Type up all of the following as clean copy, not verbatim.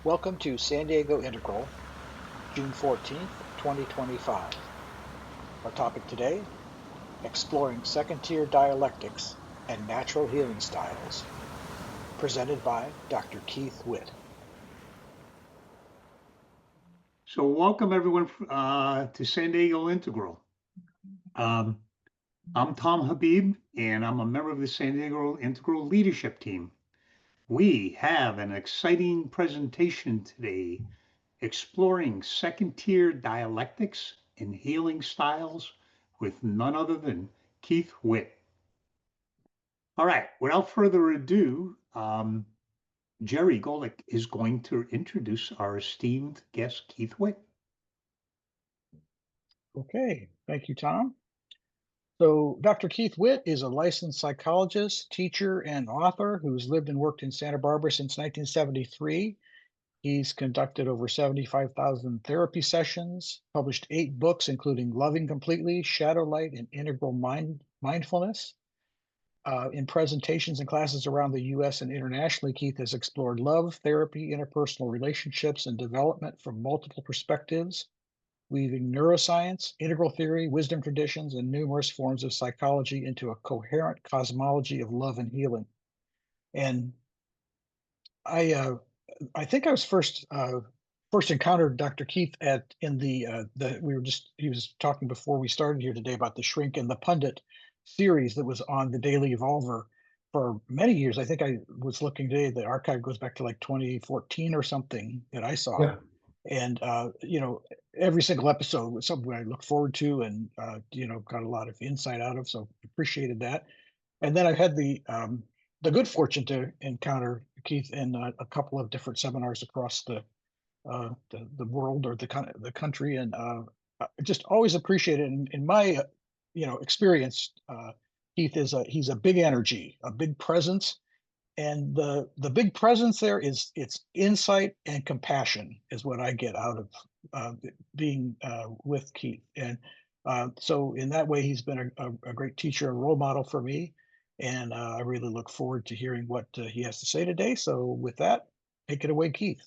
Welcome to San Diego Integral, June 14th, 2025. Our topic today, exploring second-tier dialectics and natural healing styles, presented by Dr. Keith Witt. So welcome everyone to San Diego Integral. I'm Tom Habib, and I'm a member of the San Diego Integral leadership team. We have an exciting presentation today exploring second-tier dialectics and healing styles with none other than Keith Witt. All right, without further ado, Jerry Golick is going to introduce our esteemed guest, Keith Witt. Okay, thank you, Tom. So, Dr. Keith Witt is a licensed psychologist, teacher, and author who's lived and worked in Santa Barbara since 1973. He's conducted over 75,000 therapy sessions, published 8 books, including Loving Completely, Shadow Light, and Integral Mindfulness. In presentations and classes around the US and internationally, Keith has explored love, therapy, interpersonal relationships, and development from multiple perspectives, weaving neuroscience, integral theory, wisdom traditions, and numerous forms of psychology into a coherent cosmology of love and healing. And I think I was first encountered Dr. Keith at in the he was talking before we started here today about the Shrink and the Pundit series that was on the Daily Evolver for many years. I think I was looking today, the archive goes back to like 2014 or something that I saw. Yeah. And every single episode was something I look forward to and got a lot of insight out of, so appreciated that. And then I've had the good fortune to encounter Keith in a couple of different seminars across the world or the country, and just always appreciate it. In my experience, Keith he's a big energy, a big presence, and the big presence there is it's insight and compassion is what I get out of being with Keith. And so in that way, he's been a great teacher, a role model for me. And I really look forward to hearing what he has to say today. So with that, take it away, Keith.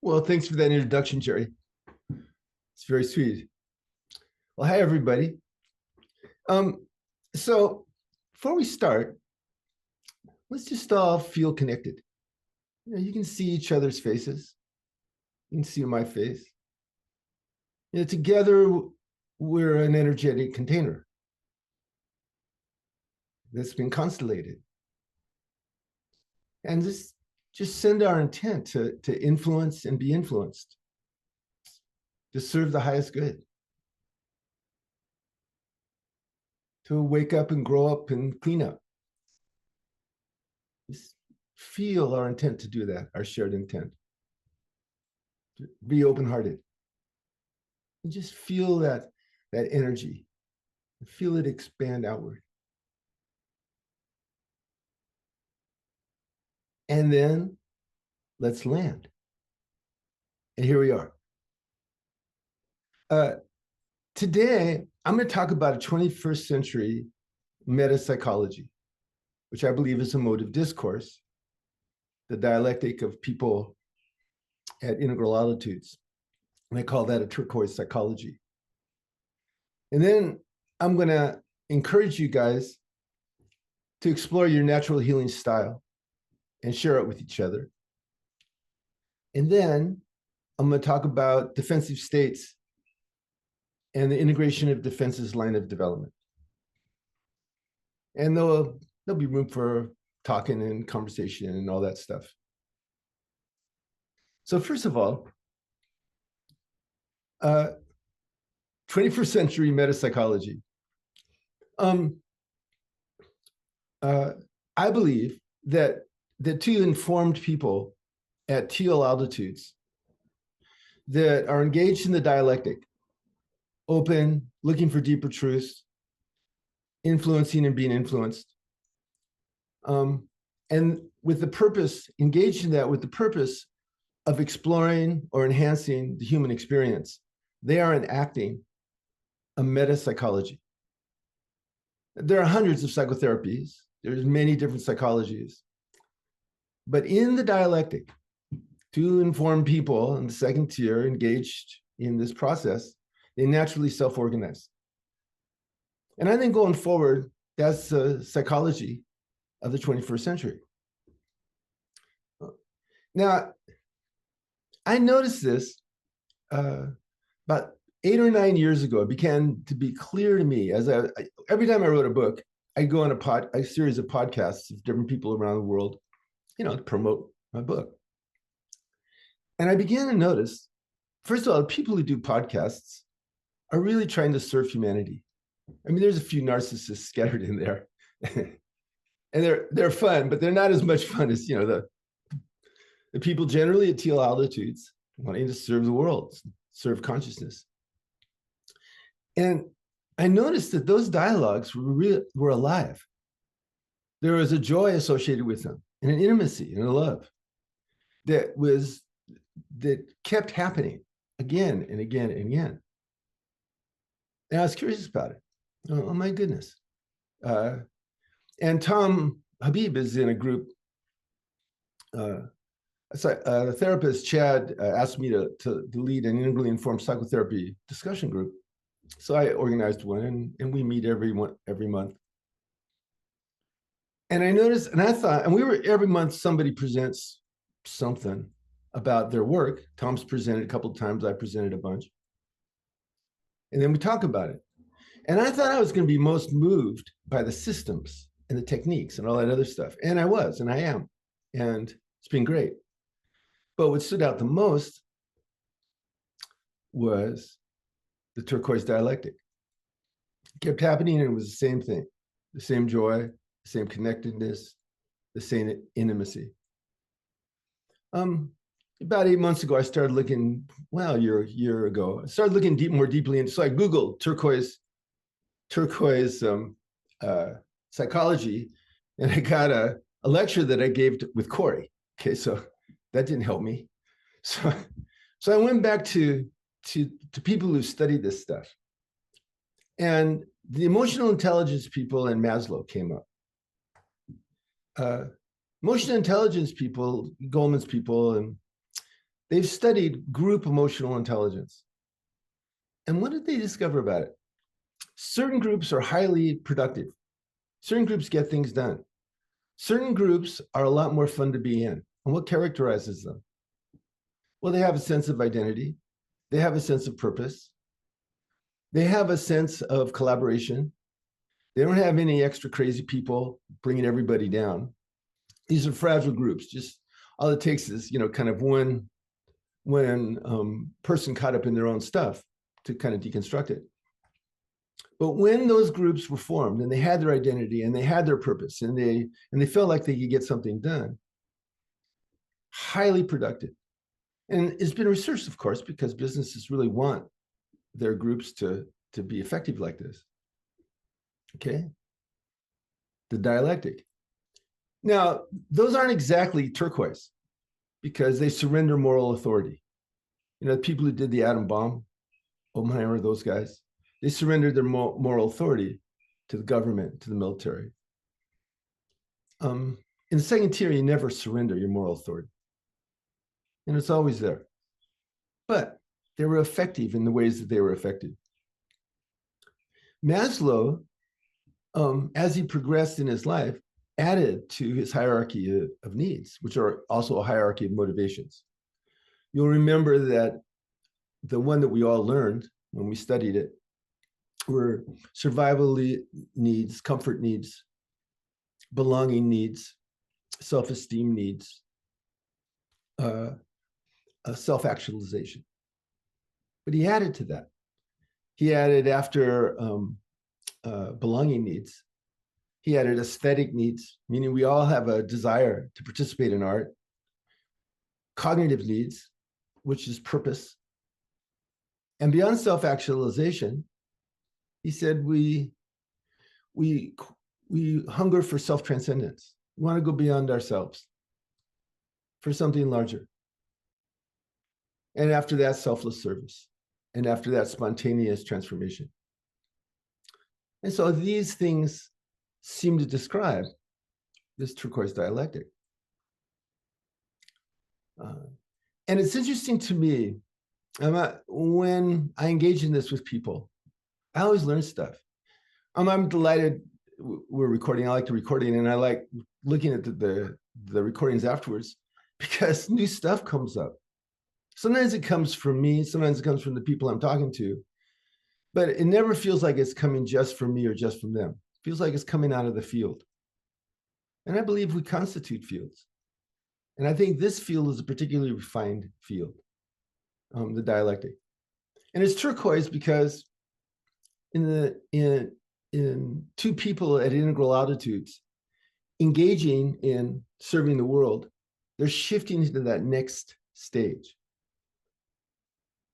Well, thanks for that introduction, Jerry. It's very sweet. Well, hi, everybody. So before we start, let's just all feel connected. You can see each other's faces. You can see my face. Together, we're an energetic container that's been constellated. And just send our intent to influence and be influenced, to serve the highest good, to wake up and grow up and clean up. Just feel our intent to do that, our shared intent. Be open-hearted. And just feel that energy. Feel it expand outward. And then let's land. And here we are. Today, I'm going to talk about a 21st century meta-psychology, which I believe is a mode of discourse, the dialectic of people at integral altitudes. And I call that a turquoise psychology. And then I'm going to encourage you guys to explore your natural healing style and share it with each other. And then I'm going to talk about defensive states and the integration of defenses line of development. And there'll be room for talking and conversation and all that stuff. So first of all, 21st century metapsychology. I believe that the two informed people at teal altitudes that are engaged in the dialectic, open, looking for deeper truths, influencing and being influenced, and with the purpose, engaged in that with the purpose of exploring or enhancing the human experience, they are enacting a meta-psychology. There are hundreds of psychotherapies. There's many different psychologies. But in the dialectic, to inform people in the second tier engaged in this process, they naturally self-organize. And I think going forward, that's the psychology of the 21st century. Now, I noticed this about 8 or 9 years ago. It began to be clear to me as every time I wrote a book, I go on a series of podcasts of different people around the world, to promote my book. And I began to notice, first of all, people who do podcasts are really trying to serve humanity. I mean, there's a few narcissists scattered in there, and they're fun, but they're not as much fun as the people generally at teal altitudes wanting to serve the world, serve consciousness. And I noticed that those dialogues were alive. There was a joy associated with them, and an intimacy and a love that kept happening again and again and again. And I was curious about it. Oh my goodness. And Tom Habib is in a group. The therapist, Chad, asked me to lead an integrally informed psychotherapy discussion group. So I organized one, and we meet every month. And I noticed, and I thought, and every month somebody presents something about their work. Tom's presented a couple of times, I presented a bunch. And then we talk about it. And I thought I was going to be most moved by the systems and the techniques and all that other stuff. And I was, and I am. And it's been great. But what stood out the most was the turquoise dialectic. It kept happening, and it was the same thing, the same joy, the same connectedness, the same intimacy. About 8 months ago, I started looking, a year ago, I started looking more deeply into, so I Googled turquoise psychology, and I got a lecture that I gave with Corey. Okay, so that didn't help me. So I went back to people who studied this stuff. And the emotional intelligence people and Maslow came up. Emotional intelligence people, Goleman's people, and they've studied group emotional intelligence. And what did they discover about it? Certain groups are highly productive. Certain groups get things done. Certain groups are a lot more fun to be in. And what characterizes them? Well, they have a sense of identity. They have a sense of purpose. They have a sense of collaboration. They don't have any extra crazy people bringing everybody down. These are fragile groups. Just all it takes is, kind of one person caught up in their own stuff to kind of deconstruct it. But when those groups were formed and they had their identity and they had their purpose and they felt like they could get something done, highly productive. And it's been researched, of course, because businesses really want their groups to be effective like this. Okay. The dialectic. Now, those aren't exactly turquoise because they surrender moral authority. The people who did the atom bomb, Oppenheimer, those guys, they surrendered their moral authority to the government, to the military. In the second tier, you never surrender your moral authority. And it's always there. But they were effective in the ways that they were effective. Maslow, as he progressed in his life, added to his hierarchy of needs, which are also a hierarchy of motivations. You'll remember that the one that we all learned when we studied it were survival needs, comfort needs, belonging needs, self-esteem needs, self-actualization. But he added to that. He added after belonging needs, he added aesthetic needs, meaning we all have a desire to participate in art, cognitive needs, which is purpose. And beyond self-actualization, he said we hunger for self-transcendence. We want to go beyond ourselves for something larger. And after that, selfless service. And after that, spontaneous transformation. And so these things seem to describe this turquoise dialectic. And it's interesting to me, when I engage in this with people, I always learn stuff. I'm delighted we're recording. I like the recording, and I like looking at the recordings afterwards because new stuff comes up. Sometimes it comes from me, sometimes it comes from the people I'm talking to, but it never feels like it's coming just from me or just from them. It feels like it's coming out of the field. And I believe we constitute fields. And I think this field is a particularly refined field, the dialectic. And it's turquoise because in two people at integral altitudes engaging in serving the world, they're shifting into that next stage.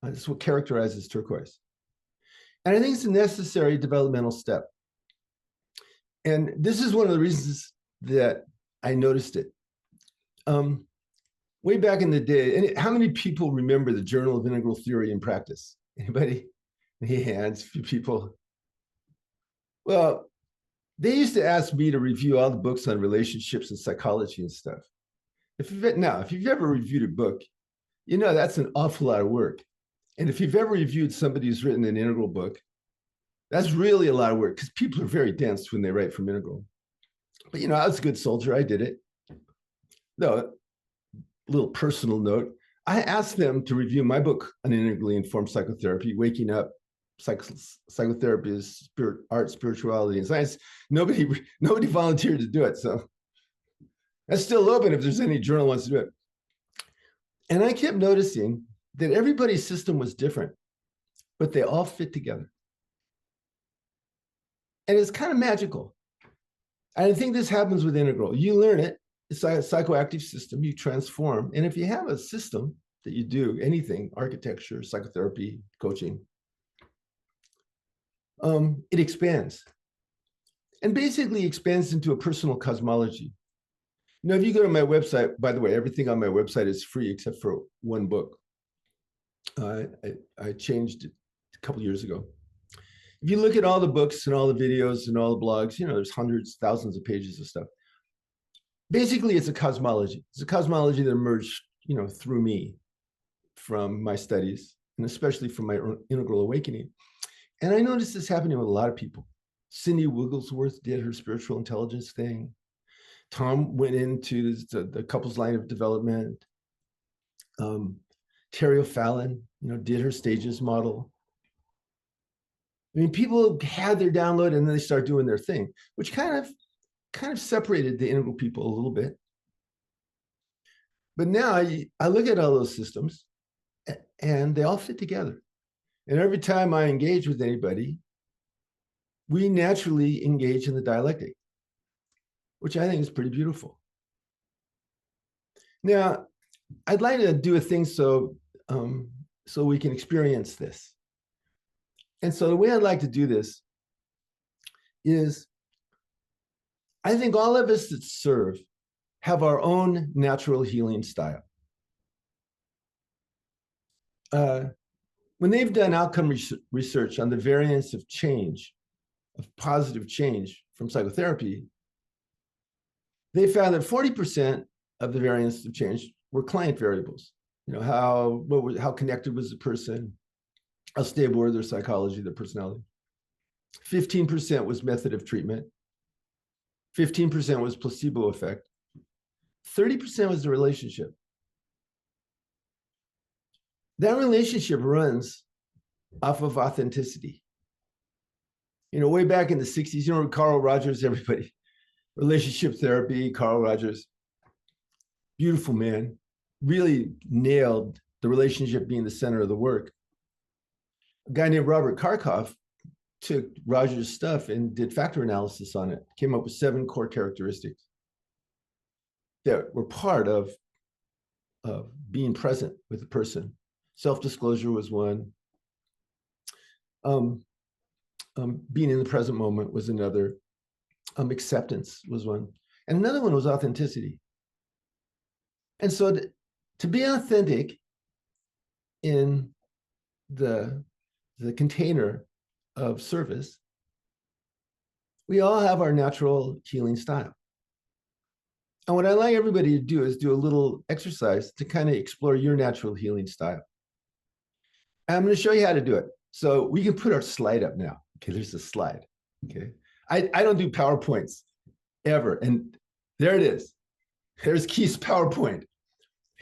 That's what characterizes turquoise. And I think it's a necessary developmental step. And this is one of the reasons that I noticed it. Way back in the day, and how many people remember the Journal of Integral Theory and Practice? Anybody? Any hands? A few people. Well, they used to ask me to review all the books on relationships and psychology and stuff. If you've ever reviewed a book, you know that's an awful lot of work. And if you've ever reviewed somebody who's written an integral book, that's really a lot of work because people are very dense when they write from integral. But you know, I was a good soldier. I did it. No, little personal note. I asked them to review my book on integrally informed psychotherapy, Waking Up, Psychotherapy is Spirit, Art, Spirituality, and Science. Nobody volunteered to do it. So that's still open if there's any journal wants to do it. And I kept noticing that everybody's system was different, but they all fit together. And it's kind of magical. And I think this happens with integral. You learn it. It's a psychoactive system you transform. And if you have a system that you do anything, architecture, psychotherapy, coaching, it expands. And basically expands into a personal cosmology. You know, if you go to my website, by the way, everything on my website is free except for one book. I changed it a couple years ago. If you look at all the books and all the videos and all the blogs, you know, there's hundreds, thousands of pages of stuff. Basically, it's a cosmology. It's a cosmology that emerged, you know, through me from my studies, and especially from my integral awakening. And I noticed this happening with a lot of people. Cindy Wigglesworth did her spiritual intelligence thing. Tom went into the couples line of development. Terry O'Fallon, you know, did her stages model. I mean, people had their download and then they start doing their thing, which kind of separated the integral people a little bit. But now I look at all those systems and they all fit together. And every time I engage with anybody, we naturally engage in the dialectic, which I think is pretty beautiful. Now, I'd like to do a thing so we can experience this. And so the way I'd like to do this is, I think all of us that serve have our own natural healing style. When they've done outcome research on the variance of change, of positive change from psychotherapy, they found that 40% of the variance of change were client variables. You know, how connected was the person, how stable were their psychology, their personality. 15% was method of treatment. 15% was placebo effect. 30% was the relationship. That relationship runs off of authenticity. You know, way back in the 60s, you know, Carl Rogers, everybody, relationship therapy, Carl Rogers, beautiful man, really nailed the relationship being the center of the work. A guy named Robert Karkoff took Rogers' stuff and did factor analysis on it, came up with 7 core characteristics that were part of being present with the person. Self-disclosure was one. Being in the present moment was another. Acceptance was one. And another one was authenticity. And so to be authentic in the container of service, we all have our natural healing style. And what I like everybody to do is do a little exercise to kind of explore your natural healing style. And I'm going to show you how to do it. So we can put our slide up now. Okay, there's a slide. Okay. I don't do PowerPoints ever. And there it is. There's Keith's PowerPoint.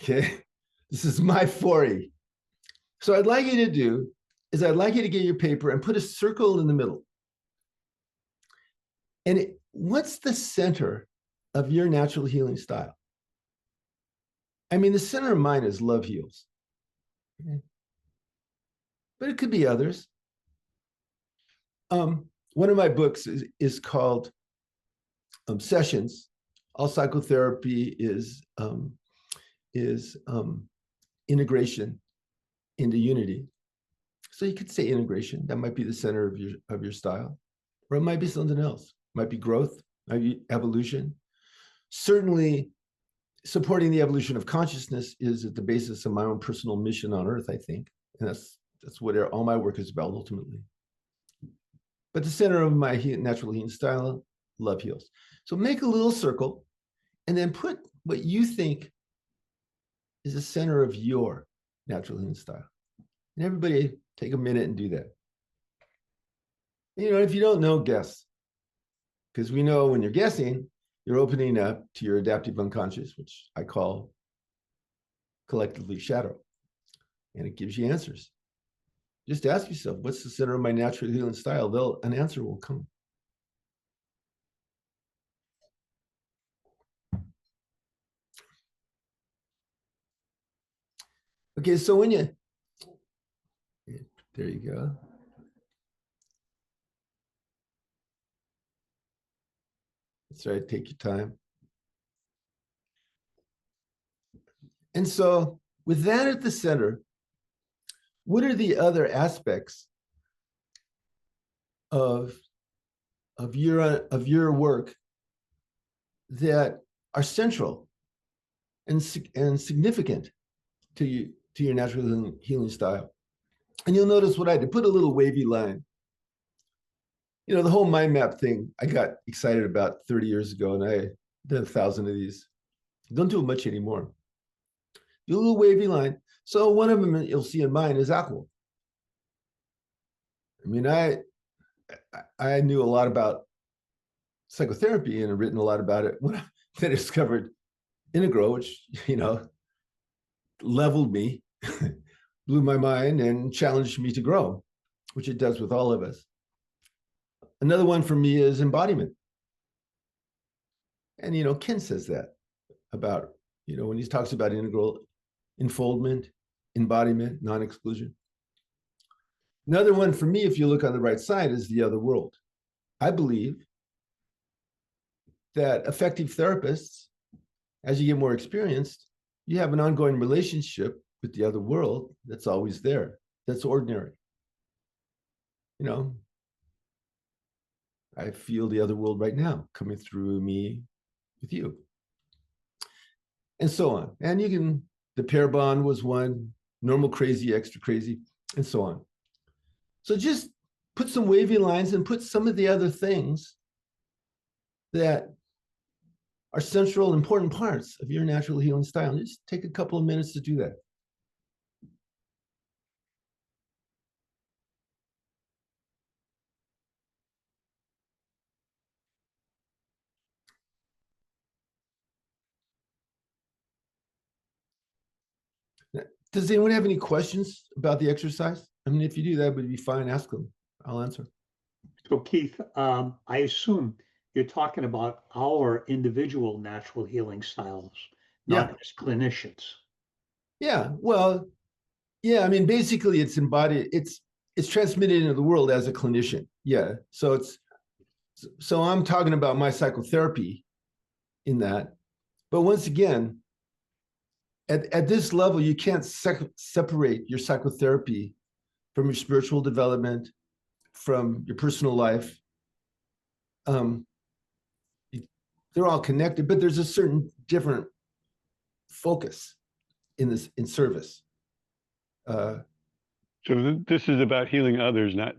Okay. This is my 4E. So I'd like you to do is I'd like you to get your paper and put a circle in the middle. And what's the center of your natural healing style? I mean, the center of mine is love heals. Okay. But it could be others. One of my books is called Sessions. All psychotherapy is integration into unity. So you could say integration. That might be the center of your style, or it might be something else. It might be growth, might be evolution. Certainly, supporting the evolution of consciousness is at the basis of my own personal mission on Earth, I think, and that's what all my work is about ultimately. But the center of my natural healing style, love heals. So make a little circle and then put what you think is the center of your natural healing style. And everybody take a minute and do that. You know, if you don't know, guess. Because we know when you're guessing, you're opening up to your adaptive unconscious, which I call collectively shadow. And it gives you answers. Just ask yourself, what's the center of my natural healing style? An answer will come. Okay, so when you, there you go. That's right, take your time. And so with that at the center, what are the other aspects of your work that are central and significant to your natural healing style? And you'll notice what I did, put a little wavy line. You know, the whole mind map thing, I got excited about 30 years ago, and I did 1,000 of these. Don't do it much anymore. Do a little wavy line. So one of them you'll see in mine is aqua. I mean, I knew a lot about psychotherapy and have written a lot about it when I discovered Integral, which, you know, leveled me, blew my mind, and challenged me to grow, which it does with all of us. Another one for me is embodiment. And, you know, Ken says that about, you know, when he talks about integral enfoldment, embodiment, non-exclusion. Another one for me, if you look on the right side, is the other world. I believe that effective therapists, as you get more experienced, you have an ongoing relationship with the other world that's always there, that's ordinary. You know, I feel the other world right now coming through me with you. And so on. And you can, the pair bond was one, normal crazy, extra crazy, and so on. So just put some wavy lines and put some of the other things that are central, important parts of your natural healing style. Just take a couple of minutes to do that. Does anyone have any questions about the exercise? I mean, if you do, that would be fine. Ask them. I'll answer. So Keith, I assume you're talking about our individual natural healing styles, not as clinicians. Yeah. Well, yeah. I mean, basically, it's embodied. It's transmitted into the world as a clinician. Yeah. So I'm talking about my psychotherapy in that. But once again, at this level, you can't separate your psychotherapy from your spiritual development, from your personal life. They're all connected, but there's a certain different focus in service. So this is about healing others, not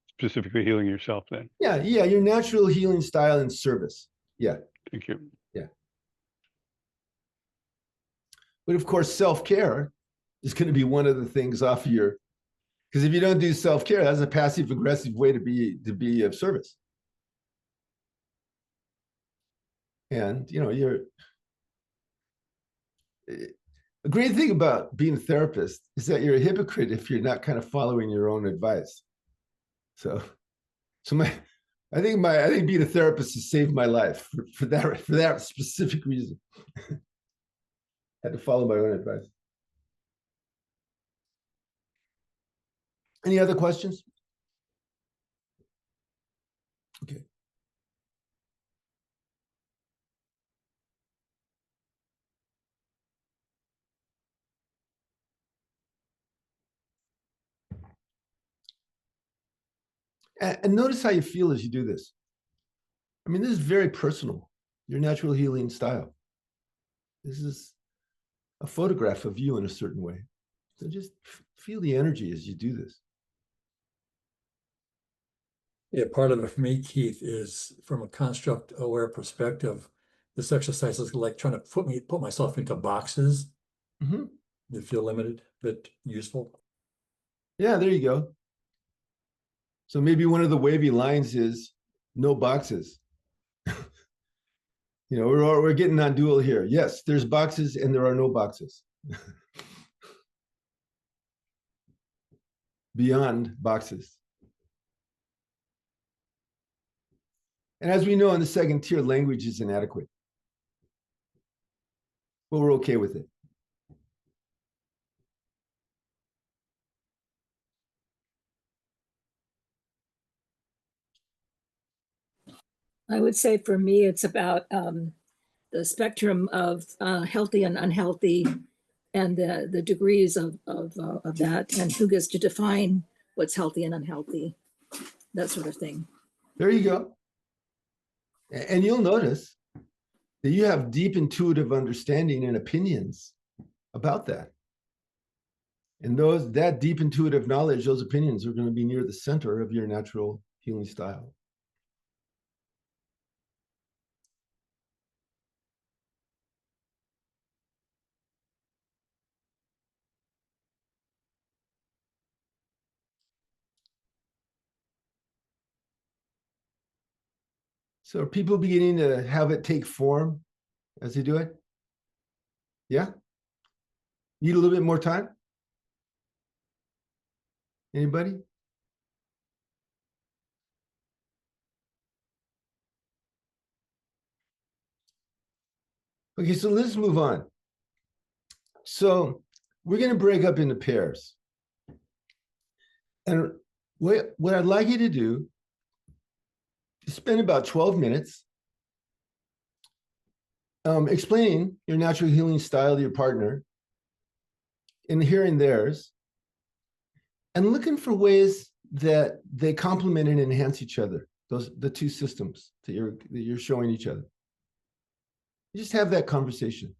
specifically healing yourself then? Yeah, your natural healing style in service. Yeah. Thank you. Yeah. But of course, self-care is going to be one of the things off of your, because if you don't do self-care, that's a passive aggressive way to be of service. And a great thing about being a therapist is that you're a hypocrite if you're not kind of following your own advice. So I think being a therapist has saved my life for that specific reason. Had to follow my own advice. Any other questions? Okay. And notice how you feel as you do this. I mean, this is very personal, your natural healing style. This is a photograph of you in a certain way. So just feel the energy as you do this. Yeah, part of it for me, Keith, is from a construct aware perspective, this exercise is like trying to put myself into boxes that feel limited, but useful. Yeah, there you go. So maybe one of the wavy lines is no boxes. We're getting on dual here. Yes, there's boxes and there are no boxes. Beyond boxes. And as we know, in the second tier, language is inadequate. But we're okay with it. I would say for me, it's about the spectrum of healthy and unhealthy, and the degrees of that, and who gets to define what's healthy and unhealthy, that sort of thing. There you go. And you'll notice that you have deep intuitive understanding and opinions about that. And that deep intuitive knowledge, those opinions are going to be near the center of your natural healing style. So are people beginning to have it take form as they do it? Yeah? Need a little bit more time? Anybody? Okay, so let's move on. So we're going to break up into pairs. And what I'd like you to do is spend about 12 minutes explaining your natural healing style to your partner and hearing theirs and looking for ways that they complement and enhance each other, the two systems that you're showing each other. You just have that conversation.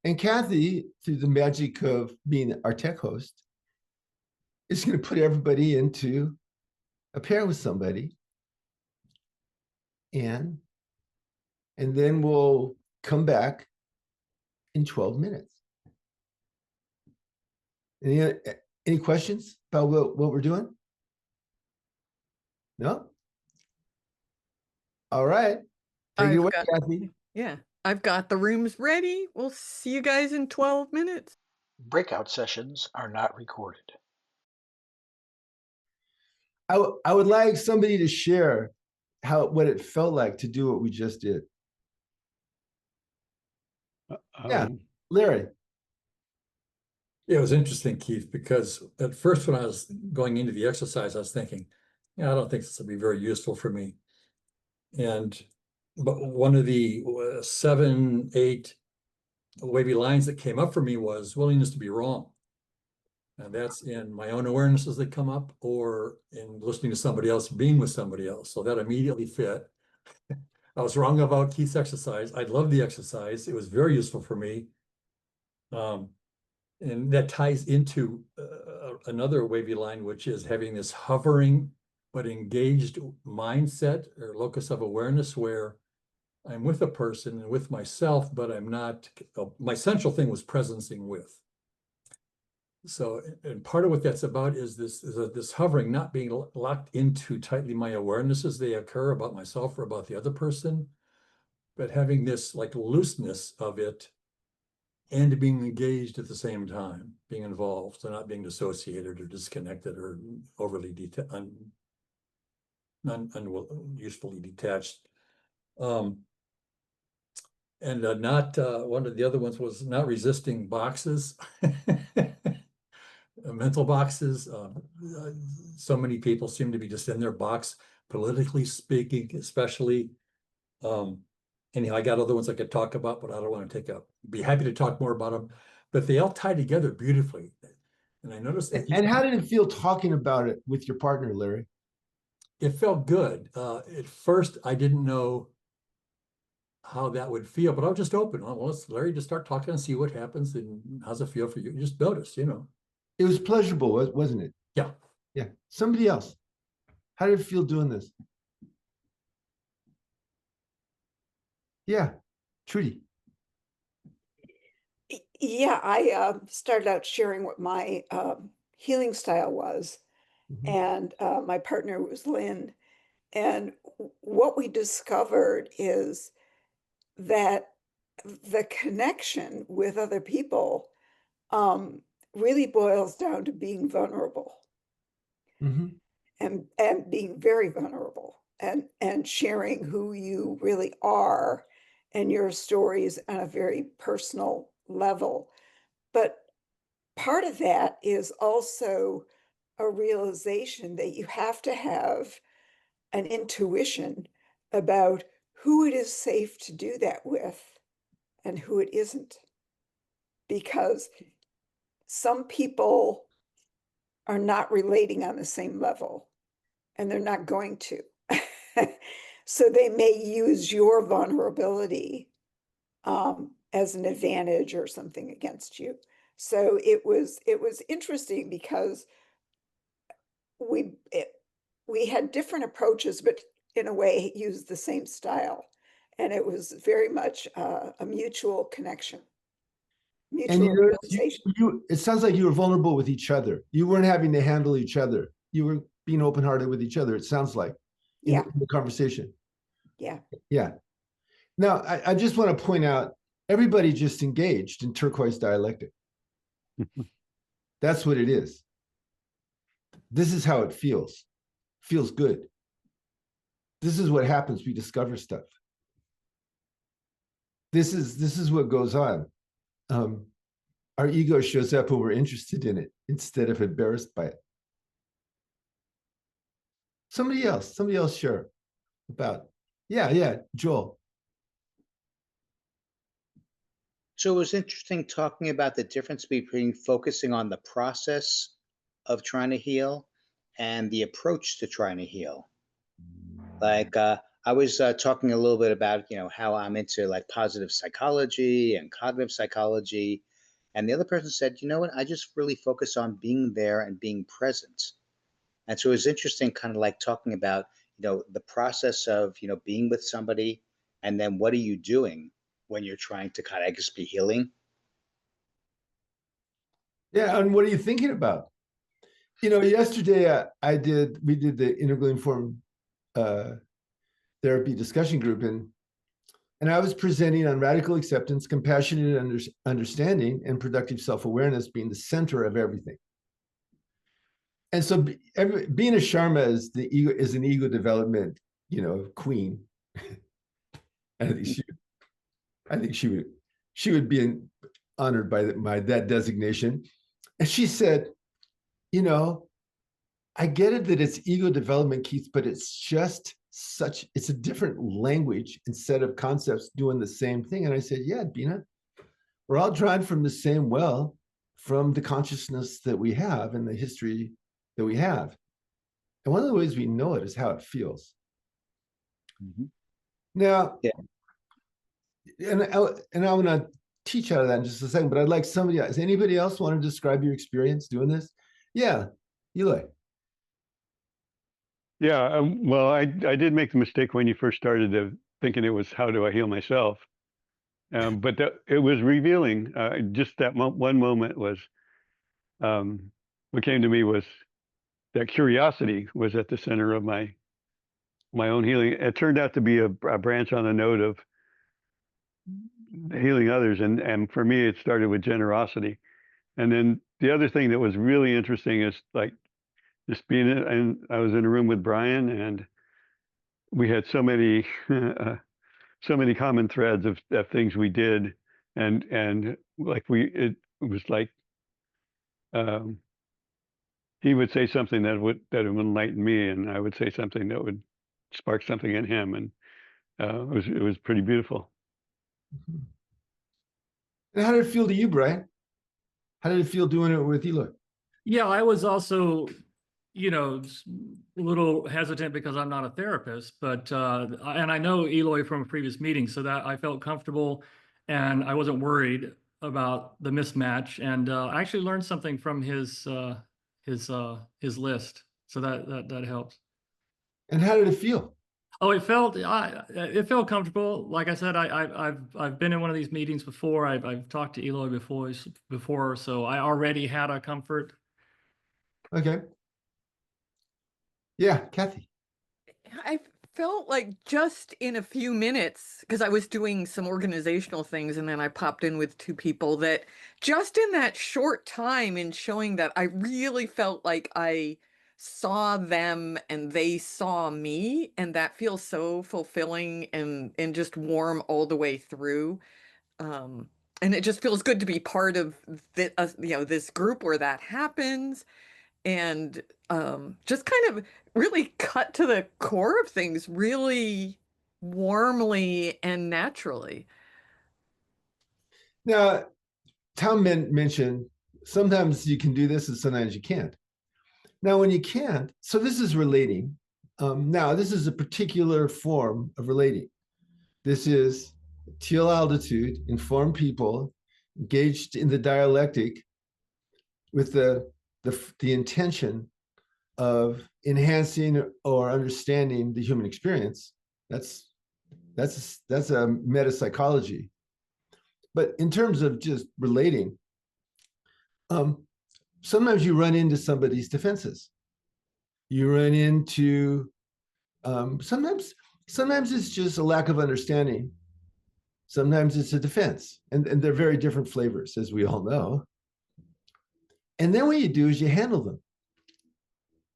And Kathy, through the magic of being our tech host, is going to put everybody into a pair with somebody. And then we'll come back in 12 minutes. Any questions about what we're doing? No? All right. Take it away, Kathy. Yeah, I've got the rooms ready. We'll see you guys in 12 minutes. Breakout sessions are not recorded. I would like somebody to share what it felt like to do what we just did. Yeah, Larry. Yeah, it was interesting, Keith, because at first when I was going into the exercise, I was thinking, I don't think this will be very useful for me. But one of the 7, 8 wavy lines that came up for me was willingness to be wrong. And that's in my own awarenesses that come up or in listening to somebody else, being with somebody else. So that immediately fit. I was wrong about Keith's exercise. I love the exercise. It was very useful for me. And that ties into another wavy line, which is having this hovering but engaged mindset or locus of awareness where I'm with a person and with myself, but I'm not, my central thing was presencing with. So, and part of what that's about is this hovering, not being locked into tightly my awareness as they occur about myself or about the other person, but having this like looseness of it and being engaged at the same time, being involved, so not being dissociated or disconnected or overly usefully detached. And not one of the other ones was not resisting boxes. Mental boxes. So many people seem to be just in their box, politically speaking, especially. Anyhow, I got other ones I could talk about, but I don't want to be happy to talk more about them. But they all tie together beautifully. And I noticed that. And how did it feel talking about it with your partner, Larry? It felt good. At first, I didn't know how that would feel, but I was just open. Well, let's Larry just start talking and see what happens and how's it feel for you. Just notice, you know. It was pleasurable, wasn't it? Yeah. Yeah. Somebody else. How did it feel doing this? Yeah. Trudy. Yeah, I started out sharing what my healing style was, and my partner was Lynn. And what we discovered is that the connection with other people really boils down to being vulnerable and being very vulnerable and sharing who you really are and your stories on a very personal level. But part of that is also a realization that you have to have an intuition about who it is safe to do that with and who it isn't. Because some people are not relating on the same level, and they're not going to. So they may use your vulnerability as an advantage or something against you. So it was interesting because we had different approaches, but in a way used the same style, and it was very much a mutual connection, mutual realization. It sounds like you were vulnerable with each other. You weren't having to handle each other. You were being open-hearted with each other. It sounds like in the conversation. Yeah. Yeah. Now, I just want to point out, everybody just engaged in turquoise dialectic. That's what it is. This is how it feels. Feels good. This is what happens. We discover stuff. This is what goes on. Our ego shows up when we're interested in it instead of embarrassed by it. Somebody else share about. Yeah, Joel. So it was interesting talking about the difference between focusing on the process of trying to heal and the approach to trying to heal. Like I was talking a little bit about, how I'm into like positive psychology and cognitive psychology. And the other person said, you know what, I just really focus on being there and being present. And so it was interesting kind of like talking about, the process of, being with somebody, and then what are you doing when you're trying to kind of, I guess, be healing. Yeah, and what are you thinking about? Yesterday we did the integral informed therapy discussion group, and I was presenting on radical acceptance, compassionate understanding, and productive self-awareness being the center of everything. And so being a Sharma is an ego development, queen. And I think she would be honored by that designation. And she said, I get it that it's ego development, Keith, but it's just it's a different language and set of concepts doing the same thing. And I said, yeah, Bina, we're all drawn from the same well, from the consciousness that we have and the history that we have. And one of the ways we know it is how it feels. Now, and I want to teach out of that in just a second, but I'd like somebody else. Anybody else want to describe your experience doing this? Yeah, Eli. Yeah, well, I did make the mistake when you first started of tthinking it was how do I heal myself. But it was revealing. Just that one moment was what came to me was that curiosity was at the center of my own healing. It turned out to be a branch on the note of healing others, and for me, it started with generosity. And then the other thing that was really interesting is like just being in, and I was in a room with Brian, and we had so many so many common threads of things we did, and like it was like he would say something that would enlighten me, and I would say something that would spark something in him, and it was pretty beautiful. And how did it feel to you, Brian? How did it feel doing it with Eloy? Yeah, I was also, a little hesitant because I'm not a therapist, but and I know Eloy from a previous meeting, so that I felt comfortable and I wasn't worried about the mismatch. And I actually learned something from his list, so that helps. And how did it feel? Oh, it felt comfortable. Like I said, I've been in one of these meetings before. I've talked to Eloy before, so I already had a comfort. Okay. Yeah, Kathy. I felt like just in a few minutes, because I was doing some organizational things and then I popped in with two people, that just in that short time in showing that, I really felt like I saw them and they saw me, and that feels so fulfilling and just warm all the way through. And it just feels good to be part of this group where that happens, and just kind of really cut to the core of things really warmly and naturally. Now, Tom mentioned sometimes you can do this and sometimes you can't. Now, when you can't, so this is relating. Now, this is a particular form of relating. This is teal altitude, informed people engaged in the dialectic with the intention of enhancing or understanding the human experience. That's a meta psychology. But in terms of just relating, sometimes you run into somebody's defenses. You run into sometimes it's just a lack of understanding. Sometimes it's a defense, and they're very different flavors, as we all know. And then what you do is you handle them.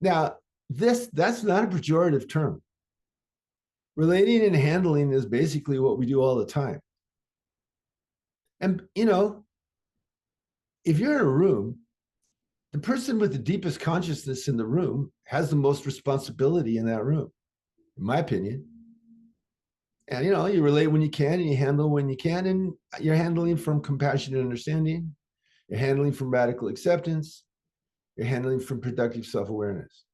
Now, that's not a pejorative term. Relating and handling is basically what we do all the time. And, if you're in a room, the person with the deepest consciousness in the room has the most responsibility in that room, in my opinion. And, you relate when you can and you handle when you can, and you're handling from compassion and understanding. You're handling from radical acceptance. You're handling from productive self-awareness.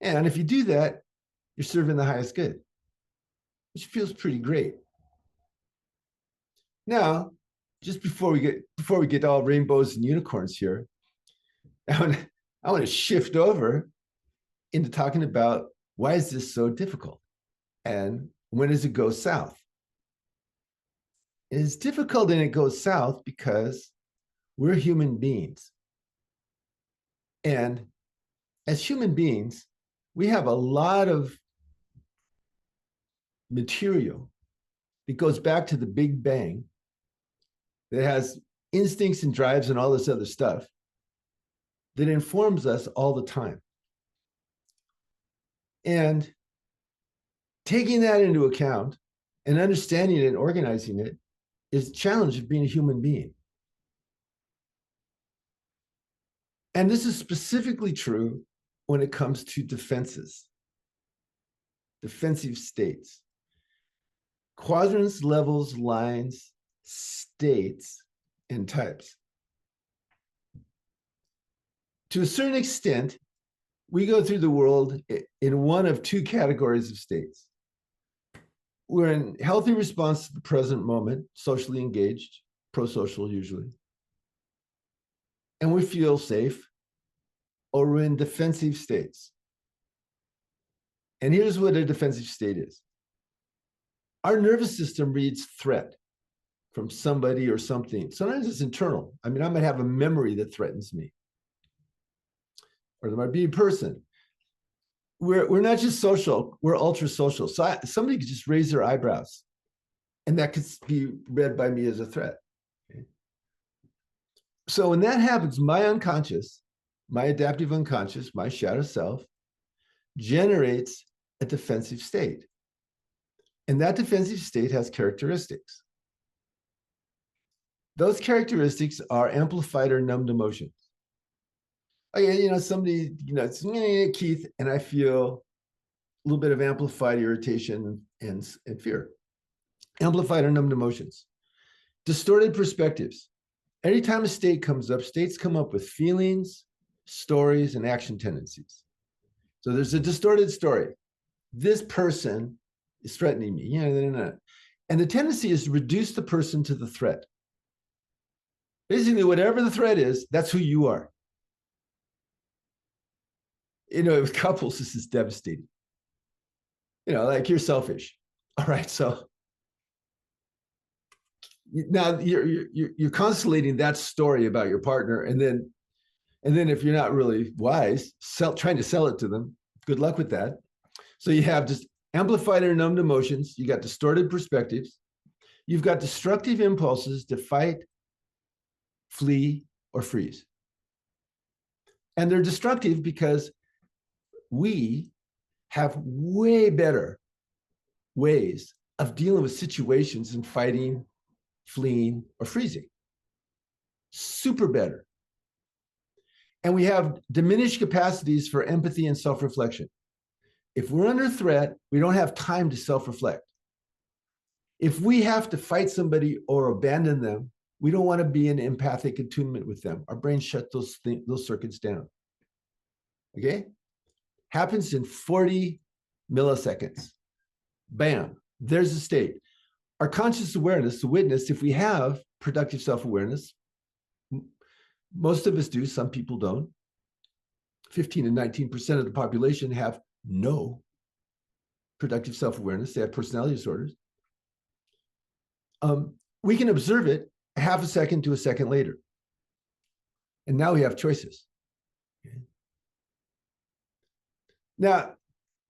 And if you do that, you're serving the highest good, which feels pretty great. Now, just before we get all rainbows and unicorns here, I want to shift over into talking about why is this so difficult and when does it go south? It's difficult and it goes south because we're human beings. And as human beings, we have a lot of material that goes back to the Big Bang that has instincts and drives and all this other stuff that informs us all the time. And taking that into account and understanding it and organizing it is the challenge of being a human being. And this is specifically true when it comes to defenses, defensive states. Quadrants, levels, lines, states, and types. To a certain extent, we go through the world in one of two categories of states. We're in healthy response to the present moment, socially engaged, pro-social usually. And we feel safe, or we're in defensive states. And here's what a defensive state is. Our nervous system reads threat from somebody or something. Sometimes it's internal. I mean, I might have a memory that threatens me, or there might be a person. We're not just social, we're ultra social. So somebody could just raise their eyebrows, and that could be read by me as a threat. Okay? So when that happens, my unconscious, my adaptive unconscious, my shadow self, generates a defensive state. And that defensive state has characteristics. Those characteristics are amplified or numbed emotions. Okay, somebody, it's Keith, and I feel a little bit of amplified irritation and fear. Amplified or numbed emotions. Distorted perspectives. Anytime a state comes up, states come up with feelings, stories, and action tendencies. So there's a distorted story. This person is threatening me. And the tendency is to reduce the person to the threat. Basically, whatever the threat is, that's who you are. With couples, this is devastating. Like you're selfish. All right, so now you're constellating that story about your partner, and then if you're not really wise, trying to sell it to them. Good luck with that. So you have just amplified or numbed emotions. You got distorted perspectives. You've got destructive impulses to fight, flee, or freeze. And they're destructive because we have way better ways of dealing with situations than fighting, fleeing, or freezing. Super better. And we have diminished capacities for empathy and self-reflection. If we're under threat, we don't have time to self-reflect. If we have to fight somebody or abandon them, we don't want to be in empathic attunement with them. Our brain shuts those circuits down. Okay? Happens in 40 milliseconds. Bam, there's the state. Our conscious awareness, the witness, if we have productive self-awareness, most of us do, some people don't. 15 and 19% of the population have no productive self-awareness. They have personality disorders. We can observe it a half a second to a second later. And now we have choices. Okay. Now,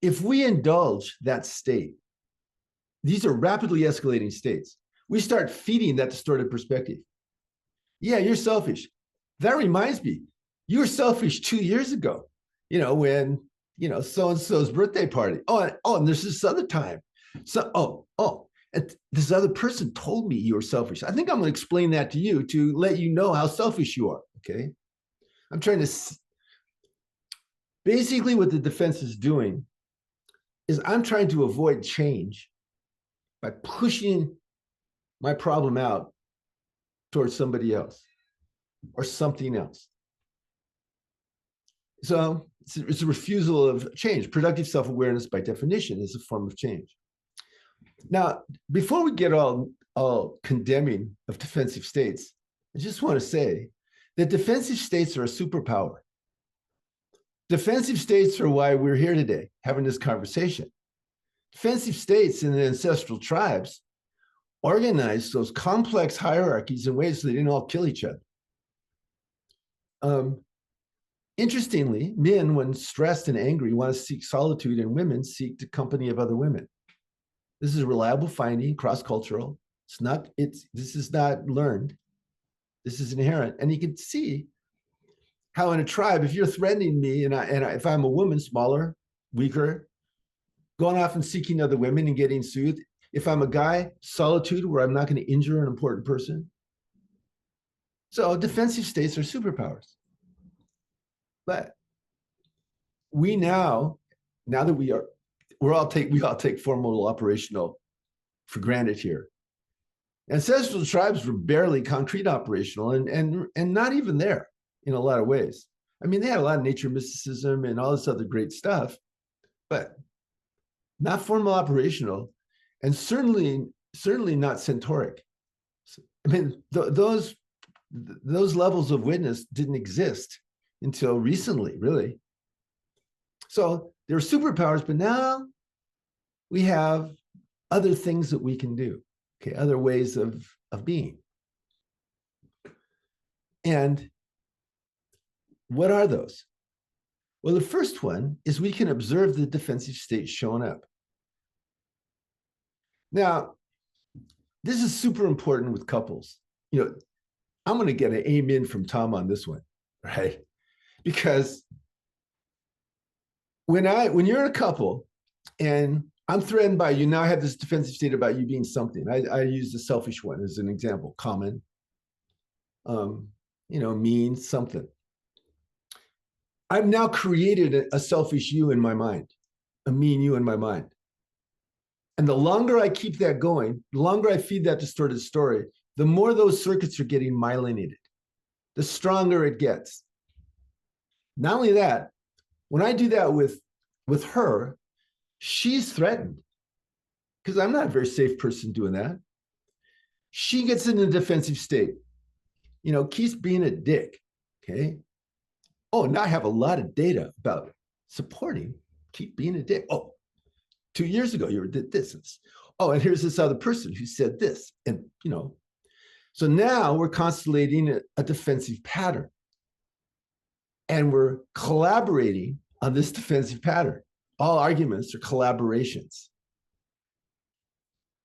if we indulge that state, these are rapidly escalating states. We start feeding that distorted perspective. Yeah, you're selfish. That reminds me, you were selfish 2 years ago, when, so-and-so's birthday party. And there's this other time. And this other person told me you were selfish. I think I'm going to explain that to you to let you know how selfish you are, okay? I'm trying to, basically what the defense is doing is I'm trying to avoid change by pushing my problem out towards somebody else or something else. So it's a refusal of change. Productive self-awareness, by definition, is a form of change. Now, before we get all condemning of defensive states, I just want to say that defensive states are a superpower. Defensive states are why we're here today, having this conversation. Defensive states in the ancestral tribes organized those complex hierarchies in ways so they didn't all kill each other. Interestingly, men, when stressed and angry, want to seek solitude, and women seek the company of other women. This is a reliable finding, cross-cultural. This is not learned. This is inherent. And you can see how in a tribe, if you're threatening me, if I'm a woman, smaller, weaker, going off and seeking other women and getting soothed. If I'm a guy, solitude, where I'm not going to injure an important person. So defensive states are superpowers. But we now that we all take formal operational for granted here. Ancestral tribes were barely concrete operational and not even there in a lot of ways. I mean, they had a lot of nature mysticism and all this other great stuff, but not formal operational, and certainly not centauric. I mean, those levels of witness didn't exist until recently, really. So there are superpowers, but now we have other things that we can do, okay, other ways of being. And what are those? Well, the first one is we can observe the defensive state showing up. Now, this is super important with couples. You know, I'm going to get an amen from Tom on this one, right? Because when you're in a couple and I'm threatened by you, now I have this defensive state about you being something. I use the selfish one as an example, common, mean, something. I've now created a selfish you in my mind, a mean you in my mind. And the longer I keep that going, the longer I feed that distorted story, the more those circuits are getting myelinated, the stronger it gets. Not only that, when I do that with her, she's threatened because I'm not a very safe person doing that. She gets in a defensive state, keeps being a dick, okay? Oh, now I have a lot of data about supporting, keep being a dick. Oh, 2 years ago, you did this. Oh, and here's this other person who said this. And, so now we're constellating a defensive pattern. And we're collaborating on this defensive pattern. All arguments are collaborations.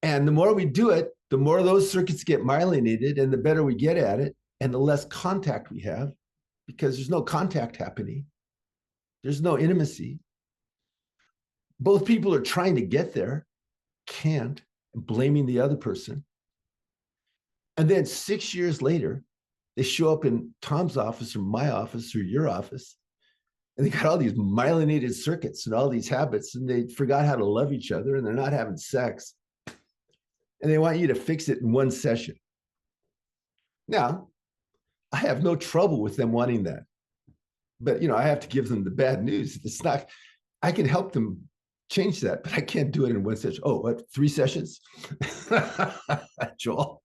And the more we do it, the more those circuits get myelinated and the better we get at it and the less contact we have, because there's no contact happening. There's no intimacy. Both people are trying to get there, can't, and blaming the other person. And then 6 years later, they show up in Tom's office or my office or your office, and they got all these myelinated circuits and all these habits, and they forgot how to love each other, and they're not having sex. And they want you to fix it in one session. Now, I have no trouble with them wanting that. But, I have to give them the bad news. It's not, I can help them change that, but I can't do it in one session. Oh, what, 3 sessions? Joel,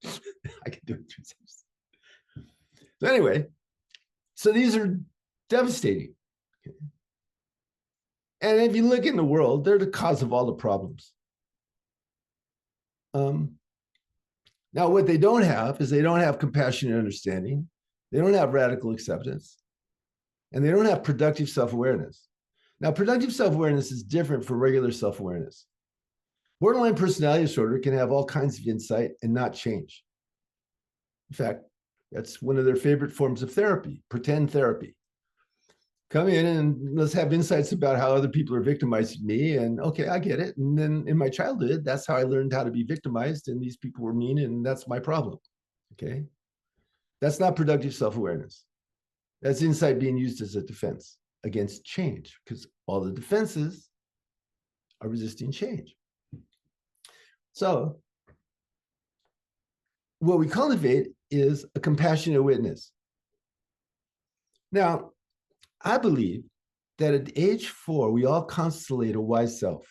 I can do it in 3 sessions. So anyway, so these are devastating. And if you look in the world, they're the cause of all the problems. Now, what they don't have is they don't have compassion and understanding. They don't have radical acceptance. And they don't have productive self-awareness. Now, productive self-awareness is different from regular self-awareness. Borderline personality disorder can have all kinds of insight and not change. In fact, that's one of their favorite forms of therapy, pretend therapy. Come in and let's have insights about how other people are victimizing me. And okay, I get it. And then in my childhood, that's how I learned how to be victimized. And these people were mean and that's my problem. Okay. That's not productive self-awareness. That's insight being used as a defense against change, because all the defenses are resisting change. So what we cultivate is a compassionate witness. Now, I believe that at age 4, we all constellate a wise self.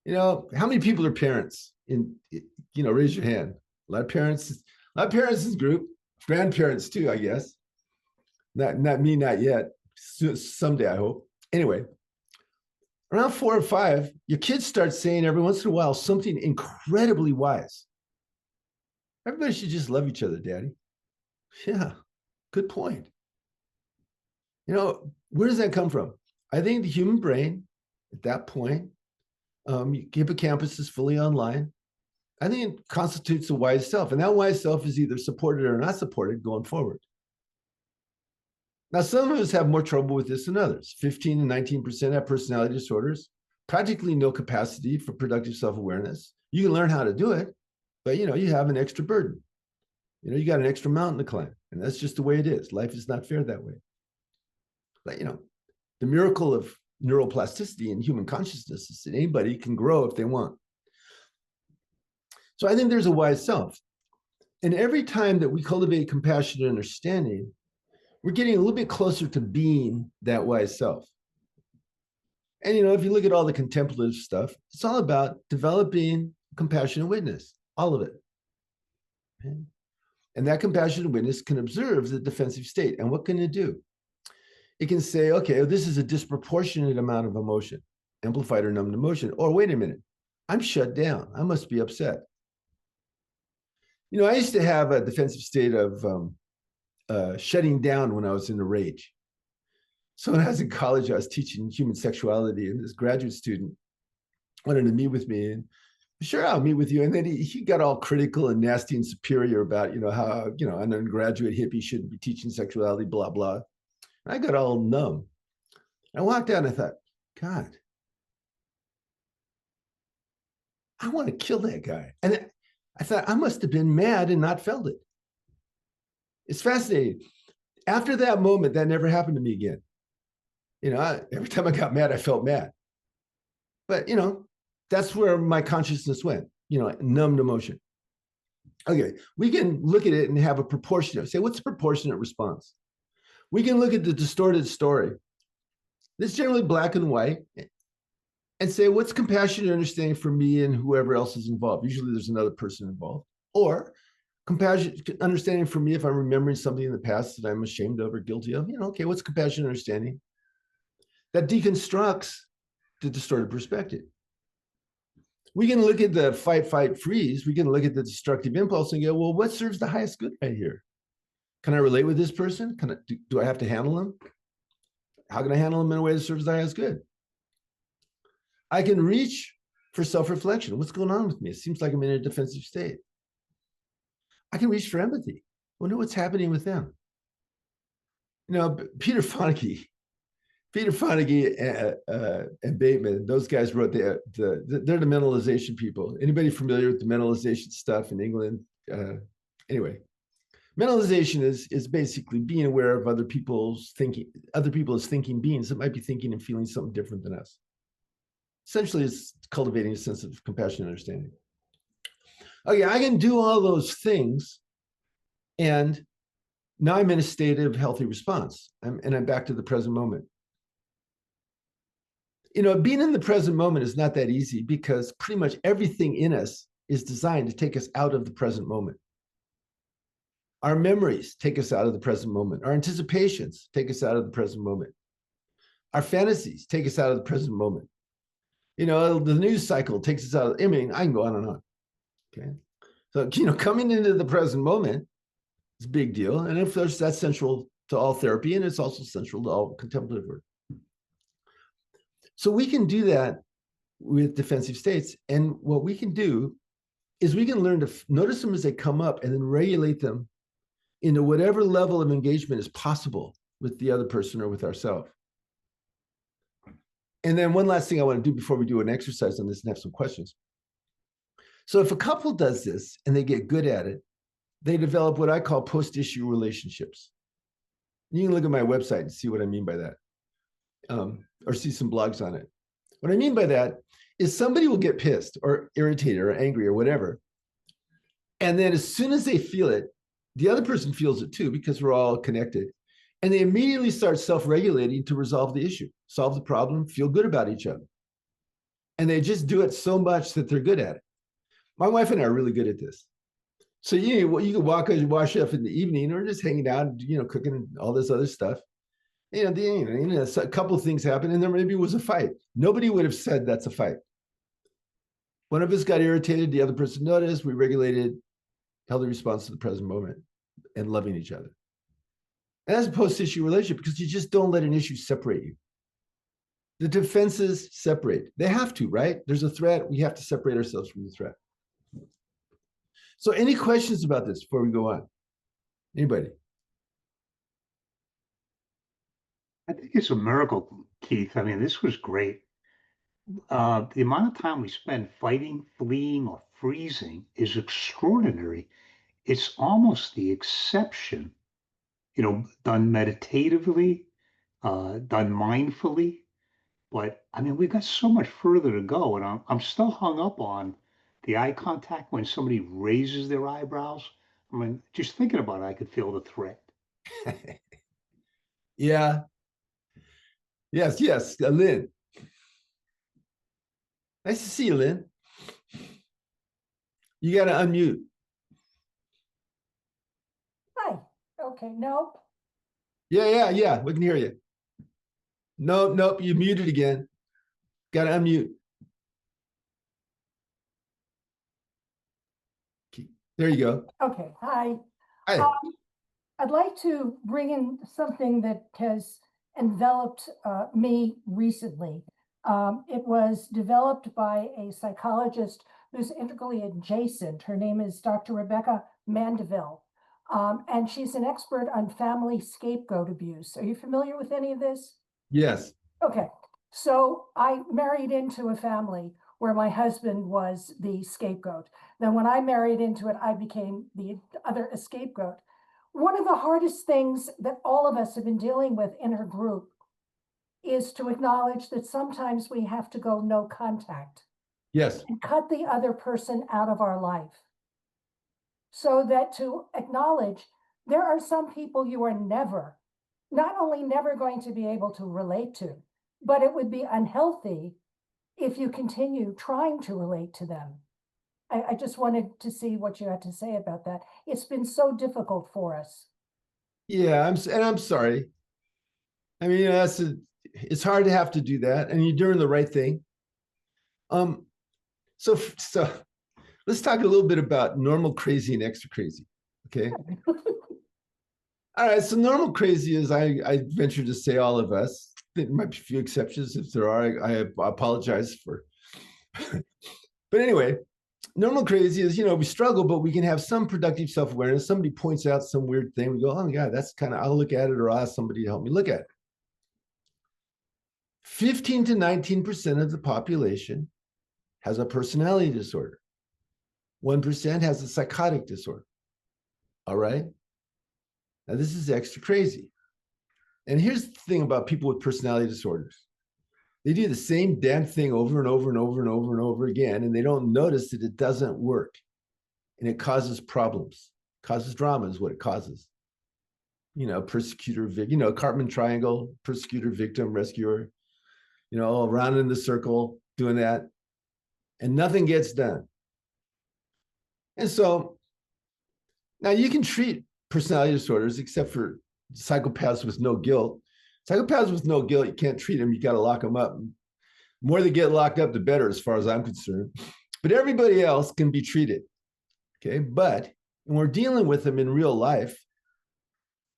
How many people are parents? Raise your hand. A lot of parents in this group, grandparents too, I guess. Not me, not yet. Someday, I hope. Anyway, around 4 or 5, your kids start saying every once in a while something incredibly wise. Everybody should just love each other, Daddy. Yeah, good point. Where does that come from? I think the human brain, at that point, hippocampus is fully online. I think it constitutes a wise self, and that wise self is either supported or not supported going forward. Now, some of us have more trouble with this than others. 15 and 19% have personality disorders, practically no capacity for productive self-awareness. You can learn how to do it, but you have an extra burden. You got an extra mountain to climb, and that's just the way it is. Life is not fair that way. But the miracle of neuroplasticity in human consciousness is that anybody can grow if they want. So I think there's a wise self. And every time that we cultivate compassion and understanding, we're getting a little bit closer to being that wise self. And if you look at all the contemplative stuff, it's all about developing compassionate witness, all of it. Okay? And that compassionate witness can observe the defensive state. And what can it do? It can say, okay, this is a disproportionate amount of emotion, amplified or numbed emotion. Or wait a minute, I'm shut down. I must be upset. You know, I used to have a defensive state of shutting down when I was in a rage. So when I was in college, I was teaching human sexuality, and this graduate student wanted to meet with me, and sure, I'll meet with you. And then he got all critical and nasty and superior about, how, an undergraduate hippie shouldn't be teaching sexuality, blah, blah. And I got all numb. I walked out and I thought, God, I want to kill that guy. And I thought I must have been mad and not felt it. It's fascinating. After that moment, that never happened to me again. Every time I got mad, I felt mad. But, that's where my consciousness went, numbed emotion. Okay, we can look at it and have a proportionate, say, what's a proportionate response? We can look at the distorted story. This is generally black and white, and say, what's compassionate understanding for me and whoever else is involved? Usually there's another person involved. Or compassionate understanding for me if I'm remembering something in the past that I'm ashamed of or guilty of. Okay, what's compassionate understanding? That deconstructs the distorted perspective. We can look at the fight, fight, freeze. We can look at the destructive impulse and go, well, what serves the highest good right here? Can I relate with this person? Do I have to handle them? How can I handle them in a way that serves the highest good? I can reach for self-reflection. What's going on with me? It seems like I'm in a defensive state. I can reach for empathy. Wonder what's happening with them. Peter Fonagy and Bateman, those guys wrote they're the mentalization people. Anybody familiar with the mentalization stuff in England? Anyway, mentalization is basically being aware of other people as thinking beings that might be thinking and feeling something different than us. Essentially, it's cultivating a sense of compassion and understanding. Okay, I can do all those things, and now I'm in a state of healthy response, and I'm back to the present moment. Being in the present moment is not that easy because pretty much everything in us is designed to take us out of the present moment. Our memories take us out of the present moment. Our anticipations take us out of the present moment. Our fantasies take us out of the present moment. The news cycle takes us out. I can go on and on. Okay. So, coming into the present moment is a big deal. And of course, that's central to all therapy, and it's also central to all contemplative work. So we can do that with defensive states. And what we can do is we can learn to notice them as they come up and then regulate them into whatever level of engagement is possible with the other person or with ourselves. And then one last thing I want to do before we do an exercise on this and have some questions. So if a couple does this and they get good at it, they develop what I call post-issue relationships. You can look at my website and see what I mean by that, or see some blogs on it. What I mean by that is somebody will get pissed or irritated or angry or whatever. And then as soon as they feel it, the other person feels it too, because we're all connected. And they immediately start self-regulating to resolve the issue, solve the problem, feel good about each other. And they just do it so much that they're good at it. My wife and I are really good at this. So you can wash up in the evening or just hanging out, cooking and all this other stuff. A couple of things happen and there maybe was a fight. Nobody would have said that's a fight. One of us got irritated, the other person noticed, we regulated, held a response to the present moment and loving each other. And that's a post-issue relationship because you just don't let an issue separate you. The defenses separate. They have to, right? There's a threat. We have to separate ourselves from the threat. So any questions about this before we go on? Anybody? I think it's a miracle, Keith. I mean, this was great. The amount of time we spend fighting, fleeing, or freezing is extraordinary. It's almost the exception, done meditatively, done mindfully. But I mean, we've got so much further to go, and I'm still hung up on the eye contact when somebody raises their eyebrows. I mean, just thinking about it, I could feel the threat. Yeah. Yes, Lynn. Nice to see you, Lynn. You got to unmute. Hi. Okay. Nope. Yeah. We can hear you. Nope. You muted again. Got to unmute. There you go. Okay, hi. Hi. I'd like to bring in something that has enveloped me recently. It was developed by a psychologist who's integrally adjacent. Her name is Dr. Rebecca Mandeville, and she's an expert on family scapegoat abuse. Are you familiar with any of this? Yes. Okay, so I married into a family where my husband was the scapegoat. Then when I married into it, I became the other scapegoat. One of the hardest things that all of us have been dealing with in her group is to acknowledge that sometimes we have to go no contact Yes. and cut the other person out of our life. So that to acknowledge there are some people you are never, not only never going to be able to relate to, but it would be unhealthy if you continue trying to relate to them. I just wanted to see what you had to say about that. It's been so difficult for us. Yeah, I'm sorry. I mean, it's hard to have to do that, and you're doing the right thing. So let's talk a little bit about normal crazy and extra crazy. Okay. All right. So normal crazy is I venture to say all of us. There might be a few exceptions. If there are, I apologize for. But anyway, normal crazy is, we struggle, but we can have some productive self-awareness. Somebody points out some weird thing. We go, oh my God, that's I'll look at it, or I'll ask somebody to help me look at it. 15 to 19% of the population has a personality disorder. 1% has a psychotic disorder. All right. Now, this is extra crazy. And here's the thing about people with personality disorders. They do the same damn thing over and over and over and over and over again, and they don't notice that it doesn't work. And it causes problems, causes drama is what it causes. Persecutor, Cartman triangle, persecutor, victim, rescuer, around in the circle, doing that, and nothing gets done. And so now you can treat personality disorders, except for psychopaths with no guilt. Psychopaths with no guilt, you can't treat them. You got to lock them up. The more they get locked up, the better, as far as I'm concerned. But everybody else can be treated. Okay. But when we're dealing with them in real life,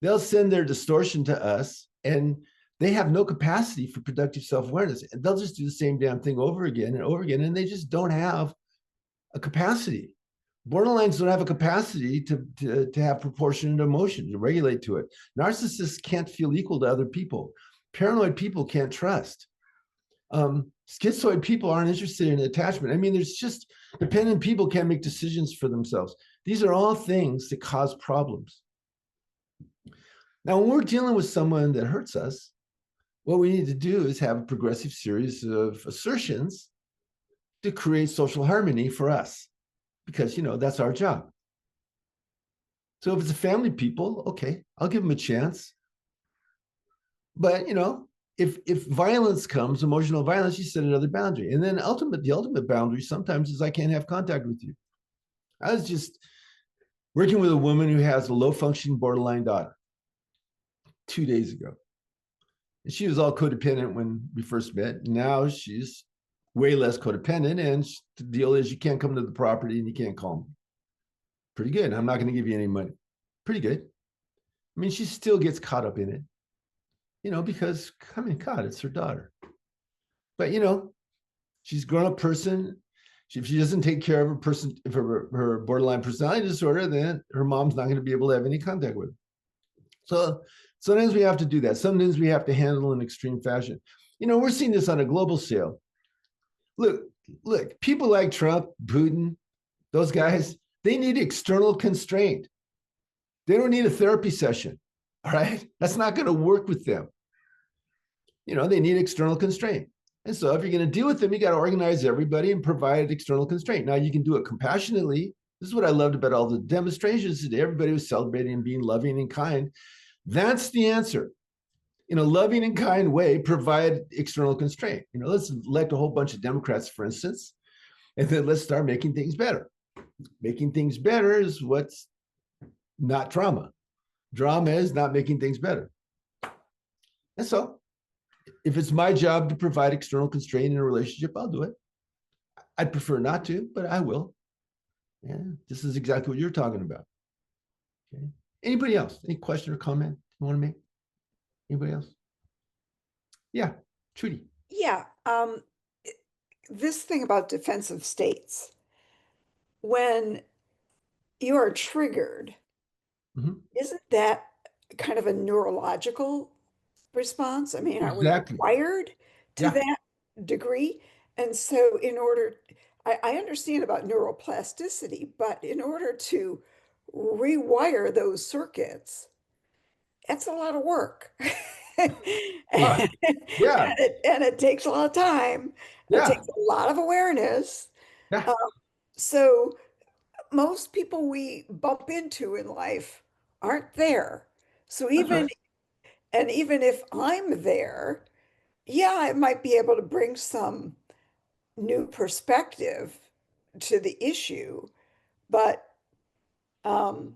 they'll send their distortion to us, and they have no capacity for productive self-awareness. And they'll just do the same damn thing over again and over again. And they just don't have a capacity. Borderlines don't have a capacity to have proportionate emotion, to regulate to it. Narcissists can't feel equal to other people. Paranoid people can't trust. Schizoid people aren't interested in attachment. I mean, there's just dependent people can't make decisions for themselves. These are all things that cause problems. Now, when we're dealing with someone that hurts us, what we need to do is have a progressive series of assertions to create social harmony for us, because, that's our job. So if it's a family people, okay, I'll give them a chance. But, if violence comes, emotional violence, you set another boundary. And then the ultimate boundary sometimes is I can't have contact with you. I was just working with a woman who has a low-functioning borderline daughter 2 days ago. And she was all codependent when we first met. Now she's way less codependent. And the deal is you can't come to the property and you can't call me. Pretty good. I'm not going to give you any money. Pretty good. I mean, she still gets caught up in it, because, God, it's her daughter. But, she's a grown-up person. If she doesn't take care of her borderline personality disorder, then her mom's not going to be able to have any contact with her. So sometimes we have to do that. Sometimes we have to handle in extreme fashion. We're seeing this on a global scale. Look, people like Trump, Putin, those guys, they need external constraint. They don't need a therapy session. All right. That's not going to work with them. They need external constraint. And so if you're going to deal with them, you got to organize everybody and provide external constraint. Now you can do it compassionately. This is what I loved about all the demonstrations today. Everybody was celebrating and being loving and kind. That's the answer. In a loving and kind way, provide external constraint. Let's elect a whole bunch of Democrats, for instance, and then let's start making things better. Making things better is what's not drama. Drama is not making things better. And so if it's my job to provide external constraint in a relationship, I'll do it. I'd prefer not to, but I will. Yeah, this is exactly what you're talking about. Okay. Anybody else? Any question or comment you want to make? Anybody else? Yeah, Trudy. Yeah, this thing about defensive states, when you are triggered, Mhm. isn't that kind of a neurological response? I mean, are we Exactly. wired to Yeah. that degree? And so in order, I understand about neuroplasticity, but in order to rewire those circuits, that's a lot of work. Uh, yeah, And it takes a lot of time. It yeah, takes a lot of awareness. yeah. Um, so most people we bump into in life aren't there. So That's right. even if I'm there, yeah, I might be able to bring some new perspective to the issue, but um,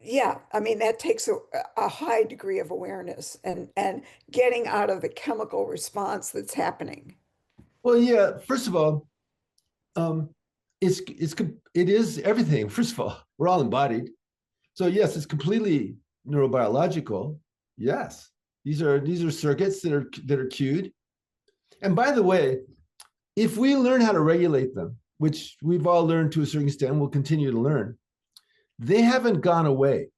yeah, I mean that takes a high degree of awareness and getting out of the chemical response that's happening. Well, yeah. First of all, um, it is everything. First of all, we're all embodied, so yes, it's completely neurobiological. Yes, these are circuits that are cued. And by the way, if we learn how to regulate them, which we've all learned to a certain extent, we'll continue to learn, they haven't gone away.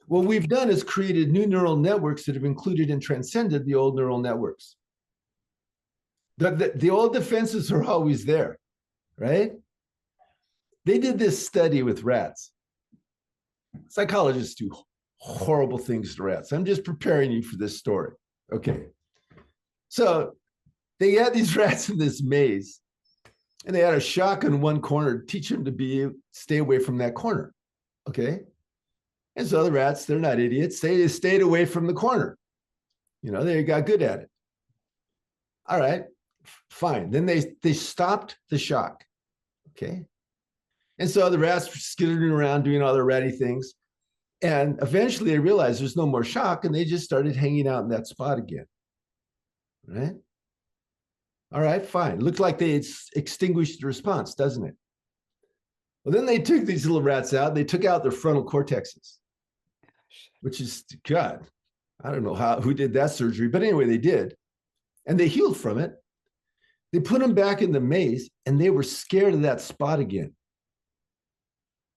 What we've done is created new neural networks that have included and transcended the old neural networks. The old defenses are always there, right? They did this study with rats. Psychologists do horrible things to rats. I'm just preparing you for this story. Okay. So they had these rats in this maze, and they had a shock in one corner to teach them to stay away from that corner. Okay. And so the rats, they're not idiots. They stayed away from the corner. They got good at it. All right, fine. Then they stopped the shock. Okay. And so the rats were skittering around doing all their ratty things. And eventually they realized there's no more shock, and they just started hanging out in that spot again. Right? All right, fine. Looked like they extinguished the response, doesn't it? Well, then they took these little rats out. They took out their frontal cortexes, which is, God, I don't know who did that surgery, but anyway, they did. And they healed from it. They put them back in the maze, and they were scared of that spot again.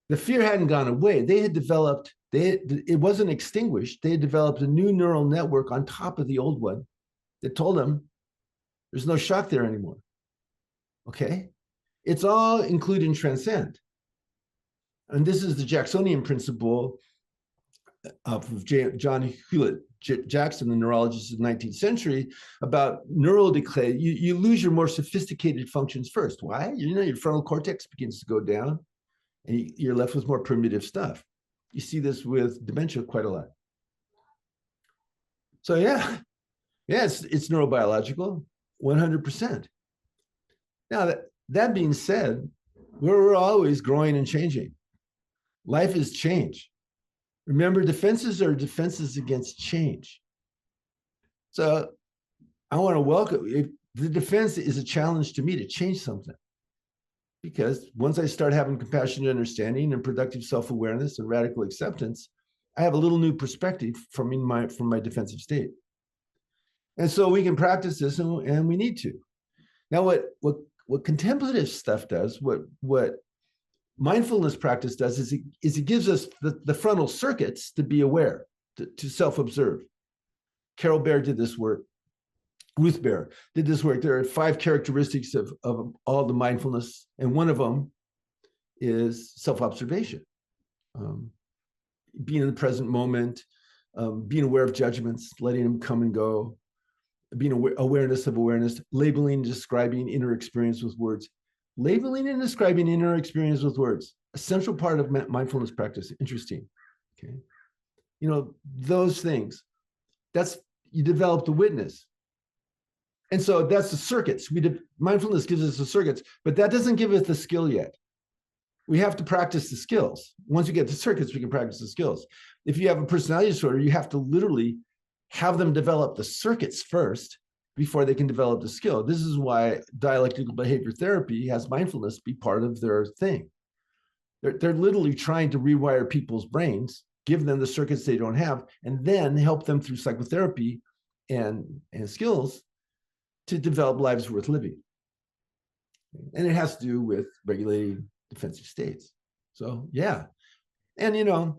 The fear hadn't gone away. They had developed, it wasn't extinguished. They had developed a new neural network on top of the old one that told them there's no shock there anymore. Okay? It's all include and transcend. And this is the Jacksonian principle of John Hewlett Jackson, the neurologist of the 19th century, about neural decay. You lose your more sophisticated functions first. Why? Your frontal cortex begins to go down, and you're left with more primitive stuff. You see this with dementia quite a lot. So yeah, it's neurobiological, 100%. Now that being said, we're always growing and changing. Life is change. Remember, defenses are defenses against change. So I want to welcome, if the defense is a challenge to me to change something. Because once I start having compassionate understanding and productive self-awareness and radical acceptance, I have a little new perspective from my defensive state. And so we can practice this, and we need to. Now, what contemplative stuff does, what mindfulness practice does, is it gives us the frontal circuits to be aware, to self-observe. Carol Baer did this work. Ruth Baer did this work. There are 5 characteristics of all the mindfulness, and one of them is self-observation. Being in the present moment, being aware of judgments, letting them come and go, being awareness of awareness, labeling, describing inner experience with words. Labeling and describing inner experience with words, a central part of mindfulness practice. Interesting. Okay. Those things, you develop the witness. And so that's the circuits. Mindfulness gives us the circuits, but that doesn't give us the skill yet. We have to practice the skills. Once we get the circuits, we can practice the skills. If you have a personality disorder, you have to literally have them develop the circuits first before they can develop the skill. This is why dialectical behavior therapy has mindfulness be part of their thing. They're literally trying to rewire people's brains, give them the circuits they don't have, and then help them through psychotherapy and skills to develop lives worth living. And it has to do with regulating defensive states. So, yeah. And, you know,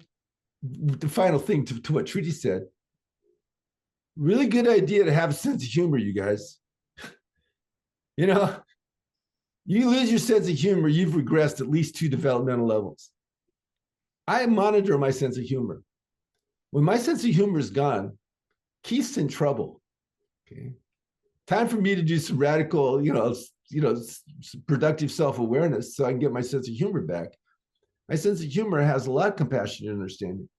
the final thing to what Trudy said, really good idea to have a sense of humor, you guys. You know, you lose your sense of humor, you've regressed at least 2 developmental levels. I monitor my sense of humor. When my sense of humor is gone, Keith's in trouble. Okay. Time for me to do some radical, productive self-awareness so I can get my sense of humor back. My sense of humor has a lot of compassion and understanding.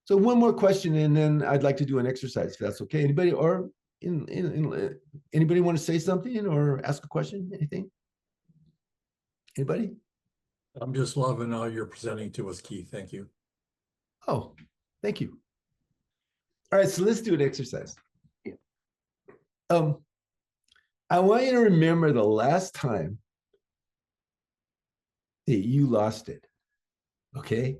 So one more question, and then I'd like to do an exercise, if that's okay. Anybody or anybody want to say something or ask a question? Anything? Anybody? I'm just loving how you're presenting to us, Keith. Thank you. Oh, thank you. All right, so let's do an exercise. I want you to remember the last time that you lost it, okay?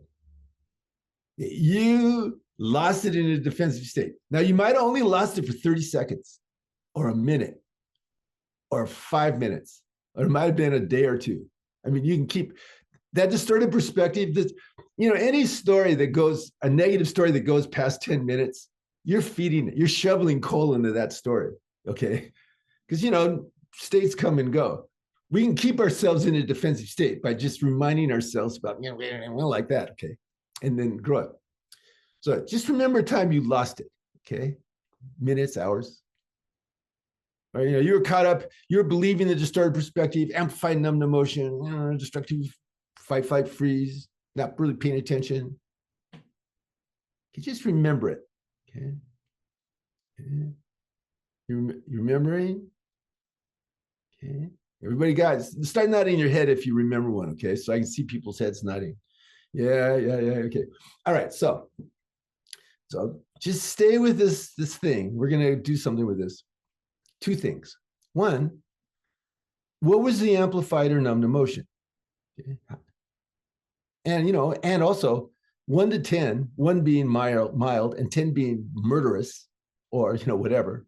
You lost it in a defensive state. Now, you might have only lost it for 30 seconds or a minute or 5 minutes, or it might have been a day or two. I mean, you can keep that distorted perspective. That, any story that goes, a negative story that goes past 10 minutes, you're feeding it, you're shoveling coal into that story, okay? Because, states come and go. We can keep ourselves in a defensive state by just reminding ourselves about, well, like that, okay? And then grow it. So just remember a time you lost it, okay? Minutes, hours. Or, you were caught up, you're believing the distorted perspective, amplified numbed emotion, destructive fight, flight, freeze, not really paying attention. You just remember it, okay? You're remembering? Okay. Everybody got it. Start nodding your head if you remember one, okay? So I can see people's heads nodding. Yeah, okay. All right, so just stay with this thing. We're gonna do something with this. 2 things. One, what was the amplified or numbed emotion? Okay. And and also 1 to 10, 1 being mild and 10 being murderous, or whatever.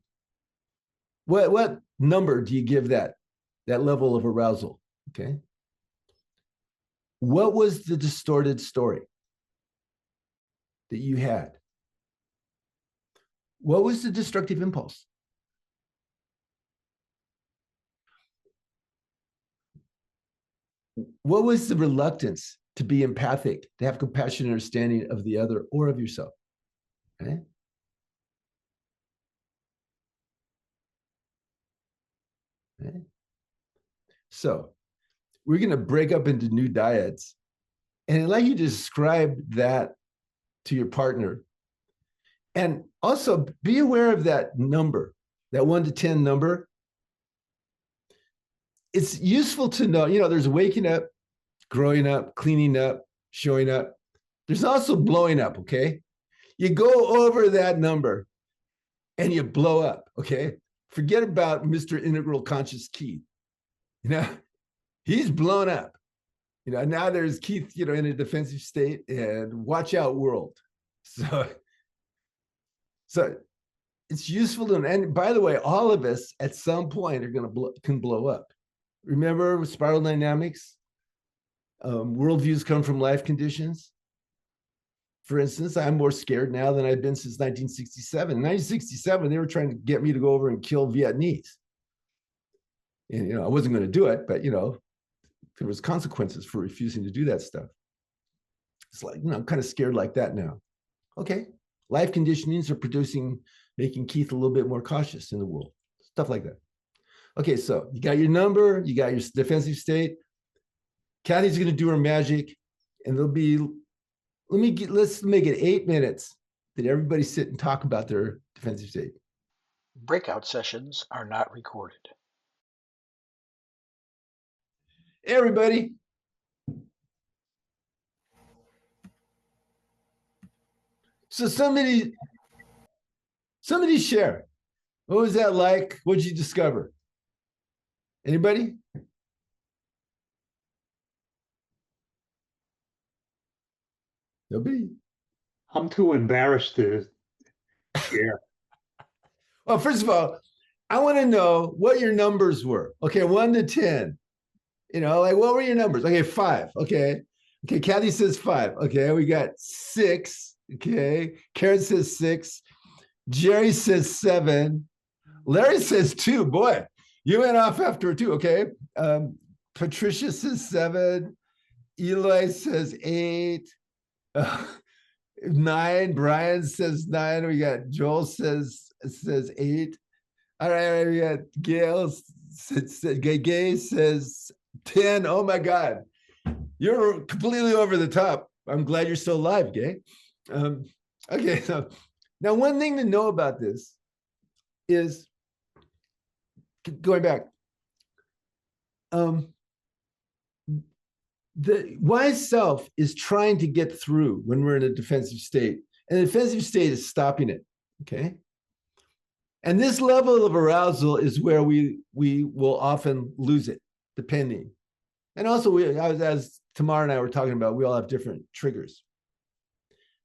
What number do you give that level of arousal? Okay. What was the distorted story that you had? What was the destructive impulse? What was the reluctance to be empathic, to have compassion and understanding of the other or of yourself? Okay. Okay. So we're going to break up into new dyads, and I'd like you to describe that to your partner. And also be aware of that number, that 1 to 10 number. It's useful to know, there's waking up, growing up, cleaning up, showing up. There's also blowing up, okay? You go over that number and you blow up, okay? Forget about Mr. Integral Conscious Keith. He's blown up. Now there's Keith, in a defensive state, and watch out world. So it's useful to, and by the way, all of us at some point can blow up. Remember spiral dynamics? Worldviews come from life conditions. For instance, I'm more scared now than I've been since 1967. In 1967, they were trying to get me to go over and kill Vietnamese. And, I wasn't going to do it, but, there was consequences for refusing to do that stuff. It's like, I'm kind of scared like that now. Okay. Life conditionings are making Keith a little bit more cautious in the world. Stuff like that. Okay, so you got your number, you got your defensive state. Kathy's going to do her magic, and there'll be, let's make it 8 minutes that everybody sit and talk about their defensive state. Breakout sessions are not recorded. Hey, everybody. So somebody share. What was that like? What did you discover? Anybody? Nobody? I'm too embarrassed to share. Well, first of all, I want to know what your numbers were. Okay, 1 to 10. You know, like what were your numbers? Okay, 5. Okay. Okay, Kathy says 5. Okay, we got 6. Okay, Karen says 6. Jerry says 7. Larry says 2. Boy, you went off after a 2. Okay. Patricia says 7. Eloy says 8. 9. Brian says 9. We got Joel says 8. All right, we got Gail Gay says 10. Oh my God. You're completely over the top. I'm glad you're still alive, Gay. Okay, so now one thing to know about this is going back. The wise self is trying to get through when we're in a defensive state, and the defensive state is stopping it. Okay. And this level of arousal is where we will often lose it, depending. And also, as Tamara and I were talking about, we all have different triggers.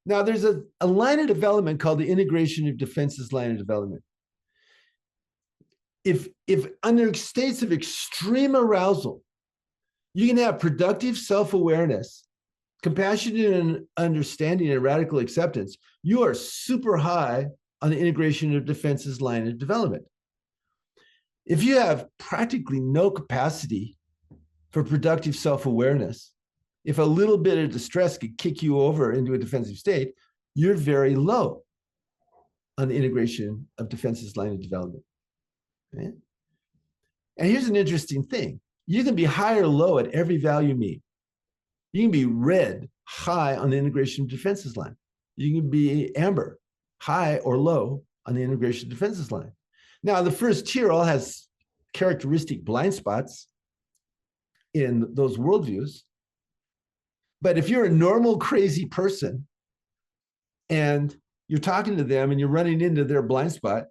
Now, there's a line of development called the integration of defenses line of development. If under states of extreme arousal, you can have productive self-awareness, compassionate and understanding, and radical acceptance, you are super high on the integration of defenses line of development. If you have practically no capacity for productive self-awareness, if a little bit of distress could kick you over into a defensive state, you're very low on the integration of defenses line of development. Okay? And here's an interesting thing. You can be high or low at every value meet. You can be red, high on the integration of defenses line. You can be amber, high or low on the integration of defenses line. Now, the first tier all has characteristic blind spots in those worldviews. But if you're a normal, crazy person and you're talking to them and you're running into their blind spot,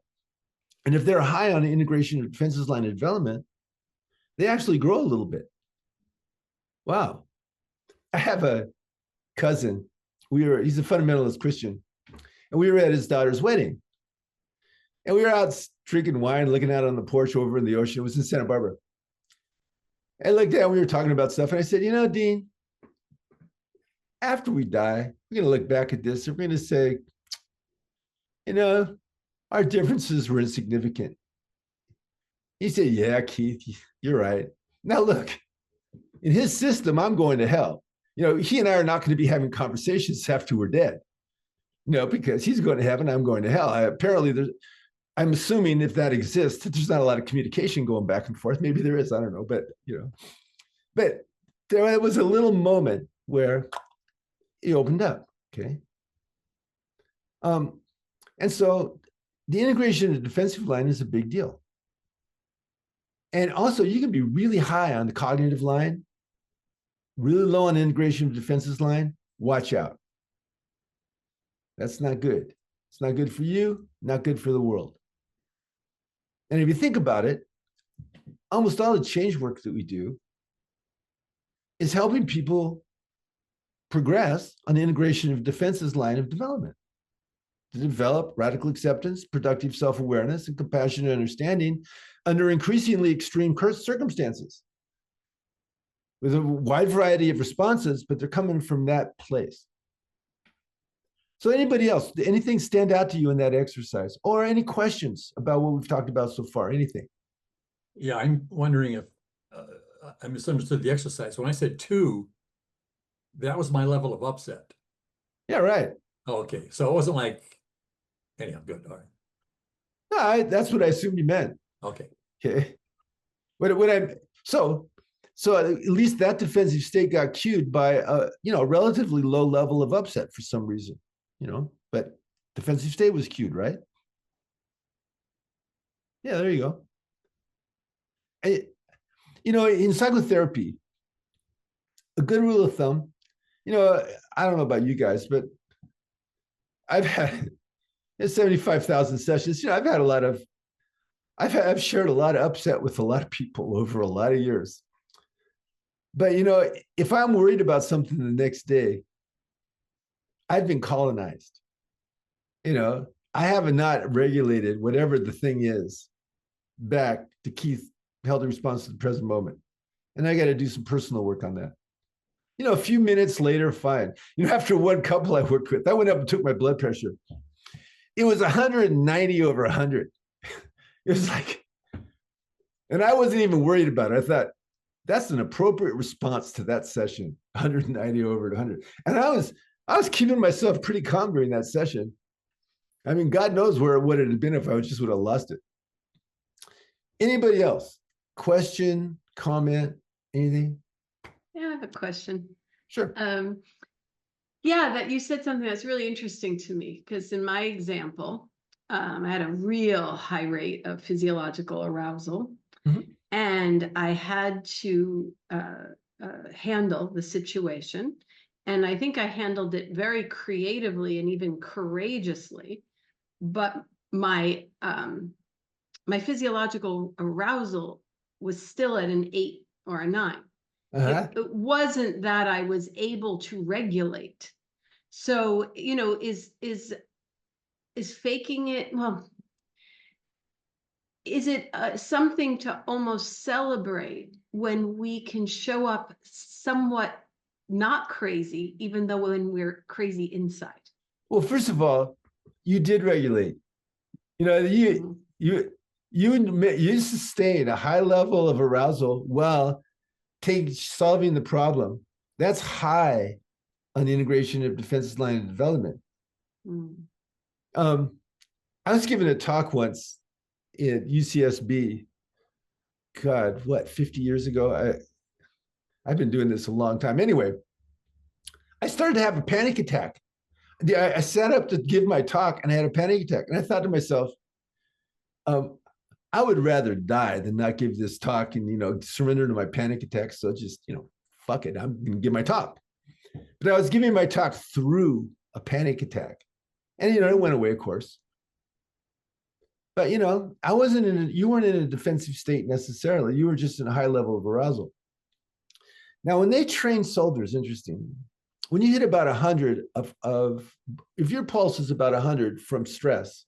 and if they're high on the integration of defenses line of development, they actually grow a little bit. Wow. I have a cousin. He's a fundamentalist Christian. And we were at his daughter's wedding. And we were out drinking wine, looking out on the porch over in the ocean. It was in Santa Barbara. And like that, we were talking about stuff. And I said, you know, Dean, after we die, we're going to look back at this. And we're going to say, you know, our differences were insignificant. He said, yeah, Keith, you're right. Now, look, in his system, I'm going to hell. You know, he and I are not going to be having conversations after we're dead. You know, because he's going to heaven, I'm going to hell. I'm assuming if that exists, that there's not a lot of communication going back and forth. Maybe there is, I don't know. But, you know, but there was a little moment where he opened up, okay? And so the integration of the defensive line is a big deal. And also, you can be really high on the cognitive line, really low on the integration of defenses line. Watch out. That's not good. It's not good for you, not good for the world. And if you think about it, almost all the change work that we do is helping people progress on the integration of defenses line of development, to develop radical acceptance, productive self-awareness, and compassionate understanding under increasingly extreme circumstances with a wide variety of responses, but they're coming from that place. So anybody else, did anything stand out to you in that exercise, or any questions about what we've talked about so far? Anything? Yeah, I'm wondering if I misunderstood the exercise. When I said 2, that was my level of upset. Yeah, right. Oh, okay, so it wasn't like, anyhow, good, all right. No, that's what I assumed you meant. Okay. Okay. So at least that defensive state got cued by a relatively low level of upset for some reason, but defensive state was cued, right? Yeah, there you go. In psychotherapy, a good rule of thumb, I don't know about you guys, but I've had 75,000 sessions. I've had a lot of I've shared a lot of upset with a lot of people over a lot of years. But you know, if I'm worried about something the next day, I've been colonized. You know, I have not regulated whatever the thing is back to Keith held in response to the present moment. And I got to do some personal work on that. You know, a few minutes later, fine. You know, after one couple I worked with, I went up and took my blood pressure. It was 190 over 100. It was like, and I wasn't even worried about it. I thought, that's an appropriate response to that session, 190 over 100. And I was keeping myself pretty calm during that session. I mean, God knows where it would have been if I just would have lost it. Anybody else? Question, comment, anything? Yeah, I have a question. Sure. Yeah, that you said something that's really interesting to me, because in my example, I had a real high rate of physiological arousal, and I had to handle the situation. And I think I handled it very creatively and even courageously, but my physiological arousal was still at an 8 or a 9. It wasn't that I was able to regulate. So, you know, is faking it, well, is it something to almost celebrate when we can show up somewhat not crazy, even though when we're crazy inside? Well, first of all, you did regulate. You know, you sustain a high level of arousal while solving the problem. That's high on integration of defensive line of development. I was given a talk once at UCSB. God, what, 50 years ago? I've been doing this a long time. Anyway, I started to have a panic attack. I sat up to give my talk and I had a panic attack. And I thought to myself, I would rather die than not give this talk and, you know, surrender to my panic attack. So just, you know, fuck it, I'm going to give my talk. But I was giving my talk through a panic attack. And, you know, it went away, of course. But, you know, you weren't in a defensive state necessarily. You were just in a high level of arousal. Now, when they train soldiers, interesting, when you hit about 100 if your pulse is about 100 from stress,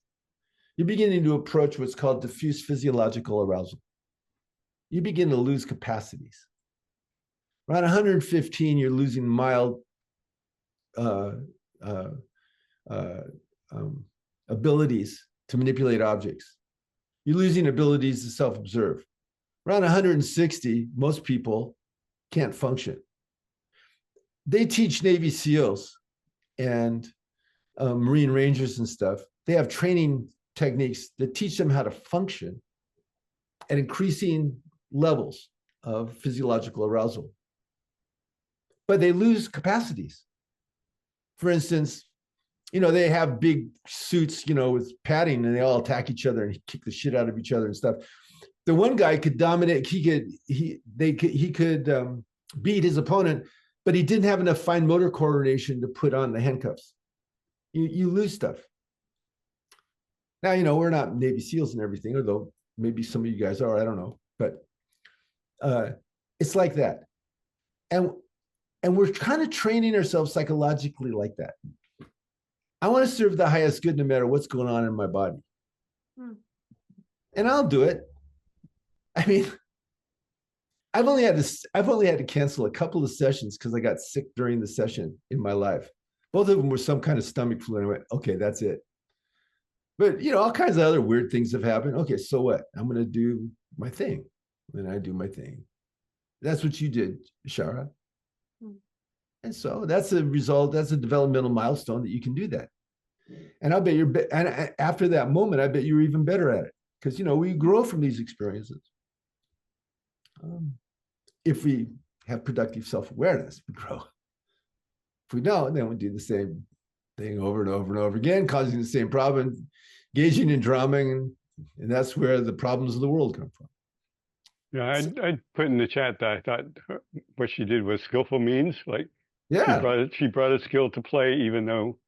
you're beginning to approach what's called diffuse physiological arousal. You begin to lose capacities. Around 115, you're losing mild abilities to manipulate objects. You're losing abilities to self-observe. Around 160, most people can't function. They teach Navy SEALs and Marine Rangers and stuff. They have training techniques that teach them how to function at increasing levels of physiological arousal. But they lose capacities. For instance, you know, they have big suits, you know, with padding, and they all attack each other and kick the shit out of each other and stuff. The one guy could dominate, he could beat his opponent, but he didn't have enough fine motor coordination to put on the handcuffs. You lose stuff. Now, you know, we're not Navy SEALs and everything, although maybe some of you guys are, I don't know, but it's like that. And we're kind of training ourselves psychologically like that. I want to serve the highest good no matter what's going on in my body. And I'll do it. I mean, I've only had to cancel a couple of sessions because I got sick during the session in my life. Both of them were some kind of stomach flu. And I went, okay, that's it. But, you know, all kinds of other weird things have happened. Okay, so what? I'm going to do my thing. And I do my thing. That's what you did, Shara. And so that's a result, that's a developmental milestone that you can do that. And I'll bet and after that moment, I bet you're even better at it. Because, you know, we grow from these experiences. If we have productive self-awareness, we grow. If we don't, then we do the same thing over and over and over again, causing the same problem, engaging in drama, and that's where the problems of the world come from. Yeah, I put in the chat that I thought what she did was skillful means. Like, yeah, she brought a skill to play, even though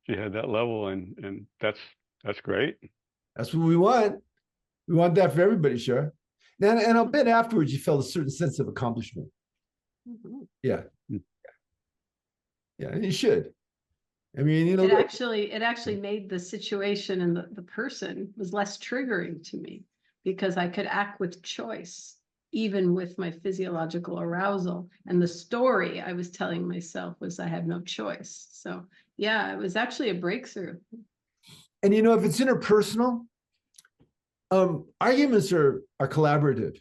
she had that level, and that's great. That's what we want. We want that for everybody, sure. And I'll bet afterwards you felt a certain sense of accomplishment. Mhm. Yeah. Yeah, and you should. I mean, you know, It actually made the situation and the person was less triggering to me because I could act with choice, even with my physiological arousal. And the story I was telling myself was I have no choice. So yeah, it was actually a breakthrough. and you know, if it's interpersonal, arguments are collaborative.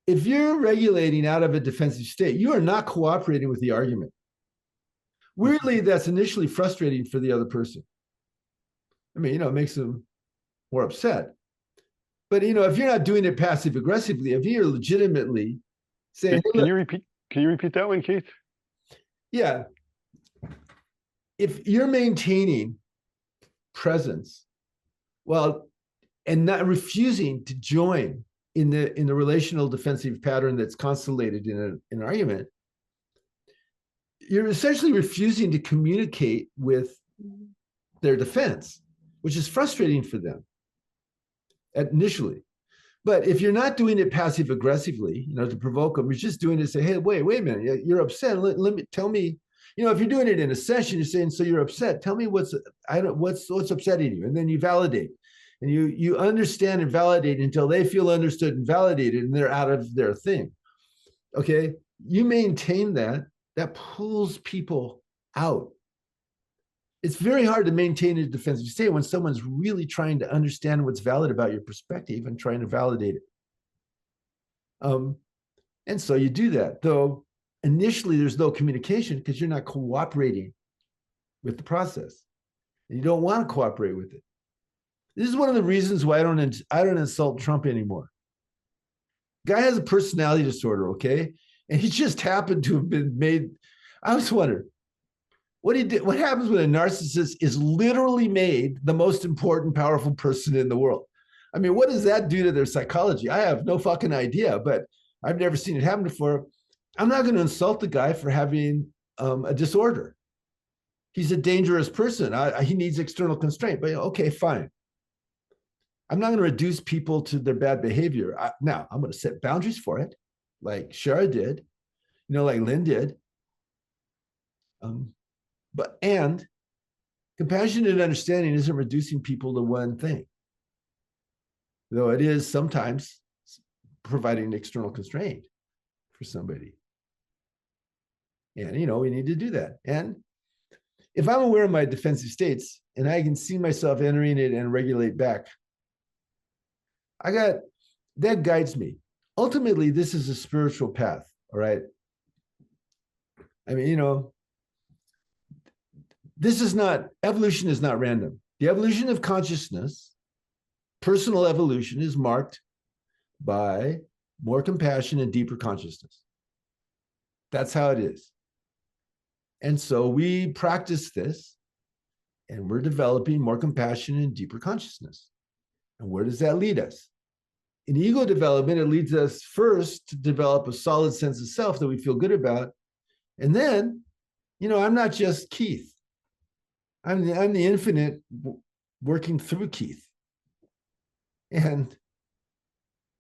If you're regulating out of a defensive state, you are not cooperating with the argument. Weirdly, that's initially frustrating for the other person. I mean, you know, it makes them more upset. But you know, if you're not doing it passive aggressively, if you're legitimately saying, Can you repeat that one, Keith? yeah, if you're maintaining presence, well, and not refusing to join in the relational defensive pattern that's constellated in an argument, you're essentially refusing to communicate with their defense, which is frustrating for them initially. But if you're not doing it passive aggressively, you know, to provoke them, you're just doing it to say, hey, wait a minute, you're upset. Tell me, you know, if you're doing it in a session, you're saying, so you're upset. Tell me what's upsetting you, and then you validate, and you understand and validate until they feel understood and validated, and they're out of their thing. Okay, you maintain that pulls people out. It's very hard to maintain a defensive state when someone's really trying to understand what's valid about your perspective and trying to validate it. And so you do that, though initially there's no communication because you're not cooperating with the process. And you don't want to cooperate with it. This is one of the reasons why I don't insult Trump anymore. Guy has a personality disorder, okay? And he just happened to have been made. I was wondering, what happens when a narcissist is literally made the most important, powerful person in the world? I mean, what does that do to their psychology? I have no fucking idea, but I've never seen it happen before. I'm not going to insult the guy for having a disorder. He's a dangerous person. He needs external constraint, but okay, fine. I'm not going to reduce people to their bad behavior. Now, I'm going to set boundaries for it, like Shara did, you know, like Lynn did. And compassionate understanding isn't reducing people to one thing, though it is sometimes providing external constraint for somebody. And, you know, we need to do that. And if I'm aware of my defensive states and I can see myself entering it and regulate back, that guides me. Ultimately, this is a spiritual path, all right? I mean, you know, evolution is not random. The evolution of consciousness, personal evolution, is marked by more compassion and deeper consciousness. That's how it is. And so we practice this, and we're developing more compassion and deeper consciousness. And where does that lead us? In ego development, it leads us first to develop a solid sense of self that we feel good about. And then, you know, I'm not just Keith. I'm the infinite working through Keith. And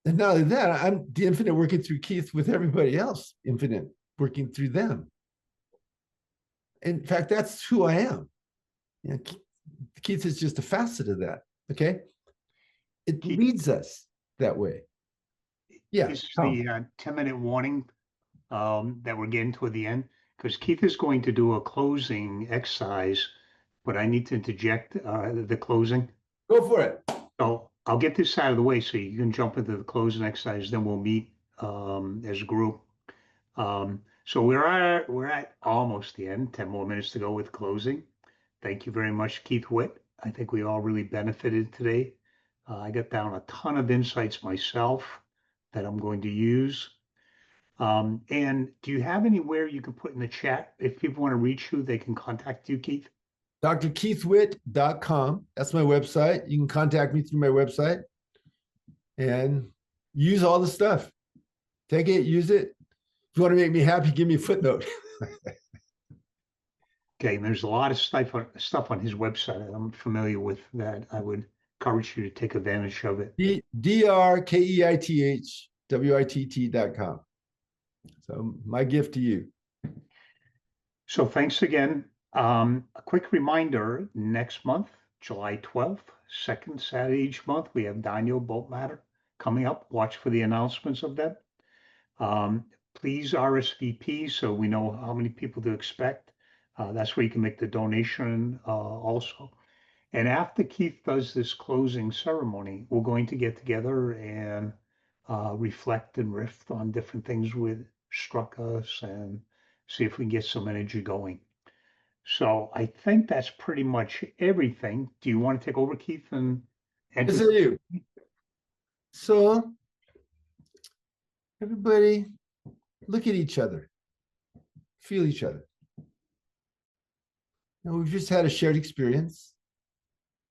not only that, I'm the infinite working through Keith with everybody else, infinite working through them. In fact, that's who I am. You know, Keith is just a facet of that, okay? It leads us that way. Yeah. This is the 10-minute warning that we're getting toward the end, because Keith is going to do a closing exercise, but I need to interject the closing. Go for it. So I'll get this out of the way so you can jump into the closing exercise, then we'll meet as a group. So we're at almost the end, 10 more minutes to go with closing. Thank you very much, Keith Witt. I think we all really benefited today. I got down a ton of insights myself that I'm going to use. And do you have anywhere you can put in the chat if people want to reach you, they can contact you, Keith? drkeithwitt.com. That's my website. You can contact me through my website and use all the stuff. Take it, use it. If you want to make me happy, give me a footnote. Okay, and there's a lot of stuff on his website I'm familiar with that I would encourage you to take advantage of it. DRKEITHWITT.com. So my gift to you. So thanks again. A quick reminder, next month, July 12th, second Saturday each month, we have Daniel Boat Matter coming up. Watch for the announcements of that. Please RSVP so we know how many people to expect. That's where you can make the donation also. And after Keith does this closing ceremony, we're going to get together and reflect and riff on different things that struck us and see if we can get some energy going. So I think that's pretty much everything. Do you want to take over, Keith? And Yes, I do. So everybody, look at each other, feel each other. Now, we've just had a shared experience.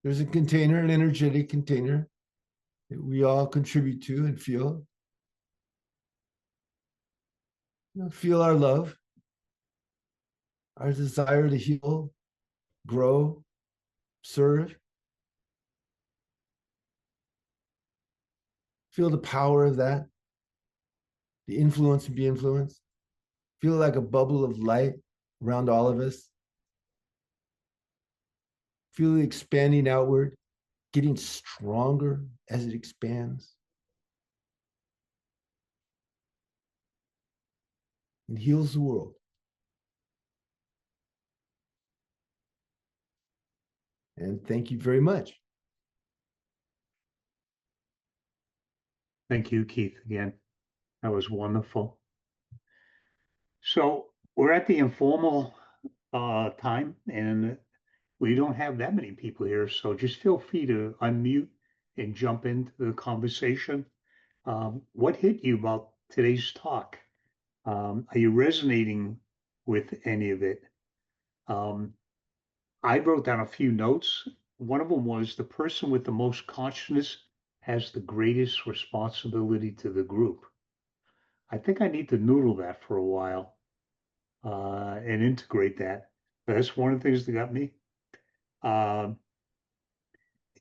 There's a container, an energetic container that we all contribute to and feel. Feel our love, our desire to heal, grow, serve. Feel the power of that, the influence and be influenced. Feel like a bubble of light around all of us. Feel it expanding outward, getting stronger as it expands. And heals the world. And thank you very much. thank you, Keith, again. That was wonderful. So we're at the informal time, and we don't have that many people here. So just feel free to unmute and jump into the conversation. What hit you about today's talk? Are you resonating with any of it? I wrote down a few notes. One of them was the person with the most consciousness has the greatest responsibility to the group. I think I need to noodle that for a while and integrate that. That's one of the things that got me.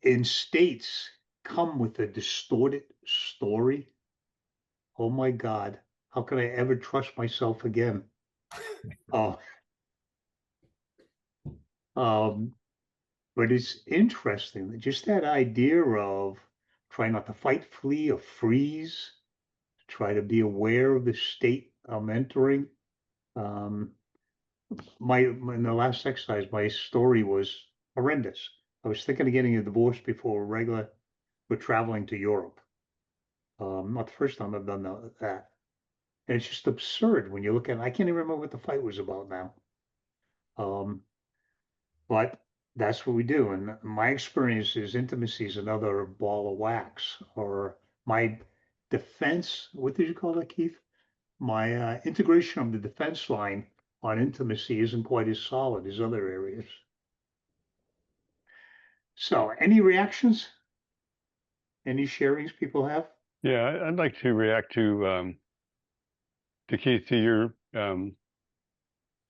In states come with a distorted story. Oh my God, how could I ever trust myself again? Oh, but it's interesting that just that idea of trying not to fight, flee, or freeze, try to be aware of the state I'm entering. In the last exercise, my story was horrendous. I was thinking of getting a divorce before we're traveling to Europe. Not the first time I've done that. And it's just absurd when you look at it. I can't even remember what the fight was about now. But that's what we do. And my experience is intimacy is another ball of wax. Or my defense, what did you call that, Keith? My integration of the defense line on intimacy isn't quite as solid as other areas. So any reactions? Any sharings people have? Yeah, I'd like to react to Keith, to your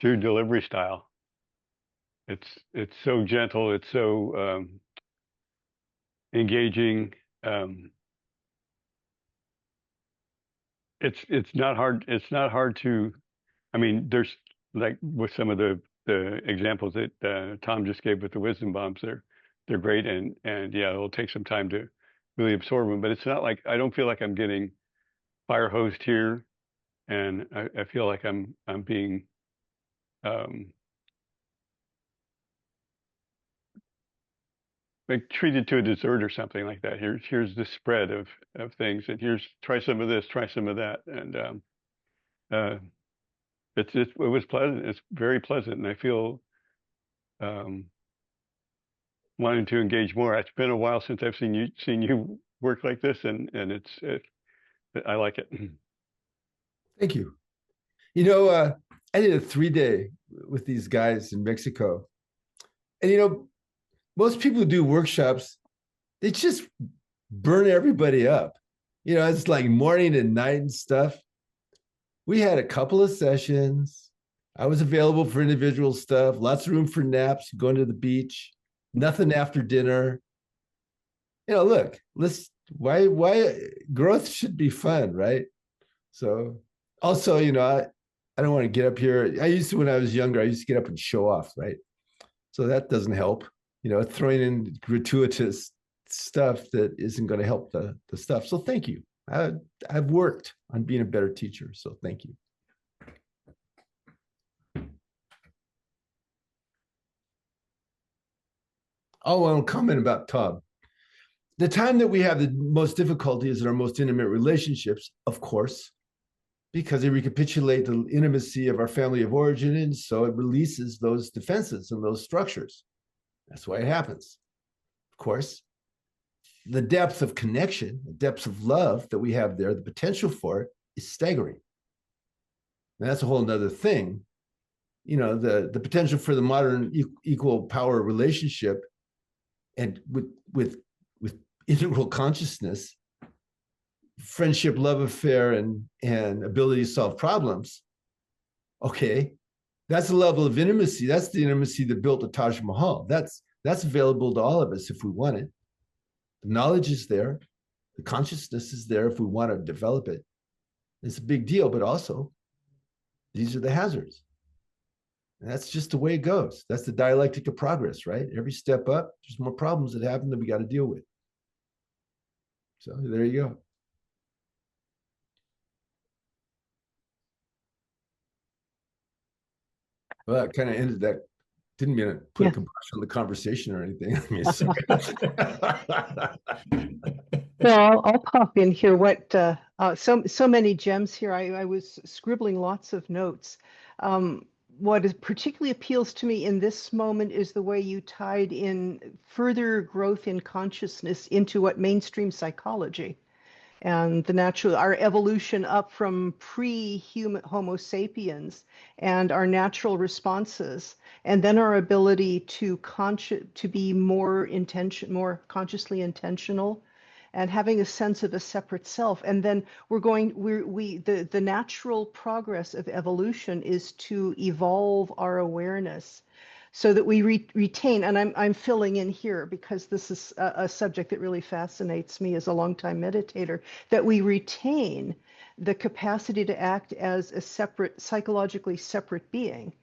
delivery style. It's so gentle. It's so engaging. It's not hard. It's not hard to. I mean, there's like with some of the examples that Tom just gave with the wisdom bombs. They're great, and yeah, it'll take some time to really absorb them. But it's not like I don't feel like I'm getting fire hosed here, and I feel like I'm being like treated to a dessert or something like that. Here's the spread of things, and try some of this, try some of that, and it was pleasant. It's very pleasant, and I feel wanting to engage more. It's been a while since I've seen you work like this, and I like it. Thank you. You know, I did a 3-day with these guys in Mexico, and you know, most people who do workshops, they just burn everybody up. You know, it's like morning and night and stuff. We had a couple of sessions. I was available for individual stuff, lots of room for naps, going to the beach, nothing after dinner. look, why growth should be fun, right? So also, I don't want to get up here. I used to, when I was younger, I used to get up and show off, right? So that doesn't help, throwing in gratuitous stuff that isn't going to help the stuff. So thank you. I've worked on being a better teacher. So thank you. Oh, I'll comment about Tom. The time that we have the most difficulty is in our most intimate relationships, of course, because they recapitulate the intimacy of our family of origin, and so it releases those defenses and those structures. That's why it happens. Of course, the depth of connection, the depth of love that we have there, the potential for it is staggering. And that's a whole nother thing. The potential for the modern equal power relationship and with integral consciousness, friendship, love affair, and ability to solve problems. Okay, that's the level of intimacy. That's the intimacy that built the Taj Mahal. That's available to all of us if we want it. The knowledge is there. The consciousness is there if we want to develop it. It's a big deal, but also these are the hazards. And that's just the way it goes. That's the dialectic of progress, right? Every step up, there's more problems that happen that we got to deal with. So there you go. Well, that kind of ended that. Didn't mean to put a compression on the conversation or anything. Well, I'll pop in here. So many gems here. I was scribbling lots of notes. What particularly appeals to me in this moment is the way you tied in further growth in consciousness into what mainstream psychology and our evolution up from pre-human Homo sapiens and our natural responses, and then our ability to be more consciously intentional, and having a sense of a separate self. And then the natural progress of evolution is to evolve our awareness so that we retain, and I'm filling in here because this is a subject that really fascinates me as a longtime meditator, that we retain the capacity to act as a psychologically separate being.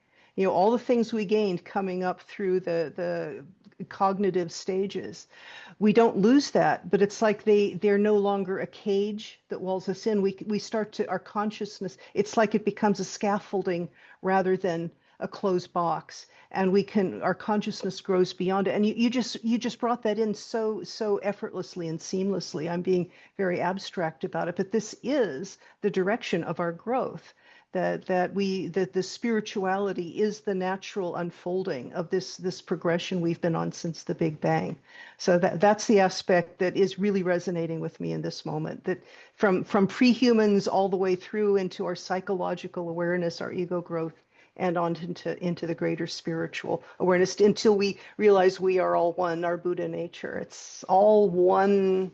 All the things we gained coming up through the cognitive stages, we don't lose that, but it's like they're no longer a cage that walls us in. We start to, our consciousness, it's like it becomes a scaffolding rather than a closed box, and our consciousness grows beyond it. And you just brought that in so effortlessly and seamlessly. I'm being very abstract about it, but this is the direction of our growth. That the spirituality is the natural unfolding of this progression we've been on since the Big Bang. So that's the aspect that is really resonating with me in this moment, that from pre-humans all the way through into our psychological awareness, our ego growth, and on into the greater spiritual awareness until we realize we are all one, our Buddha nature. It's all one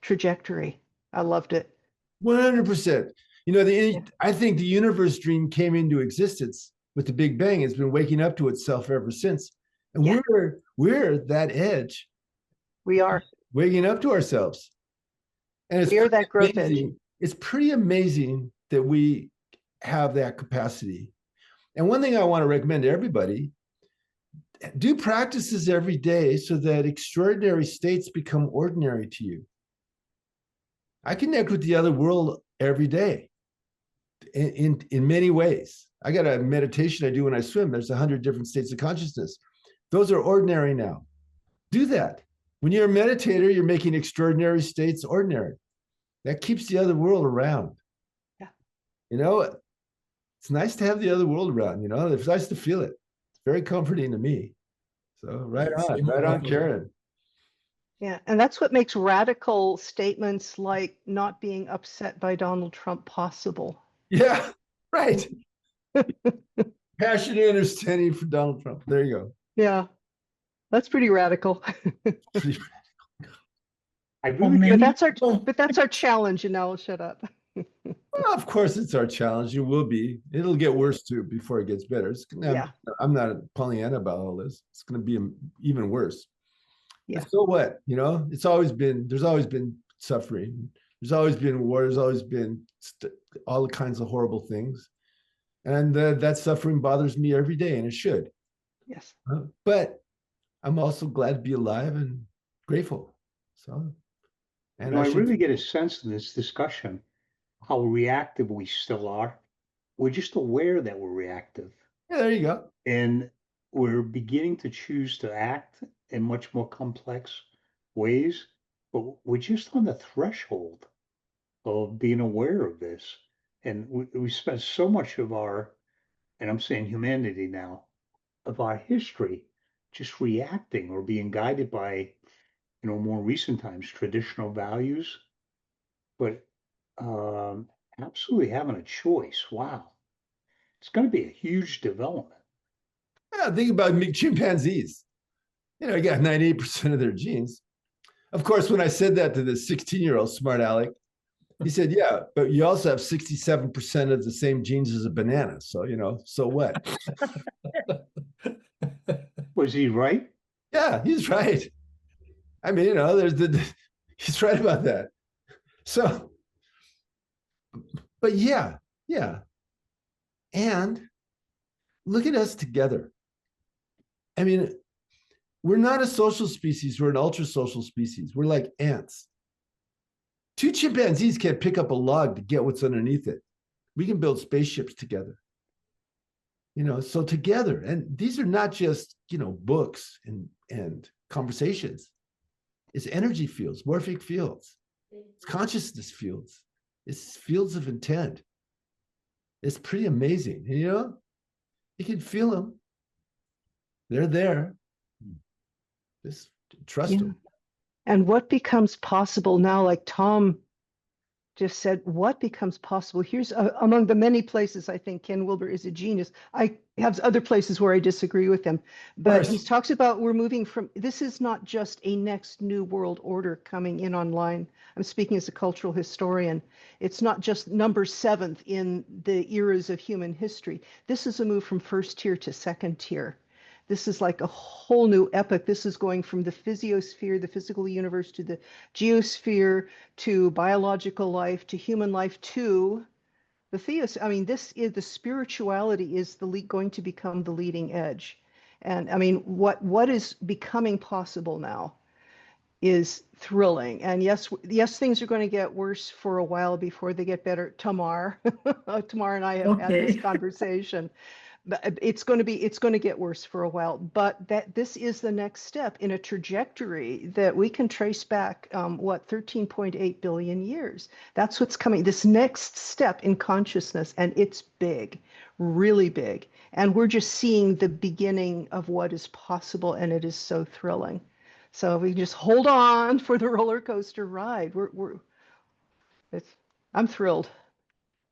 trajectory. I loved it. 100%. I think the universe dream came into existence with the Big Bang. It's been waking up to itself ever since. And we're that edge. We are waking up to ourselves. And we are that growth edge. It's pretty amazing that we have that capacity. And one thing I want to recommend to everybody, do practices every day so that extraordinary states become ordinary to you. I connect with the other world every day in many ways. I got a meditation I do when I swim. There's 100 different states of consciousness. Those are ordinary now. Do that. When you're a meditator, you're making extraordinary states ordinary. That keeps the other world around. Yeah. It's nice to have the other world around, it's nice to feel it. It's very comforting to me. So right on, Karen. Yeah, and that's what makes radical statements like not being upset by Donald Trump possible. Yeah, right. Passionate understanding for Donald Trump. There you go. Yeah, that's pretty radical. Pretty radical. But that's our challenge, and now I'll shut up. Well, of course, it's our challenge. It will be. It'll get worse too before it gets better. I'm not a Pollyanna about all this. It's going to be even worse. Yeah. But so what? You know, there's always been suffering. There's always been war. There's always been all kinds of horrible things. And that suffering bothers me every day, and it should. Yes. But I'm also glad to be alive and grateful. So, and I really get a sense in this discussion how reactive we still are. We're just aware that we're reactive. Yeah, there you go. And we're beginning to choose to act in much more complex ways, but we're just on the threshold of being aware of this. And we spent so much of our, and I'm saying humanity now, of our history just reacting or being guided by, more recent times, traditional values. But absolutely having a choice. Wow. It's going to be a huge development. Yeah, think about chimpanzees. You got 98% of their genes. Of course, when I said that to the 16-year-old smart aleck, he said, yeah, but you also have 67% of the same genes as a banana. So, so what? Was he right? Yeah, he's right. I mean, he's right about that. So, but yeah. And look at us together. I mean, we're not a social species, we're an ultra social species. We're like ants. Two chimpanzees can't pick up a log to get what's underneath it. We can build spaceships together. So together, and these are not just, books and conversations. It's energy fields, morphic fields, it's consciousness fields, it's fields of intent. It's pretty amazing. You can feel them. They're there. Just trust them. And what becomes possible now, like Tom just said, what becomes possible? Here's among the many places I think Ken Wilber is a genius. I have other places where I disagree with him, but he talks about we're moving from, this is not just a next new world order coming in online. I'm speaking as a cultural historian. It's not just number 7th in the eras of human history. This is a move from first tier to second tier. This is like a whole new epoch. This is going from the physiosphere, the physical universe, to the geosphere, to biological life, to human life, to the theos. I mean, this is the spirituality is going to become the leading edge. And I mean, what is becoming possible now is thrilling. And yes, things are going to get worse for a while before they get better. Tamar and I have had this conversation. But it's going to get worse for a while, but this is the next step in a trajectory that we can trace back 13.8 billion years. That's what's coming, this next step in consciousness, and it's big, really big, and we're just seeing the beginning of what is possible, and it is so thrilling. So we just hold on for the roller coaster ride. I'm thrilled.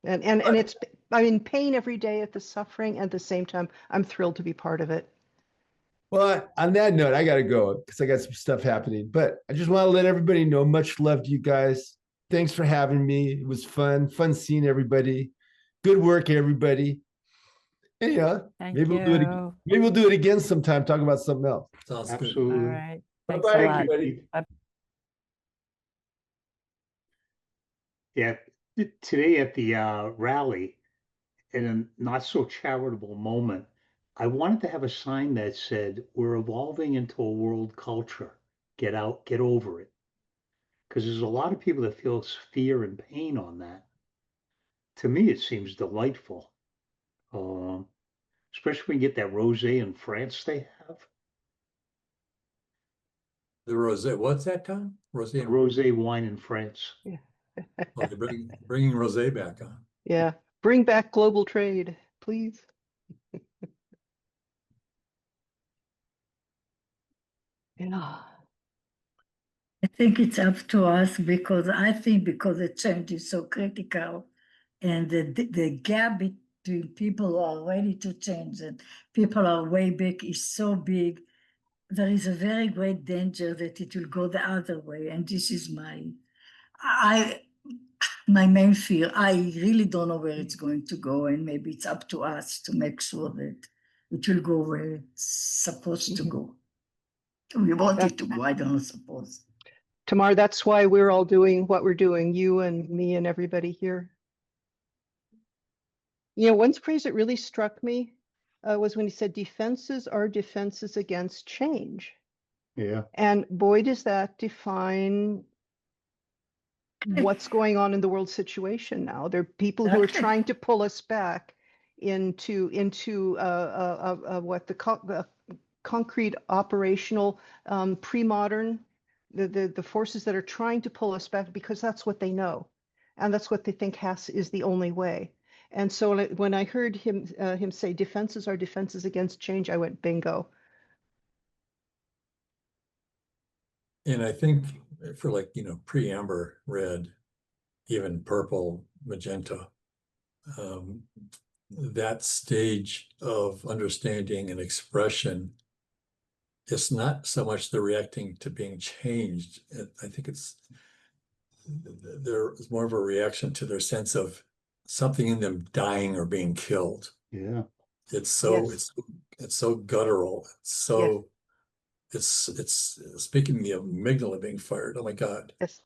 And it's, I'm in pain every day at the suffering. At the same time, I'm thrilled to be part of it. Well, on that note, I got to go because I got some stuff happening. But I just want to let everybody know, much love to you guys. Thanks for having me. It was fun seeing everybody. Good work, everybody. And maybe we'll do it again. Maybe we'll do it again sometime, talk about something else. Sounds good. Absolutely. All right. Thanks Bye-bye, a lot. everybody. Yeah. Today at the rally, in a not so charitable moment, I wanted to have a sign that said, we're evolving into a world culture. Get out, get over it. Because there's a lot of people that feel fear and pain on that. To me, it seems delightful. Especially when you get that rosé in France they have. The rosé, what's that, Tom? The rosé wine in France. Yeah. Oh, you're bringing rosé back on. Yeah. Bring back global trade, please. Yeah. I think it's up to us because the change is so critical and the gap between people who are ready to change and people are way back is so big. There is a very great danger that it will go the other way. And this is my main fear. I really don't know where it's going to go. And maybe it's up to us to make sure that it will go where it's supposed to go. We wanted to go, I don't suppose. Tamar, that's why we're all doing what we're doing, you and me and everybody here. You know, one phrase that really struck me was when he said, defenses are defenses against change. Yeah. And boy, does that define what's going on in the world situation now. There are people who are trying to pull us back into what the concrete operational pre-modern, the forces that are trying to pull us back because that's what they know, and that's what they think is the only way. And so when I heard him say defenses are defenses against change, I went bingo. And I think for like, you know, pre-amber, red, even purple, magenta, that stage of understanding and expression, it's not so much the reacting to being changed. I think there is more of a reaction to their sense of something in them dying or being killed. Yeah. It's so Yes. it's so guttural. It's so it's speaking the amygdala being fired. Oh my God. Yes.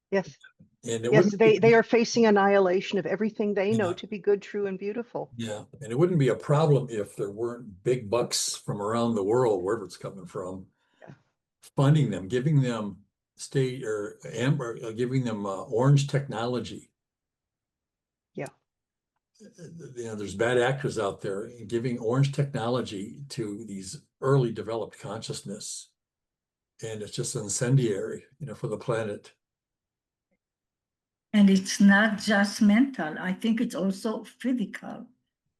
Yes. And it Yes, wouldn't they are facing annihilation of everything they know Yeah. to be good, true, and beautiful. Yeah, and it wouldn't be a problem if there weren't big bucks from around the world, wherever it's coming from, funding them, giving them state or amber, giving them orange technology. Yeah. You know, there's bad actors out there giving orange technology to these early developed consciousness, and it's just incendiary, you know, for the planet. And it's not just mental. I think it's also physical,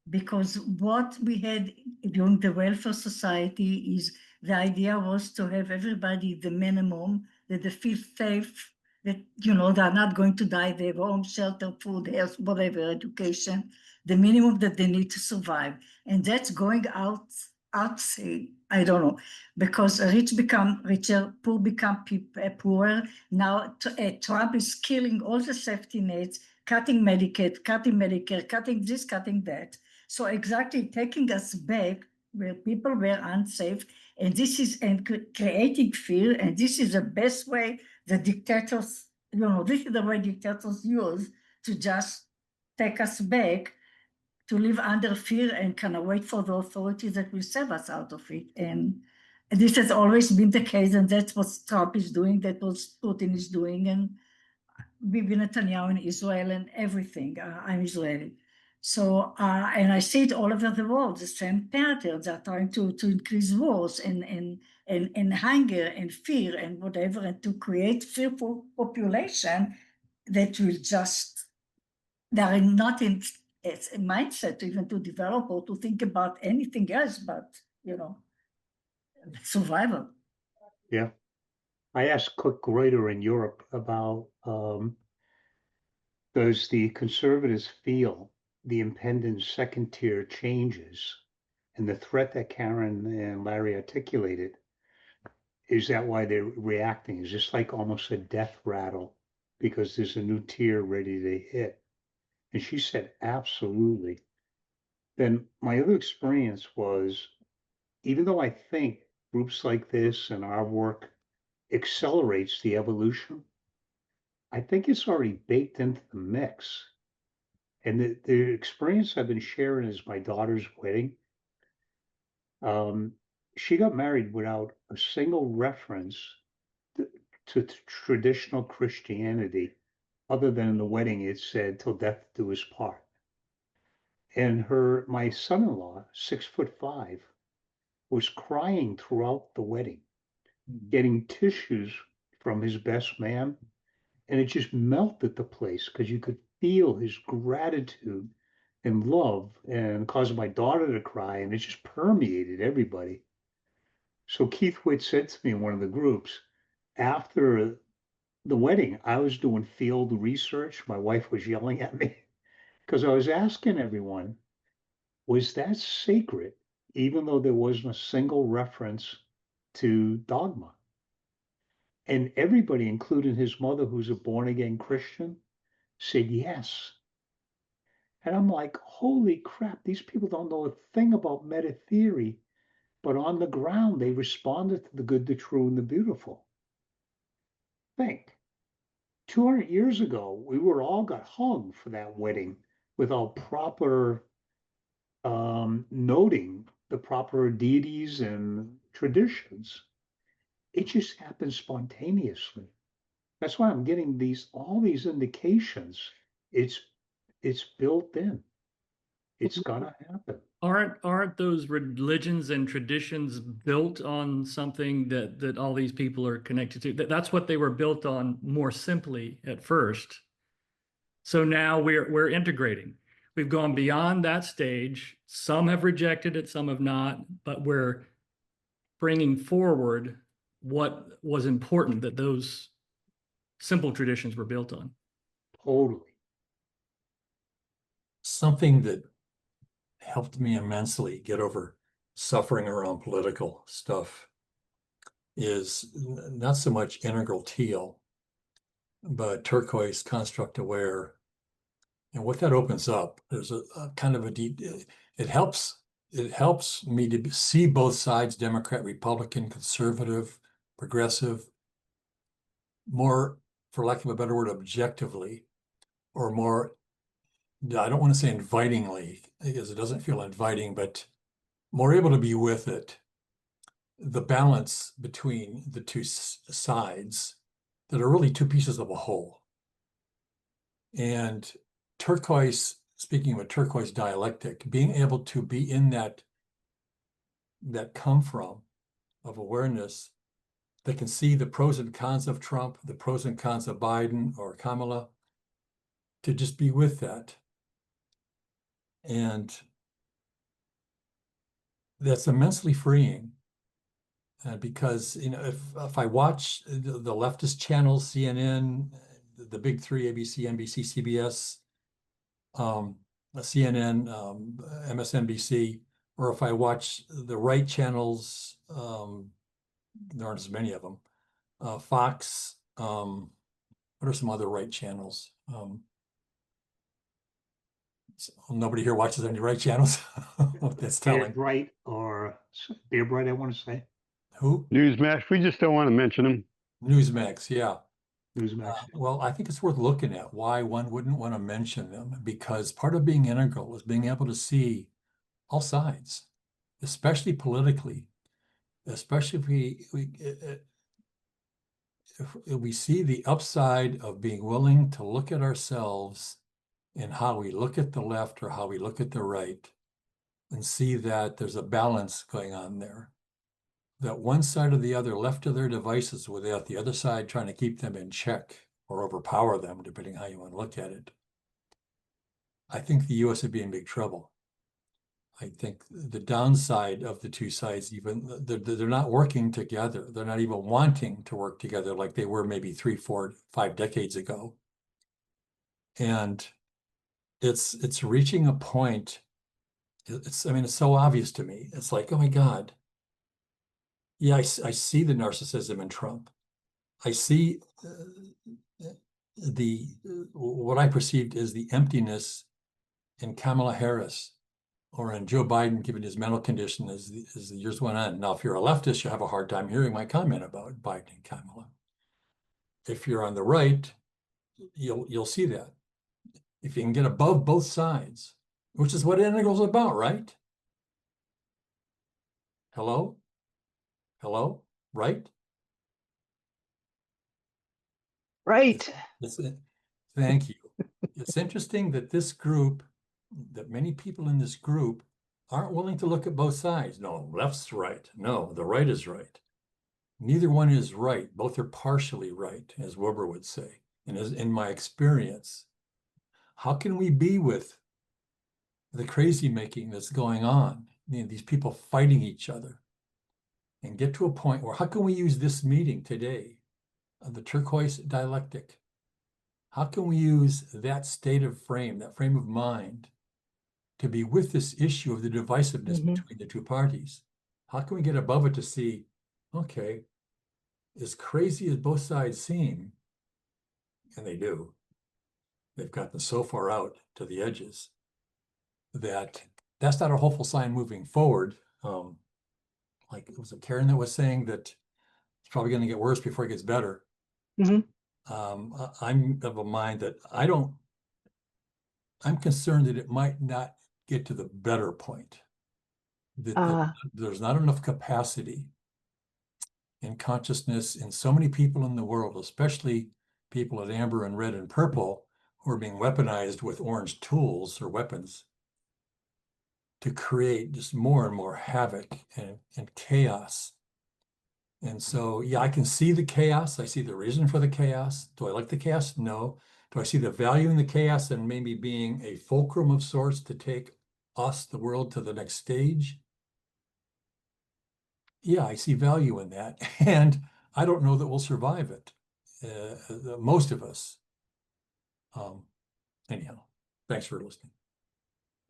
because what we had during the welfare society is the idea was to have everybody the minimum, that they feel safe, that, you know, they're not going to die, they have home, shelter, food, health, whatever, education, the minimum that they need to survive. And that's going out, say, I don't know, because rich become richer, poor become poorer. Now Trump is killing all the safety nets, cutting Medicaid, cutting Medicare, cutting this, cutting that. So exactly taking us back where people were unsafe, and this is creating fear, and this is the best way the dictators, you know, this is the way dictators use to just take us back, to live under fear and kind of wait for the authorities that will save us out of it. And this has always been the case, and that's what Trump is doing, that's what Putin is doing, and Bibi Netanyahu in Israel and everything. I'm Israeli. So, and I see it all over the world, the same patterns are trying to increase wars and hunger and fear and whatever, and to create fearful population that will just, they are not in a mindset even to develop or to think about anything else but, you know, survival. Yeah. I asked Cook Greuter in Europe about does the conservatives feel the impending second tier changes and the threat that Karen and Larry articulated? Is that why they're reacting? Is this like almost a death rattle because there's a new tier ready to hit? And she said, absolutely. Then my other experience was, even though I think groups like this and our work accelerates the evolution, I think it's already baked into the mix. And the experience I've been sharing is my daughter's wedding. She got married without a single reference to traditional Christianity, other than in the wedding it said, "Till death do us part." And my son-in-law, 6'5", was crying throughout the wedding, getting tissues from his best man, and it just melted the place because you could feel his gratitude and love, and caused my daughter to cry, and it just permeated everybody. So Keith Witt said to me in one of the groups, after the wedding, I was doing field research. My wife was yelling at me because I was asking everyone, was that sacred, even though there wasn't a single reference to dogma? And everybody, including his mother, who's a born again Christian, said yes. And I'm like, holy crap, these people don't know a thing about meta theory, but on the ground, they responded to the good, the true, and the beautiful. Think, 200 years ago, we were all got hung for that wedding without proper noting the proper deities and traditions. It just happened spontaneously. That's why I'm getting all these indications. It's built in. It's gotta happen. Aren't those religions and traditions built on something that all these people are connected to? That's what they were built on more simply at first. So now we're integrating. We've gone beyond that stage. Some have rejected it, some have not, but we're bringing forward what was important that those simple traditions were built on. Totally. Something that helped me immensely get over suffering around political stuff is not so much integral teal, but turquoise construct aware. And what that opens up, there's a kind of a deep, it helps me to see both sides, Democrat, Republican, conservative, progressive, more, for lack of a better word, objectively, or more, I don't want to say invitingly, because it doesn't feel inviting, but more able to be with it. The balance between the two sides that are really two pieces of a whole. And turquoise, speaking of a turquoise dialectic, being able to be in that come from of awareness that can see the pros and cons of Trump, the pros and cons of Biden or Kamala, to just be with that. And that's immensely freeing. Because, you know, if I watch the leftist channels, CNN, the big three, ABC, NBC, CBS, CNN, MSNBC, or if I watch the right channels, there aren't as many of them, Fox, what are some other right channels? Nobody here watches any right channels. That's telling. Bright or Beer Bright, I want to say. Who? Newsmax. We just don't want to mention them. Newsmax, yeah. Newsmax. Well, I think it's worth looking at why one wouldn't want to mention them, because part of being integral is being able to see all sides, especially politically, especially if we see the upside of being willing to look at ourselves and how we look at the left or how we look at the right and see that there's a balance going on there. That one side or the other left to their devices without the other side trying to keep them in check or overpower them, depending how you want to look at it. I think the US would be in big trouble. I think the downside of the two sides, even they're not working together. They're not even wanting to work together like they were maybe 3, 4, 5 decades ago. And it's reaching a point. I mean, it's so obvious to me. It's like, oh my God. Yeah, I see the narcissism in Trump. I see what I perceived as the emptiness in Kamala Harris or in Joe Biden, given his mental condition as the years went on. Now, if you're a leftist, you have a hard time hearing my comment about Biden and Kamala. If you're on the right, you'll see that. If you can get above both sides, which is what integral's about, right? Hello? Hello? Right? Right. Thank you. It's interesting that this group, that many people in this group aren't willing to look at both sides. No, left's right. No, the right is right. Neither one is right. Both are partially right, as Wilbur would say. And as in my experience, how can we be with the crazy making that's going on? You know, these people fighting each other, and get to a point where how can we use this meeting today, the turquoise dialectic? How can we use that state of frame, that frame of mind, to be with this issue of the divisiveness between the two parties? How can we get above it to see, okay, as crazy as both sides seem, and they do, they've gotten so far out to the edges that that's not a hopeful sign moving forward. like, was it Karen that was saying that it's probably going to get worse before it gets better? Mhm. I'm of a mind that I'm concerned that it might not get to the better point. That there's not enough capacity in consciousness in so many people in the world, especially people at amber and red and purple, who are being weaponized with orange tools or weapons to create just more and more havoc and chaos. And so, yeah, I can see the chaos. I see the reason for the chaos. Do I like the chaos? No. Do I see the value in the chaos and maybe being a fulcrum of sorts to take us, the world, to the next stage? Yeah, I see value in that. And I don't know that we'll survive it, most of us. Anyhow, thanks for listening.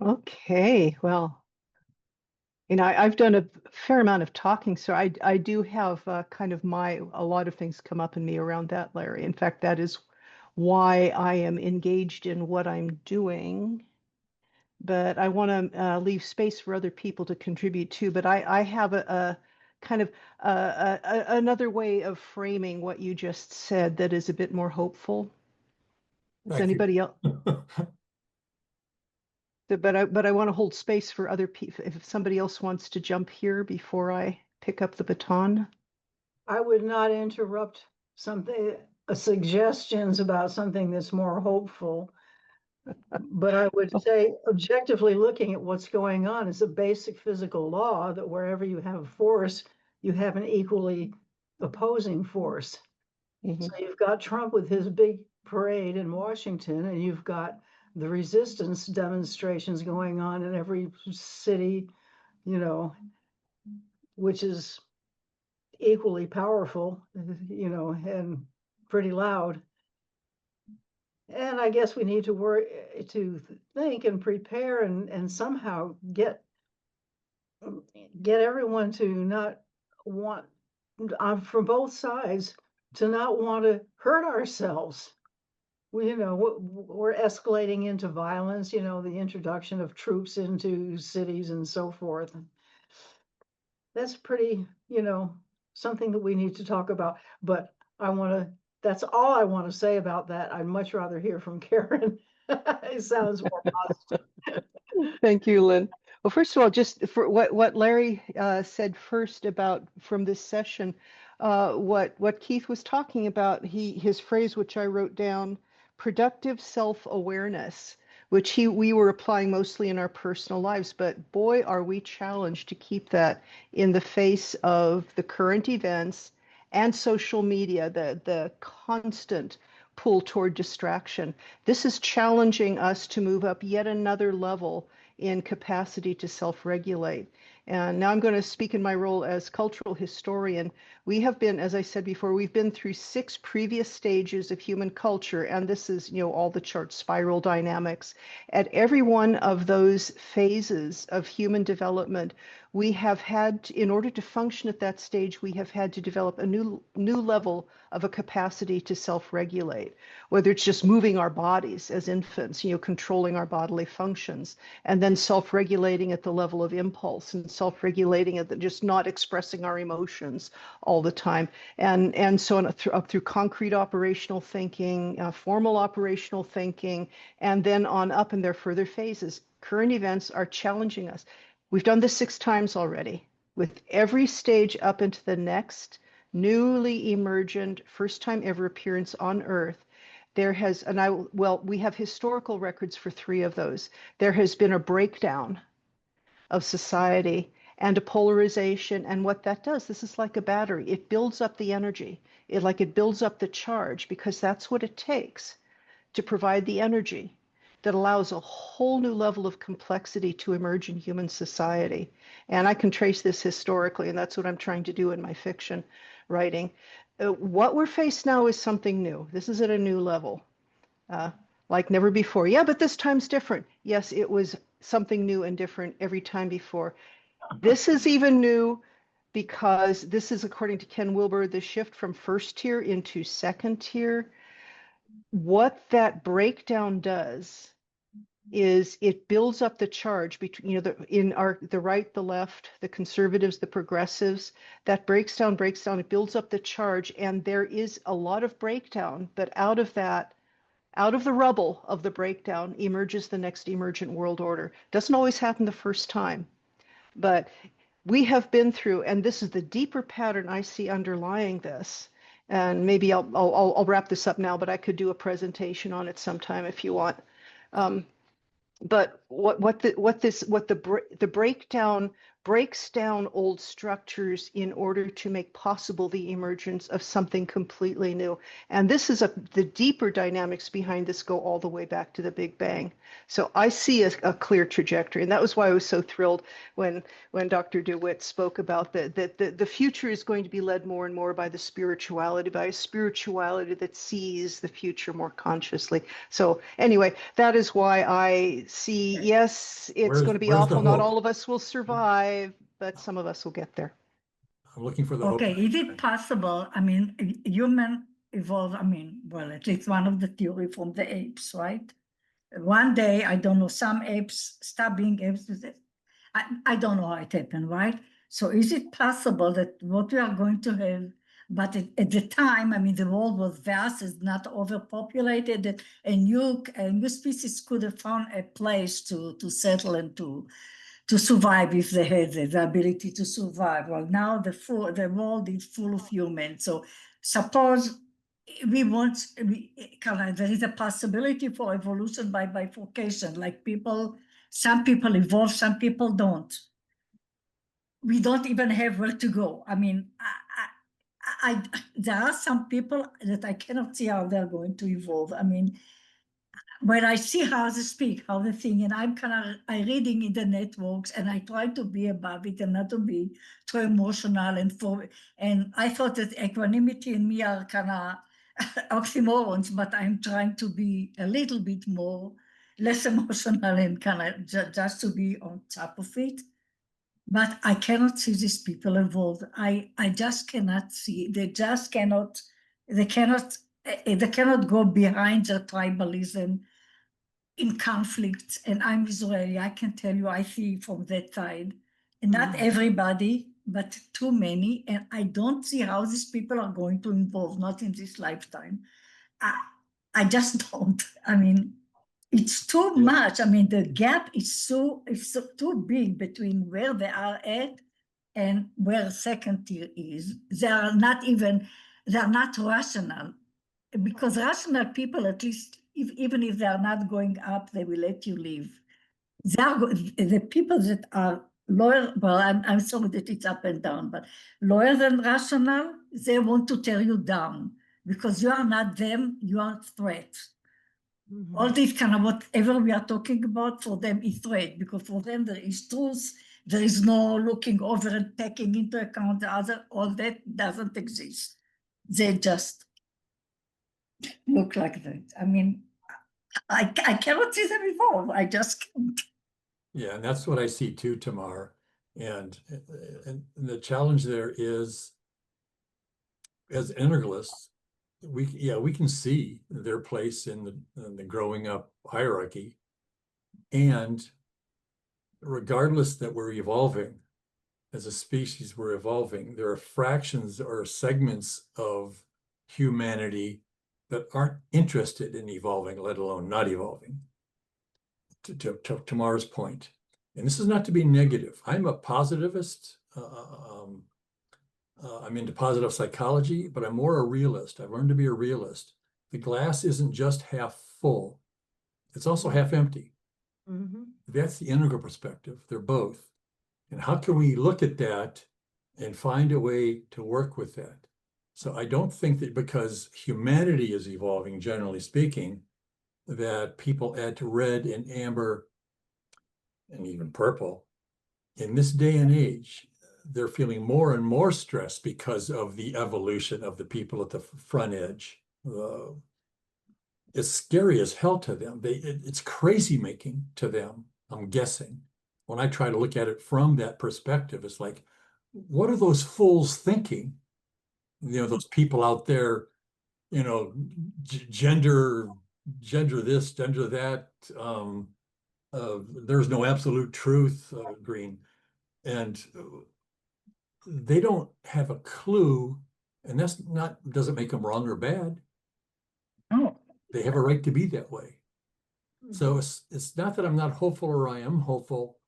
Okay, well, I've done a fair amount of talking, so I do have kind of a lot of things come up in me around that, Larry. In fact, that is why I am engaged in what I'm doing. But I want to leave space for other people to contribute too. But I have a kind of another way of framing what you just said that is a bit more hopeful. Does anybody else? But I want to hold space for other people. If somebody else wants to jump here before I pick up the baton. I would not interrupt something, suggestions about something that's more hopeful. But I would say, objectively looking at what's going on, it's a basic physical law that wherever you have force, you have an equally opposing force. So you've got Trump with his big parade in Washington, and you've got the resistance demonstrations going on in every city, which is equally powerful, and pretty loud. And I guess we need to think and prepare and somehow get everyone to not want, from both sides, to not want to hurt ourselves. We're escalating into violence, the introduction of troops into cities and so forth. That's pretty, something that we need to talk about. But that's all I want to say about that. I'd much rather hear from Karen. It sounds more positive. Thank you, Lynn. Well, first of all, just for what Larry said first about from this session, what Keith was talking about, his phrase, which I wrote down, productive self-awareness, which we were applying mostly in our personal lives, but boy, are we challenged to keep that in the face of the current events and social media, the constant pull toward distraction. This is challenging us to move up yet another level in capacity to self-regulate. And now I'm going to speak in my role as cultural historian. We have been, as I said before, we've been through 6 previous stages of human culture, and this is, all the chart spiral dynamics. At every one of those phases of human development, we have had, in order to function at that stage, we have had to develop a new level of a capacity to self-regulate, whether it's just moving our bodies as infants, controlling our bodily functions, and then self-regulating at the level of impulse, and self-regulating at just not expressing our emotions all the time, and so on, up through concrete operational thinking, formal operational thinking, and then on up in their further phases. Current events are challenging us. We've done this 6 times already, with every stage up into the next newly emergent, first time ever appearance on Earth. There has, we have historical records for 3 of those. There has been a breakdown of society and a polarization, and what that does, this is like a battery. It builds up the energy. It builds up the charge, because that's what it takes to provide the energy that allows a whole new level of complexity to emerge in human society. And I can trace this historically, and that's what I'm trying to do in my fiction writing. What we're faced now is something new. This is at a new level, like never before. Yeah, but this time's different. Yes, it was something new and different every time before. This is even new because this is, according to Ken Wilber, the shift from first tier into second tier. What that breakdown does is it builds up the charge between, you know, the right, the left, the conservatives, the progressives. That breaks down, it builds up the charge, and there is a lot of breakdown, but out of that, out of the rubble of the breakdown emerges the next emergent world order. Doesn't always happen the first time, but we have been through, and this is the deeper pattern I see underlying this. And maybe I'll wrap this up now, but I could do a presentation on it sometime if you want. But the breakdown breaks down old structures in order to make possible the emergence of something completely new. And this is the deeper dynamics behind this go all the way back to the Big Bang. So I see a clear trajectory, and that was why I was so thrilled when Dr. DeWitt spoke about the future is going to be led more and more by the spirituality, by a spirituality that sees the future more consciously. So anyway, that is why I see, yes, it's going to be awful. Not all of us will survive, but some of us will get there. I'm looking for the Okay, hope. is it possible? I mean, human evolve, I mean, well, at least one of the theory from the apes, right? One day, I don't know, some apes stop being apes. I don't know how it happened, right? So is it possible that what we are going to have, but at the time, I mean, the world was vast, it's not overpopulated, that a new species could have found a place to settle and to survive if they had the ability to survive. Well, now the world is full of humans. So suppose there is a possibility for evolution by bifurcation, like some people evolve, some people don't. We don't even have where to go. I mean, there are some people that I cannot see how they're going to evolve. I mean, when I see how they speak, how they think, and I reading in the networks, and I try to be above it and not to be too emotional. And I thought that equanimity and me are kind of oxymorons, but I'm trying to be a little bit less emotional and kind of just to be on top of it. But I cannot see these people evolve. I just cannot see. They cannot go behind their tribalism in conflicts. And I'm Israeli. I can tell you, I see from that side. And not everybody, but too many. And I don't see how these people are going to evolve, not in this lifetime. I just don't. I mean, it's too much. I mean, the gap is too big between where they are at and where second tier is. They're not rational, because rational people, at least even if they're not going up, they will let you live. The people that are loyal, well, I'm sorry that it's up and down, but loyal than rational, they want to tear you down because you are not them, you are threat. All this kind of whatever we are talking about for them is threat, because for them there is truth, there is no looking over and taking into account the other, all that doesn't exist. They just look like that. I mean, I cannot see them evolve, I just can't. Yeah, and that's what I see too, Tamar. And the challenge there is, as integralists, we can see their place in the growing up hierarchy, and regardless that we're evolving as a species, we're evolving. There are fractions or segments of humanity that aren't interested in evolving, let alone not evolving. To Tamar's point, and this is not to be negative. I'm a positivist. I'm into positive psychology, but I'm more a realist. I've learned to be a realist. The glass isn't just half full, it's also half empty. That's the integral perspective. They're both. And how can we look at that and find a way to work with that? So I don't think that because humanity is evolving, generally speaking, that people add to red and amber and even purple. In this day and age, they're feeling more and more stress because of the evolution of the people at the front edge. It's scary as hell to them. It's crazy making to them, I'm guessing. When I try to look at it from that perspective, it's like, what are those fools thinking? You know, those people out there, you know, gender this, gender that, there's no absolute truth, Green. And they don't have a clue, and that's not, doesn't make them wrong or bad. Oh. They have a right to be that way. So it's not that I'm not hopeful or I am hopeful.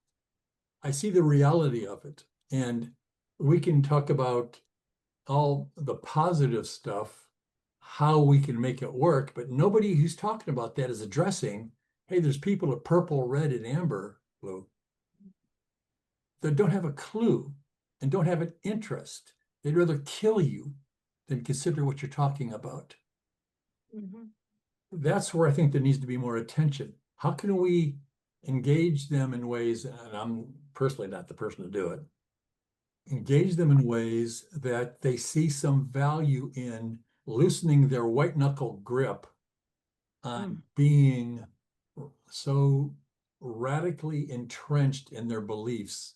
I see the reality of it. And we can talk about all the positive stuff, how we can make it work, but nobody who's talking about that is addressing, hey, there's people at purple, red, and amber, blue, that don't have a clue and don't have an interest. They'd rather kill you than consider what you're talking about. That's where I think there needs to be more attention. How can we engage them in ways, and I'm personally not the person to do it, engage them in ways that they see some value in loosening their white knuckle grip on being so radically entrenched in their beliefs.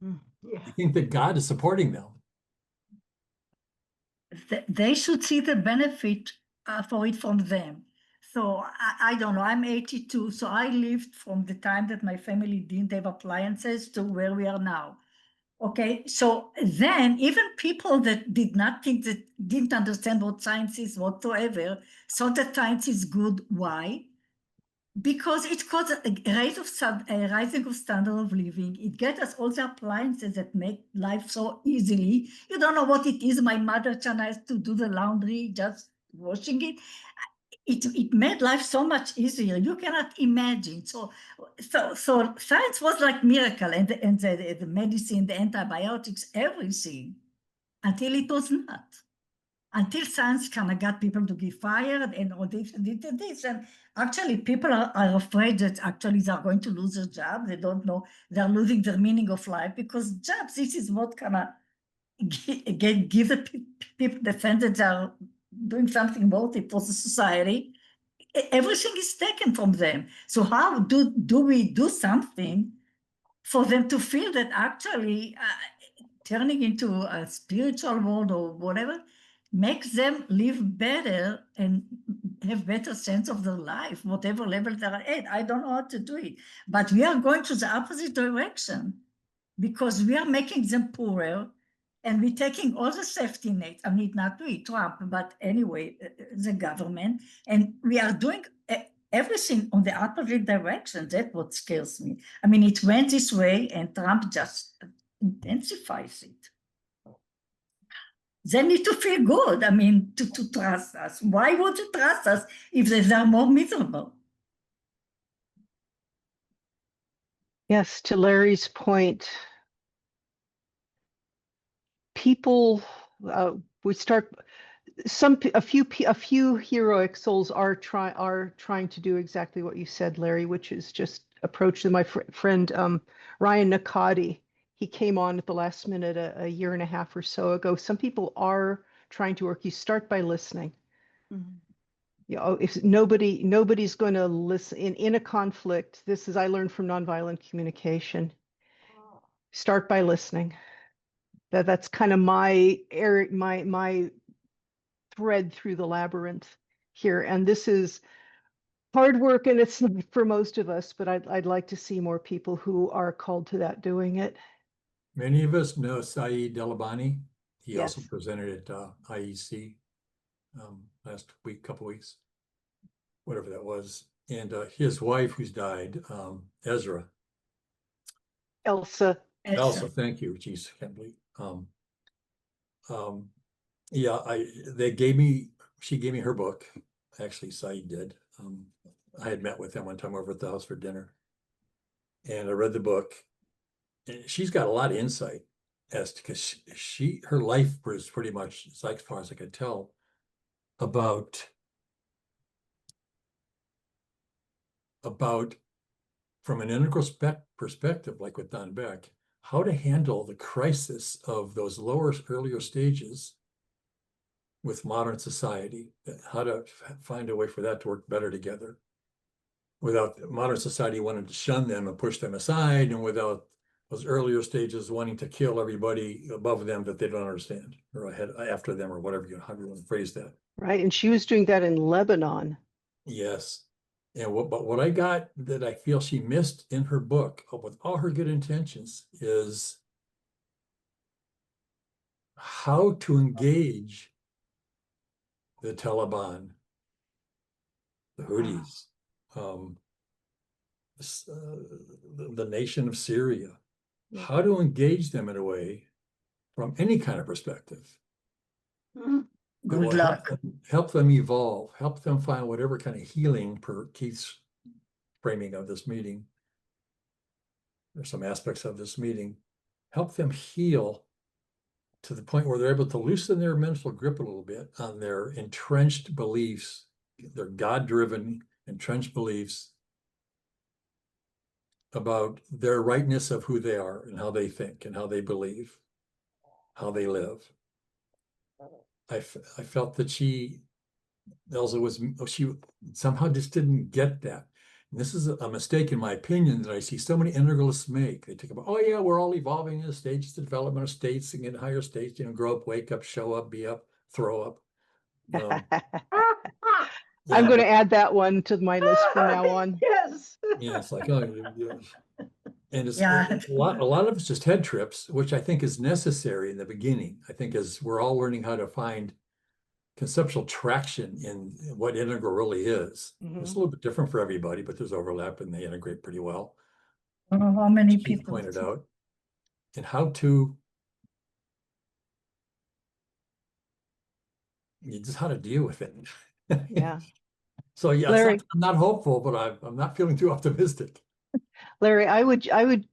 Yeah. I think that God is supporting them. They should see the benefit for it from them. So I don't know, I'm 82, so I lived from the time that my family didn't have appliances to where we are now. Okay, so then even people that did not think, that didn't understand what science is whatsoever, thought that science is good. Why? Because it caused a rising of standard of living. It gets us all the appliances that make life so easily. You don't know what it is. My mother tries to do the laundry, just washing it. It made life so much easier. You cannot imagine. So science was like miracle, and the medicine, the antibiotics, everything, until it was not. Until science kind of got people to get fired and all this and this. And actually, people are afraid that actually they are going to lose their job. They don't know. They're losing their meaning of life, because jobs, this is what kind of give the people the sense that they're doing something about it for the society. Everything is taken from them. So how do we do something for them to feel that actually turning into a spiritual world or whatever makes them live better and have better sense of their life, whatever level they're at? I don't know how to do it, but we are going to the opposite direction, because we are making them poorer, and we're taking all the safety nets. I mean, not we, Trump, but anyway, the government, and we are doing everything on the opposite direction. That's what scares me. I mean, it went this way, and Trump just intensifies it. They need to feel good. I mean, to trust us. Why would you trust us if they are more miserable? Yes, to Larry's point, people, we start, a few heroic souls are trying to do exactly what you said, Larry, which is just approach them. My friend Ryan Nakati, he came on at the last minute a year and a half or so ago. Some people are trying to work. You start by listening. You know, if nobody's going to listen in a conflict. This is, I learned from nonviolent communication. Start by listening. That's kind of my thread through the labyrinth here. And this is hard work, and it's not for most of us, but I'd like to see more people who are called to that doing it. Many of us know Saeed Delabani. He Yes. also presented at IEC last week, couple weeks, whatever that was. And his wife, who's died, Elsa, thank you. Jeez, I can't believe. Yeah, she gave me her book. Actually, Saeed did. I had met with him one time over at the house for dinner, and I read the book. And she's got a lot of insight as to, because her life was pretty much, as far as I could tell, about from an integral perspective, like with Don Beck, how to handle the crisis of those earlier stages with modern society, how to find a way for that to work better together without modern society wanting to shun them and push them aside, and without those earlier stages wanting to kill everybody above them that they don't understand, or ahead after them, or whatever how you want to phrase that. right? And she was doing that in Lebanon. Yes. And what I got that I feel she missed in her book, with all her good intentions, is how to engage the Taliban, the Houthis, the nation of Syria, how to engage them in a way from any kind of perspective that Good will luck. help them evolve, help them find whatever kind of healing, per Keith's framing of this meeting, or some aspects of this meeting, help them heal to the point where they're able to loosen their mental grip a little bit on their entrenched beliefs, their God-driven entrenched beliefs about their rightness of who they are and how they think and how they believe, how they live. I felt that Elsa she somehow just didn't get that. And this is a mistake, in my opinion, that I see so many integralists make. They talk about, oh yeah, we're all evolving in the stages of development of states and get higher states, grow up, wake up, show up, be up, throw up. I'm going to add that one to my list from now on. Yes. Yeah, it's like, oh, and it's Yeah. a lot of it's just head trips, which I think is necessary in the beginning. I think as we're all learning how to find conceptual traction in what integral really is. It's a little bit different for everybody, but there's overlap and they integrate pretty well. I don't know how many Keith people pointed out, and how to just how to deal with it. Yeah. So yeah, Larry, I'm not hopeful, but I'm not feeling too optimistic. Larry, I would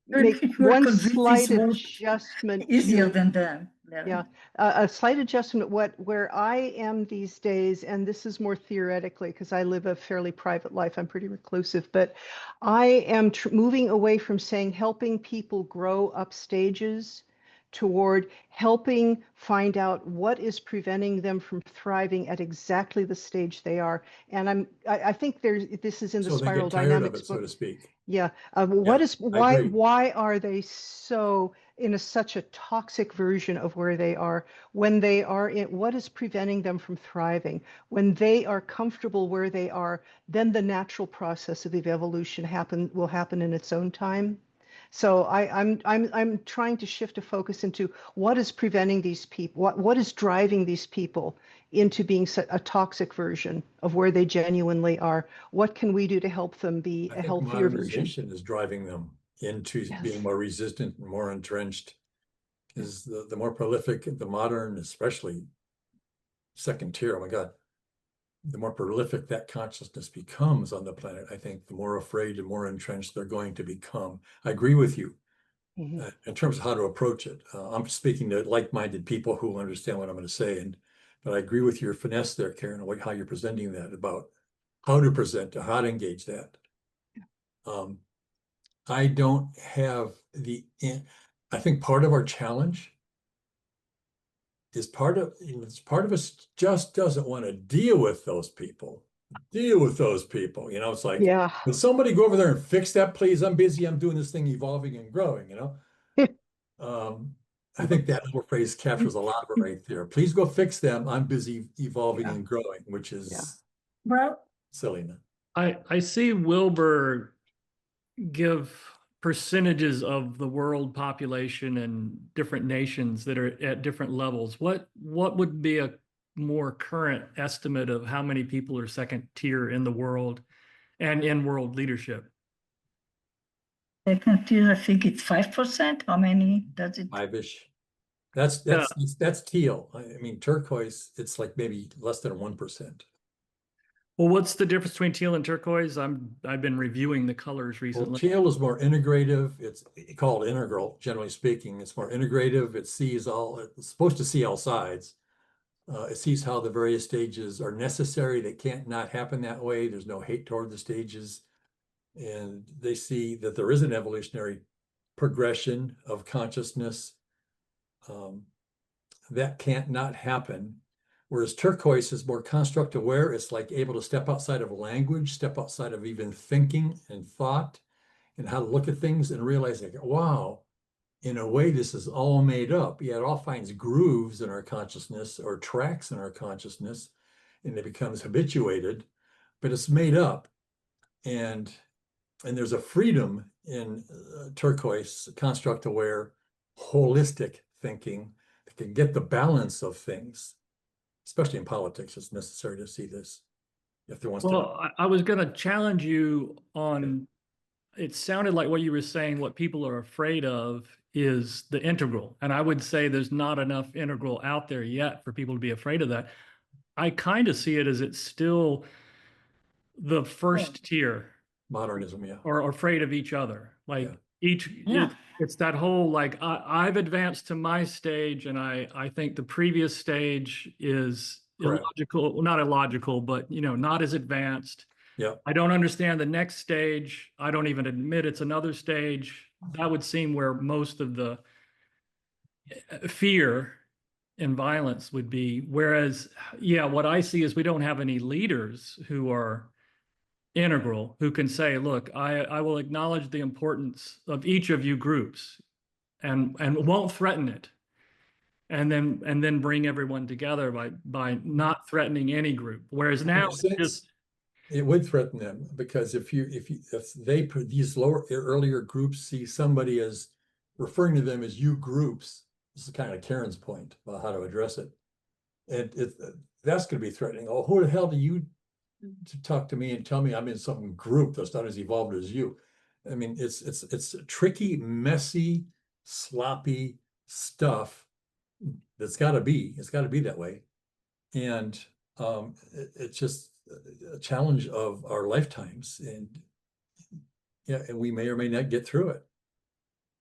make You're one convinced slight it's more adjustment easier to than them. yeah, a slight adjustment. Where I am these days, and this is more theoretically because I live a fairly private life. I'm pretty reclusive, but I am moving away from saying helping people grow up stages toward helping find out what is preventing them from thriving at exactly the stage they are. And I think this is in the So they spiral get tired of dynamics it, so book. to speak. Yeah. Yeah, I agree. Why are they so in such a toxic version of where they are when they are in, what is preventing them from thriving? When they are comfortable where they are, then the natural process of evolution will happen in its own time. So I'm trying to shift a focus into what is preventing these people, what is driving these people into being a toxic version of where they genuinely are. What can we do to help them be I a think healthier version? modernization is driving them into being more resistant and more entrenched. Is the more prolific, the modern, especially second tier, oh my God, the more prolific that consciousness becomes on the planet, I think the more afraid and more entrenched they're going to become. I agree with you in terms of how to approach it. I'm speaking to like-minded people who understand what I'm going to say, but I agree with your finesse there, Karen, like how you're presenting that, about how to present, how to engage that. I don't have I think part of our challenge is part of us just doesn't want to deal with those people. It's like, yeah, would somebody go over there and fix that, please? I'm busy. I'm doing this thing evolving and growing, I think that little phrase captures a lot of it right there. Please go fix them. I'm busy evolving and growing, which is silliness. I see Wilbur give percentages of the world population and different nations that are at different levels. What would be a more current estimate of how many people are second tier in the world and in world leadership? Second tier, I think it's 5%. How many does it? 5-ish. That's teal. I mean, turquoise, it's like maybe less than 1%. Well, what's the difference between teal and turquoise? I've been reviewing the colors recently. Well, teal is more integrative. It's called integral, generally speaking. It's more integrative. It's supposed to see all sides. It sees how the various stages are necessary. They can't not happen that way. There's no hate toward the stages. And they see that there is an evolutionary progression of consciousness that can't not happen. Whereas turquoise is more construct aware. It's like able to step outside of language, step outside of even thinking and thought, and how to look at things and realize, like, wow, in a way, this is all made up. Yet it all finds grooves in our consciousness or tracks in our consciousness, and it becomes habituated, but it's made up. And there's a freedom in turquoise, construct aware, holistic thinking that can get the balance of things, especially in politics. It's necessary to see this if there wants to. Well, I was going to challenge you on, it sounded like what you were saying, what people are afraid of is the integral. And I would say there's not enough integral out there yet for people to be afraid of that. I kind of see it as it's still the first tier. Modernism, yeah. Or afraid of each other. Like each, Yeah. it's that whole, like, I've advanced to my stage, and I think the previous stage is Correct. illogical, well, not illogical, but, you know, not as advanced. Yeah. I don't understand the next stage. I don't even admit it's another stage. That would seem where most of the fear and violence would be. Whereas, yeah, what I see is we don't have any leaders who are integral, who can say, look, I will acknowledge the importance of each of you groups and won't threaten it. And then bring everyone together by not threatening any group. Whereas now it would threaten them, because if they put these earlier groups see somebody as referring to them as you groups, this is kind of Karen's point about how to address it. And that's going to be threatening. Oh, who the hell do you to talk to me and tell me I'm in some group that's not as evolved as you? I mean, it's tricky, messy, sloppy stuff. It's got to be that way. And it's just a challenge of our lifetimes. And yeah, and we may or may not get through it.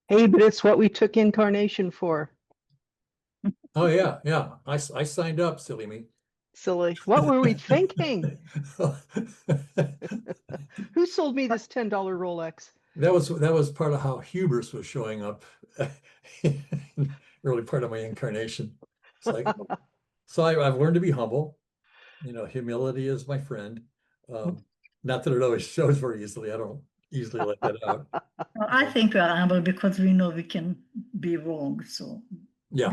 Hey, but it's what we took incarnation for. Oh yeah, yeah. I signed up, silly me. Silly. What were we thinking? Who sold me this $10 Rolex? That was part of how hubris was showing up early part of my incarnation. It's like, so I've learned to be humble. You know, humility is my friend. Not that it always shows very easily. I don't easily let that out. I think we are humble because we know we can be wrong. So yeah,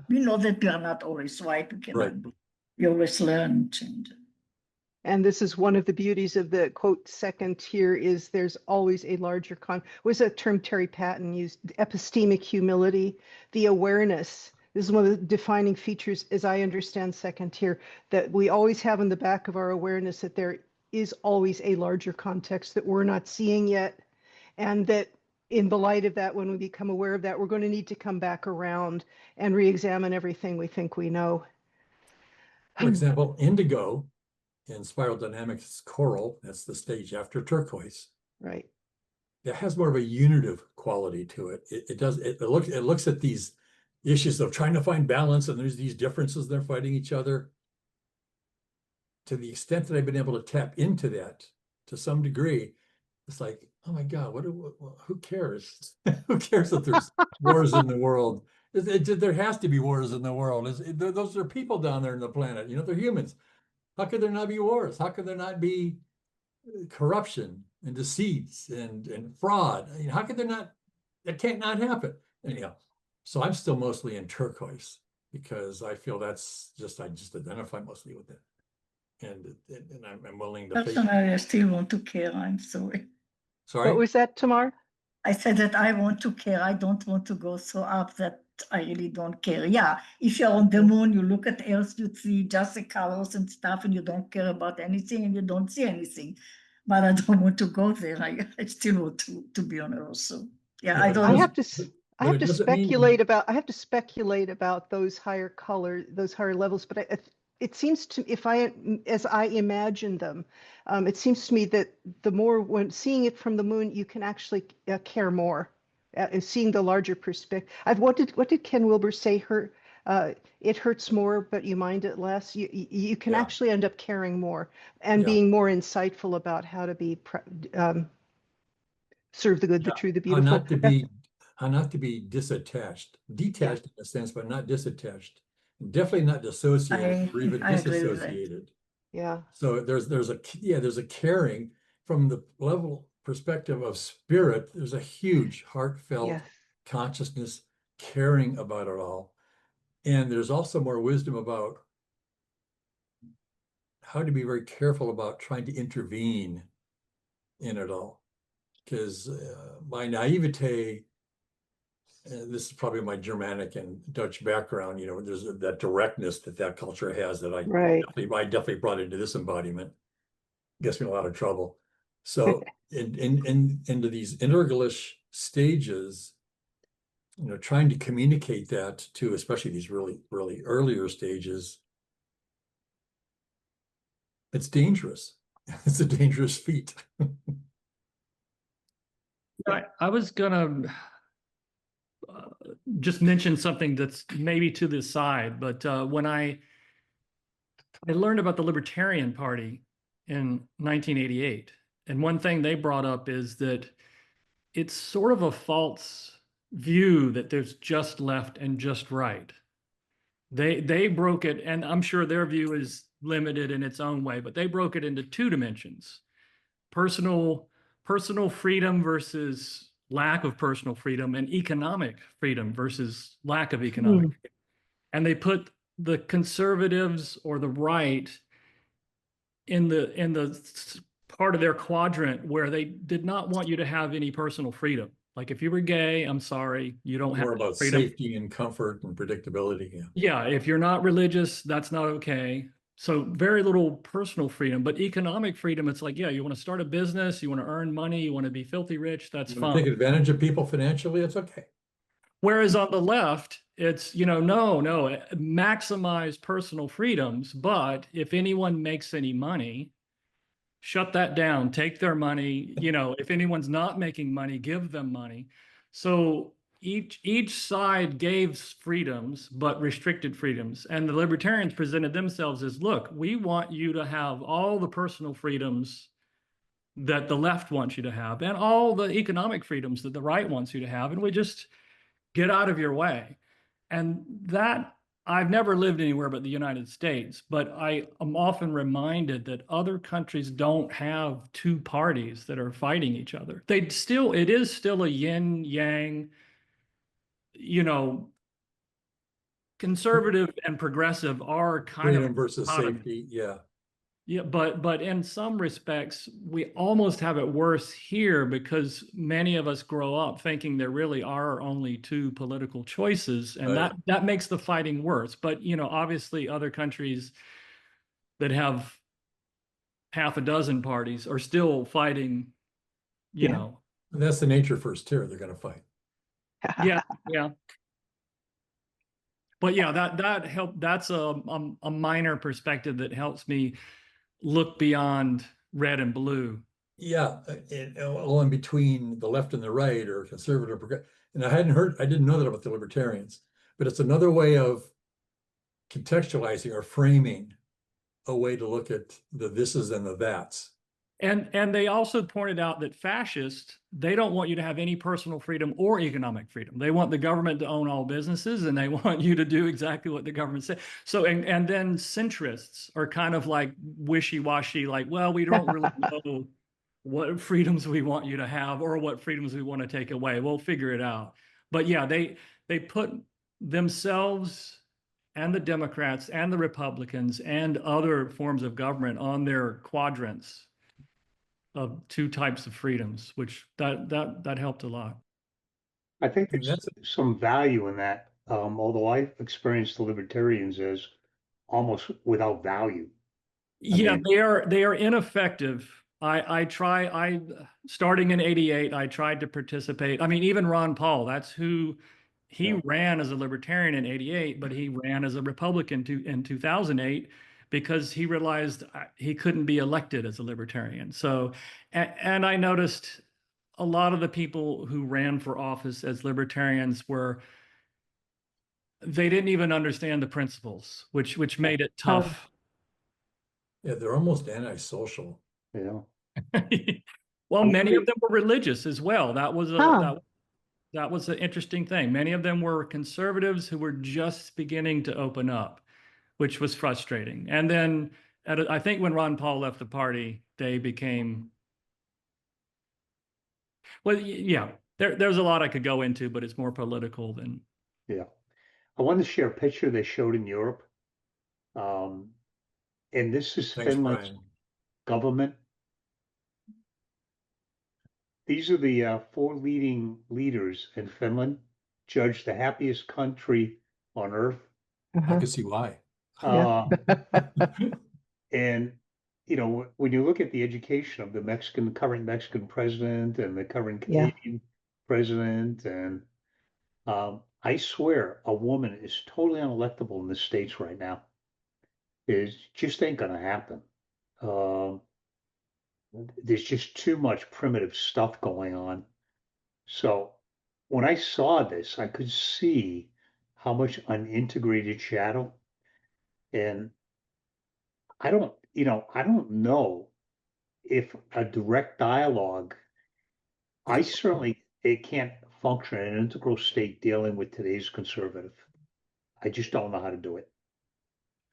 we know that we are not always right. We can right. We always learn and change. And this is one of the beauties of the quote second tier is there's always a larger was a term Terry Patton used, epistemic humility, the awareness. This is one of the defining features, as I understand second tier, that we always have in the back of our awareness that there is always a larger context that we're not seeing yet. And that in the light of that, when we become aware of that, we're going to need to come back around and re-examine everything we think we know. For example, indigo in spiral dynamics coral, that's the stage after turquoise. Right. It has more of a unitive quality to it. It looks at these issues of trying to find balance, and there's these differences, they're fighting each other. To the extent that I've been able to tap into that to some degree, it's like, oh my God, who cares? Who cares that there's wars in the world? There has to be wars in the world. Those are people down there on the planet. You know, they're humans. How could there not be wars? How could there not be corruption and deceits and fraud? I mean, how could there not? That can't not happen. Anyhow, so I'm still mostly in turquoise because I feel that's just, I just identify mostly with it. And I'm willing to. Personally, I still want to care. I'm sorry. Sorry? What was that, Tamar? I said that I want to care. I don't want to go so up that I really don't care. Yeah, if you're on the moon, you look at Earth, you see just the colors and stuff, and you don't care about anything, and you don't see anything. But I don't want to go there. I still want to be on Earth. So yeah, I don't. I have to speculate about those higher color, those higher levels. But it seems to, as I imagine them, it seems to me that the more when seeing it from the moon, you can actually care more. Seeing the larger perspective. What did Ken Wilber say? It hurts more, but you mind it less. You can actually end up caring more and being more insightful about how to be serve the good, the true, the beautiful. How not to be detached in a sense, but not disattached. Definitely not dissociated or even disassociated. Yeah. So there's a caring from the level perspective of spirit. There's a huge heartfelt consciousness caring about it all. And there's also more wisdom about how to be very careful about trying to intervene in it all. Because my naivete, this is probably my Germanic and Dutch background, you know, there's that directness that culture has that I definitely brought into this embodiment. Gets me in a lot of trouble. So into these interglish stages, you know, trying to communicate that to especially these really earlier stages, it's dangerous. It's a dangerous feat. I was gonna just mention something that's maybe to the side, but when I learned about the Libertarian Party in 1988, and one thing they brought up is that it's sort of a false view that there's just left and just right. They broke it, and I'm sure their view is limited in its own way, but they broke it into two dimensions: personal freedom versus lack of personal freedom, and economic freedom versus lack of economic freedom. And they put the conservatives or the right in the part of their quadrant where they did not want you to have any personal freedom. Like if you were gay, I'm sorry, you don't have More about freedom. safety and comfort and predictability. Yeah. Yeah, if you're not religious, that's not okay. So very little personal freedom, but economic freedom, it's like, yeah, you want to start a business, you want to earn money, you want to be filthy rich, that's fine. Take advantage of people financially, it's okay. Whereas on the left, it's, you know, no, maximize personal freedoms, but if anyone makes any money, shut that down, take their money. You know, if anyone's not making money, give them money. So each side gave freedoms, but restricted freedoms. And the libertarians presented themselves as, look, we want you to have all the personal freedoms that the left wants you to have, and all the economic freedoms that the right wants you to have. And we just get out of your way. And that, I've never lived anywhere but the United States, but I am often reminded that other countries don't have two parties that are fighting each other. It is still a yin yang, you know, conservative and progressive are kind Freedom of versus safety. Yeah. Yeah, but in some respects, we almost have it worse here because many of us grow up thinking there really are only two political choices, and that makes the fighting worse. But you know, obviously, other countries that have half a dozen parties are still fighting. You know, And that's the nature first tier. They're going to fight. yeah. But yeah, that help. That's a minor perspective that helps me look beyond red and blue. Yeah, all in between the left and the right, or conservative, and I didn't know that about the libertarians, but it's another way of contextualizing or framing a way to look at the thises and the that's. And they also pointed out that fascists, they don't want you to have any personal freedom or economic freedom. They want the government to own all businesses, and they want you to do exactly what the government says. So, and then centrists are kind of like wishy-washy, like, well, we don't really know what freedoms we want you to have or what freedoms we want to take away. We'll figure it out. But yeah, they put themselves and the Democrats and the Republicans and other forms of government on their quadrants of two types of freedoms, which that helped a lot. I think there's some value in that, although I experienced the libertarians as almost without value. Yeah, they are ineffective. I starting in '88, I tried to participate. I mean, even Ron Paul, that's who he ran as a libertarian in '88, but he ran as a Republican in 2008 because he realized he couldn't be elected as a libertarian. So, and I noticed a lot of the people who ran for office as libertarians they didn't even understand the principles, which made it tough. Yeah, they're almost antisocial. Yeah. Well, many of them were religious as well. That was that was an interesting thing. Many of them were conservatives who were just beginning to open up, which was frustrating. And then I think when Ron Paul left the party, they became, well, yeah, there's a lot I could go into, but it's more political than. Yeah. I wanted to share a picture they showed in Europe. And this is Finland's government. these are the 4 leading leaders in Finland, judged the happiest country on earth. I can see why. Uh, and you know, when you look at the education of the current Mexican president and the current Canadian president, and I swear a woman is totally unelectable in the States right now. It just ain't gonna happen. There's just too much primitive stuff going on. So when I saw this, I could see how much unintegrated shadow. And I don't know if a direct dialogue, it can't function in an integral state dealing with today's conservative. I just don't know how to do it.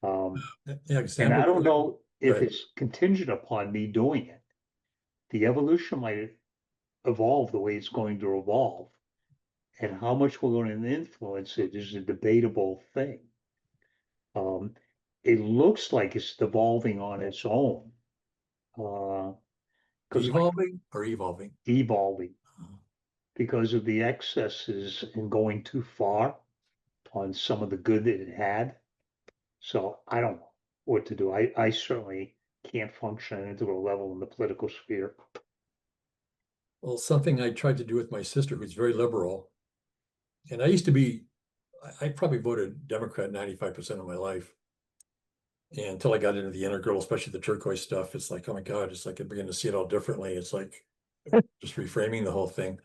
And I don't know if it's contingent upon me doing it. The evolution might evolve the way it's going to evolve. And how much we're going to influence it is a debatable thing. It looks like it's devolving on its own. Evolving or evolving? Evolving. Because of the excesses and going too far on some of the good that it had. So I don't know what to do. I certainly can't function at an integral level in the political sphere. Well, something I tried to do with my sister, who's very liberal, and I used to be, I probably voted Democrat 95% of my life. And until I got into the integral, especially the turquoise stuff, it's like, oh my God, it's like I begin to see it all differently. It's like just reframing the whole thing.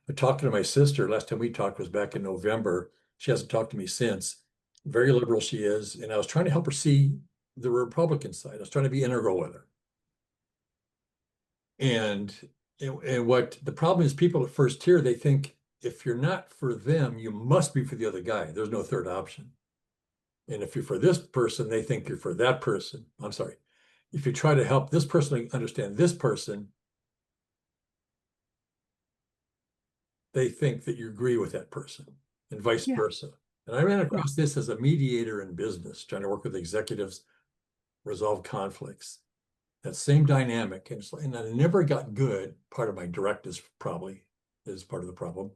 But talking to my sister, last time we talked was back in November. She hasn't talked to me since. Very liberal she is. And I was trying to help her see the Republican side. I was trying to be integral with her. And what the problem is, people at first tier, they think if you're not for them, you must be for the other guy. There's no third option. And if you're for this person, they think you're for that person. I'm sorry. If you try to help this person understand this person, they think that you agree with that person and vice versa. And I ran across this as a mediator in business, trying to work with executives, resolve conflicts. That same dynamic. And I never got good. Part of my directness probably is part of the problem.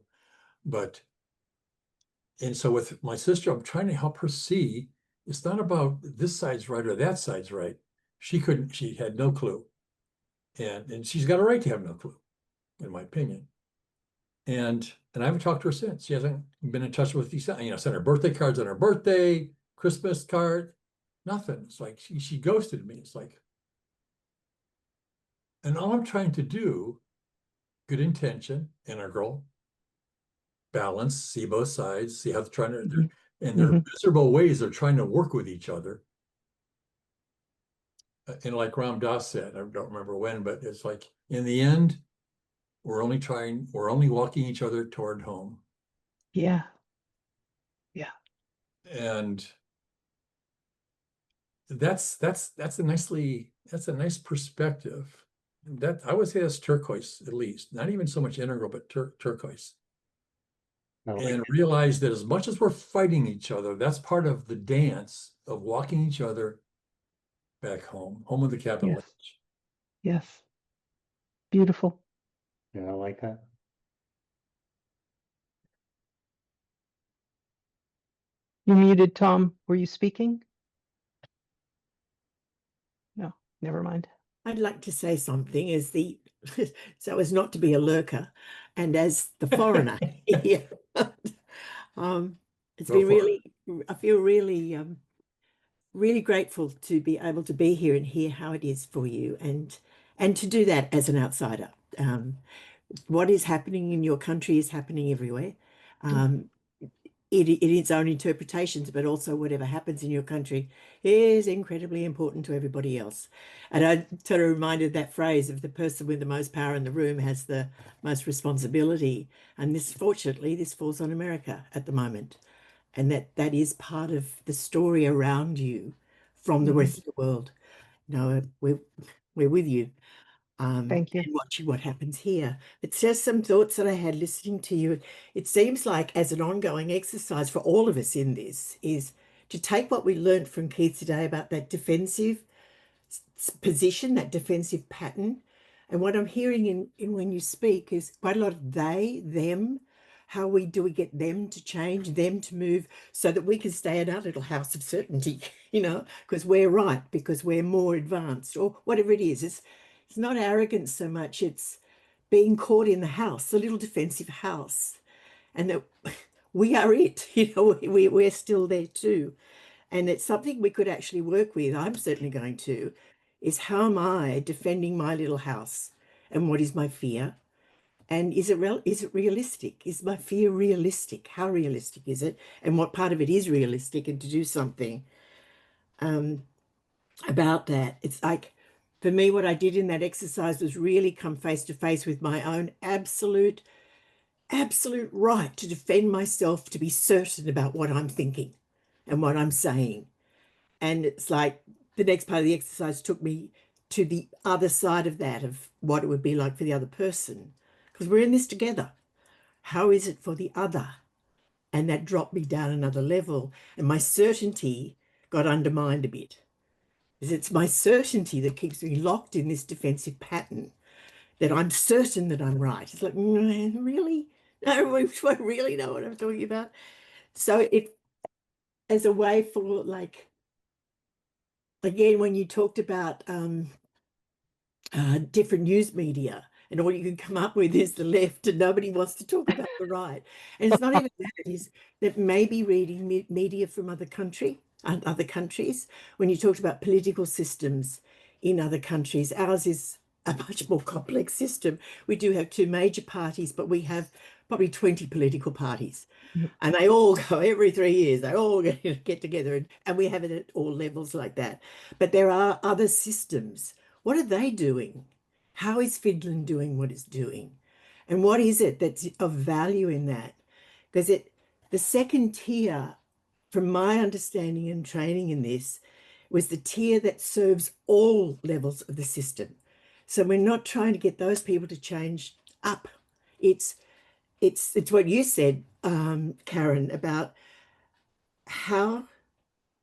And so with my sister, I'm trying to help her see it's not about this side's right or that side's right. She had no clue. And she's got a right to have no clue, in my opinion. And I haven't talked to her since. She hasn't been in touch with these, sent her birthday cards on her birthday, Christmas card, nothing. It's like she ghosted me. It's like, and all I'm trying to do, good intention, integral, balance, see both sides, see how they're trying to, in their miserable ways, they're trying to work with each other. And like Ram Dass said, I don't remember when, but it's like, in the end, we're only walking each other toward home. Yeah. And that's a nice perspective. That I would say that's turquoise, at least. Not even so much integral, but turquoise. And realize that as much as we're fighting each other, that's part of the dance of walking each other back home with the capital H. Yes. Beautiful. Yeah, I like that. You're muted, Tom. Were you speaking? No, never mind. I'd like to say something so as not to be a lurker and as the foreigner here. It's been really, I feel really, really grateful to be able to be here and hear how it is for you and to do that as an outsider. What is happening in your country is happening everywhere. It is its own interpretations, but also whatever happens in your country is incredibly important to everybody else. And I sort of reminded that phrase of the person with the most power in the room has the most responsibility. And fortunately, this falls on America at the moment. And that is part of the story around you from the rest of the world. No, we're with you. Thank you. And watching what happens here. It's just some thoughts that I had listening to you. It seems like as an ongoing exercise for all of us in this is to take what we learned from Keith today about that defensive position, that defensive pattern, And what I'm hearing in when you speak is quite a lot of they, them. How do we get them to change, them to move so that we can stay in our little house of certainty, you know, because we're right, because we're more advanced or whatever it is. It's not arrogance so much. It's being caught in the house, the little defensive house, and that we are it, you know, we're still there too. And it's something we could actually work with. I'm certainly going to, is how am I defending my little house? And what is my fear? And is it realistic? Is my fear realistic? How realistic is it? And what part of it is realistic? And to do something about that. It's like, for me, what I did in that exercise was really come face to face with my own absolute right to defend myself, to be certain about what I'm thinking and what I'm saying. And it's like the next part of the exercise took me to the other side of that, of what it would be like for the other person, because we're in this together. How is it for the other? And that dropped me down another level, and my certainty got undermined a bit. It's my certainty that keeps me locked in this defensive pattern, that I'm certain that I'm right. It's like, really? No, do I really know what I'm talking about? So it, as a way for, like, again, when you talked about different news media, and all you can come up with is the left, and nobody wants to talk about the right. And it's not even that, it is that maybe reading media from other countries, when you talked about political systems in other countries, ours is a much more complex system. We do have two major parties, but we have probably 20 political parties. And they all go every 3 years, they all get together, and we have it at all levels like that. But there are other systems. What are they doing? How is Finland doing what it's doing? And what is it that's of value in that? Because the second tier, from my understanding and training in this, was the tier that serves all levels of the system. So we're not trying to get those people to change up. It's what you said, Karen, about how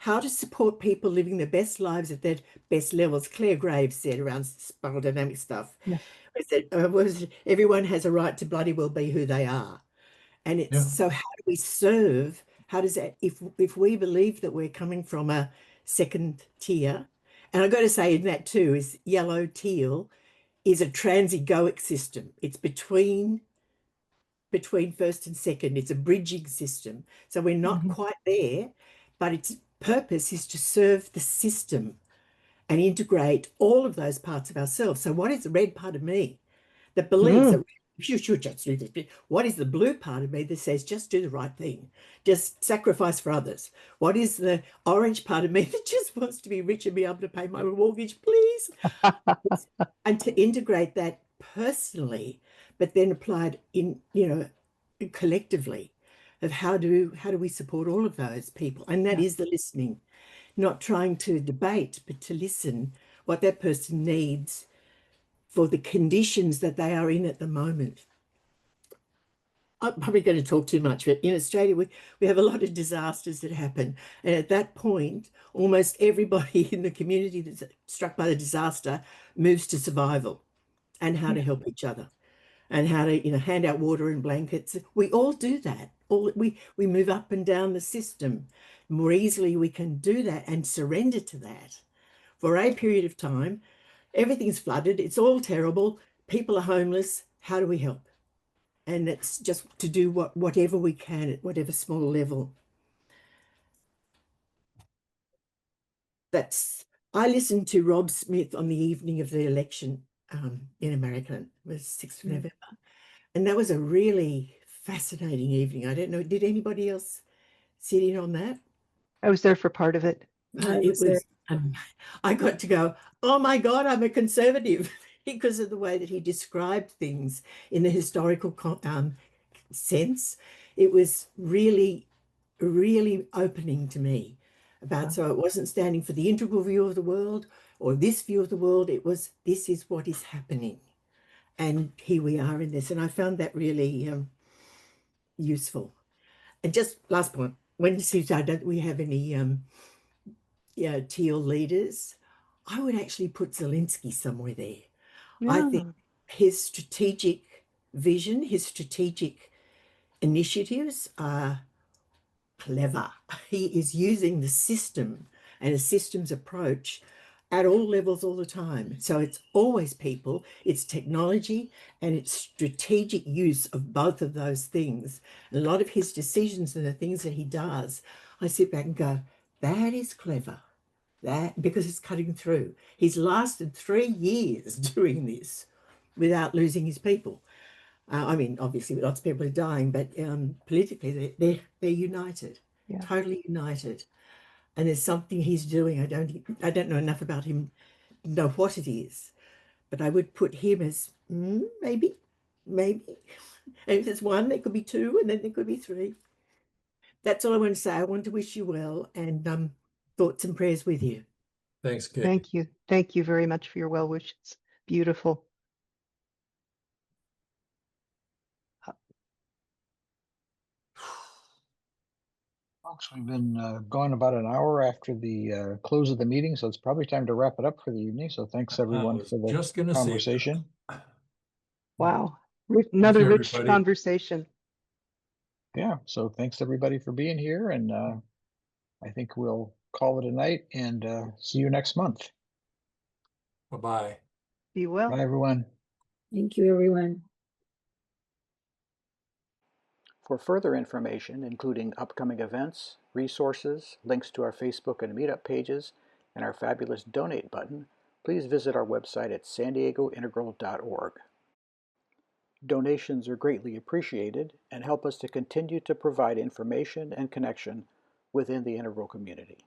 to support people living their best lives at their best levels. Claire Graves said around spiral dynamic stuff. Yeah. Said, everyone has a right to bloody well be who they are. And it's so how do we serve? How does that, if we believe that we're coming from a second tier, and I've got to say in that too is yellow teal is a transegoic system. It's between first and second. It's a bridging system. So we're not quite there, but its purpose is to serve the system and integrate all of those parts of ourselves. So what is the red part of me that believes that you should just do this? What is the blue part of me that says just do the right thing, just sacrifice for others? What is the orange part of me that just wants to be rich and be able to pay my mortgage, please? And to integrate that personally, but then applied in, you know, collectively, of how do we support all of those people? And that is the listening, not trying to debate, but to listen what that person needs for the conditions that they are in at the moment. I'm probably going to talk too much, but in Australia, we have a lot of disasters that happen. And at that point, almost everybody in the community that's struck by the disaster moves to survival and how to help each other and how to, you know, hand out water and blankets. We all do that. We move up and down the system. More easily we can do that and surrender to that for a period of time. Everything's flooded. It's all terrible. People are homeless. How do we help? And it's just to do whatever we can at whatever small level. I listened to Rob Smith on the evening of the election in America. It was 6th of November. And that was a really fascinating evening. I don't know, did anybody else sit in on that? I was there for part of it. It was, I got to go, oh my God, I'm a conservative, because of the way that he described things in the historical sense. It was really, really opening to me about, so it wasn't standing for the integral view of the world or this view of the world. It was, this is what is happening. And here we are in this. And I found that really useful. And just last point, when don't we have any teal leaders, I would actually put Zelensky somewhere there. I think Yeah. his strategic vision, his strategic initiatives are clever. He is using the system and a systems approach at all levels all the time. So it's always people, it's technology, and it's strategic use of both of those things. And a lot of his decisions and the things that he does, I sit back and go, that is clever. That, because it's cutting through. He's lasted 3 years doing this without losing his people. I mean, obviously, lots of people are dying, but politically, they're united, Yeah. totally united. And there's something he's doing. I don't know enough about him, know what it is, but I would put him as maybe. And if there's one, there could be two, and then there could be three. That's all I want to say. I want to wish you well, and thoughts and prayers with you. Thanks, Kate. Thank you. Thank you very much for your well wishes. Beautiful. Folks, we've been gone about an hour after the close of the meeting, so it's probably time to wrap it up for the evening. So thanks everyone was for the just gonna say that. conversation. Wow. Another you, rich everybody. conversation. Yeah, so thanks everybody for being here, and I think we'll call it a night and see you next month. Bye-bye. Be well. Bye, everyone. Thank you, everyone. For further information, including upcoming events, resources, links to our Facebook and Meetup pages, and our fabulous donate button, please visit our website at sandiegointegral.org. Donations are greatly appreciated and help us to continue to provide information and connection within the Integral community.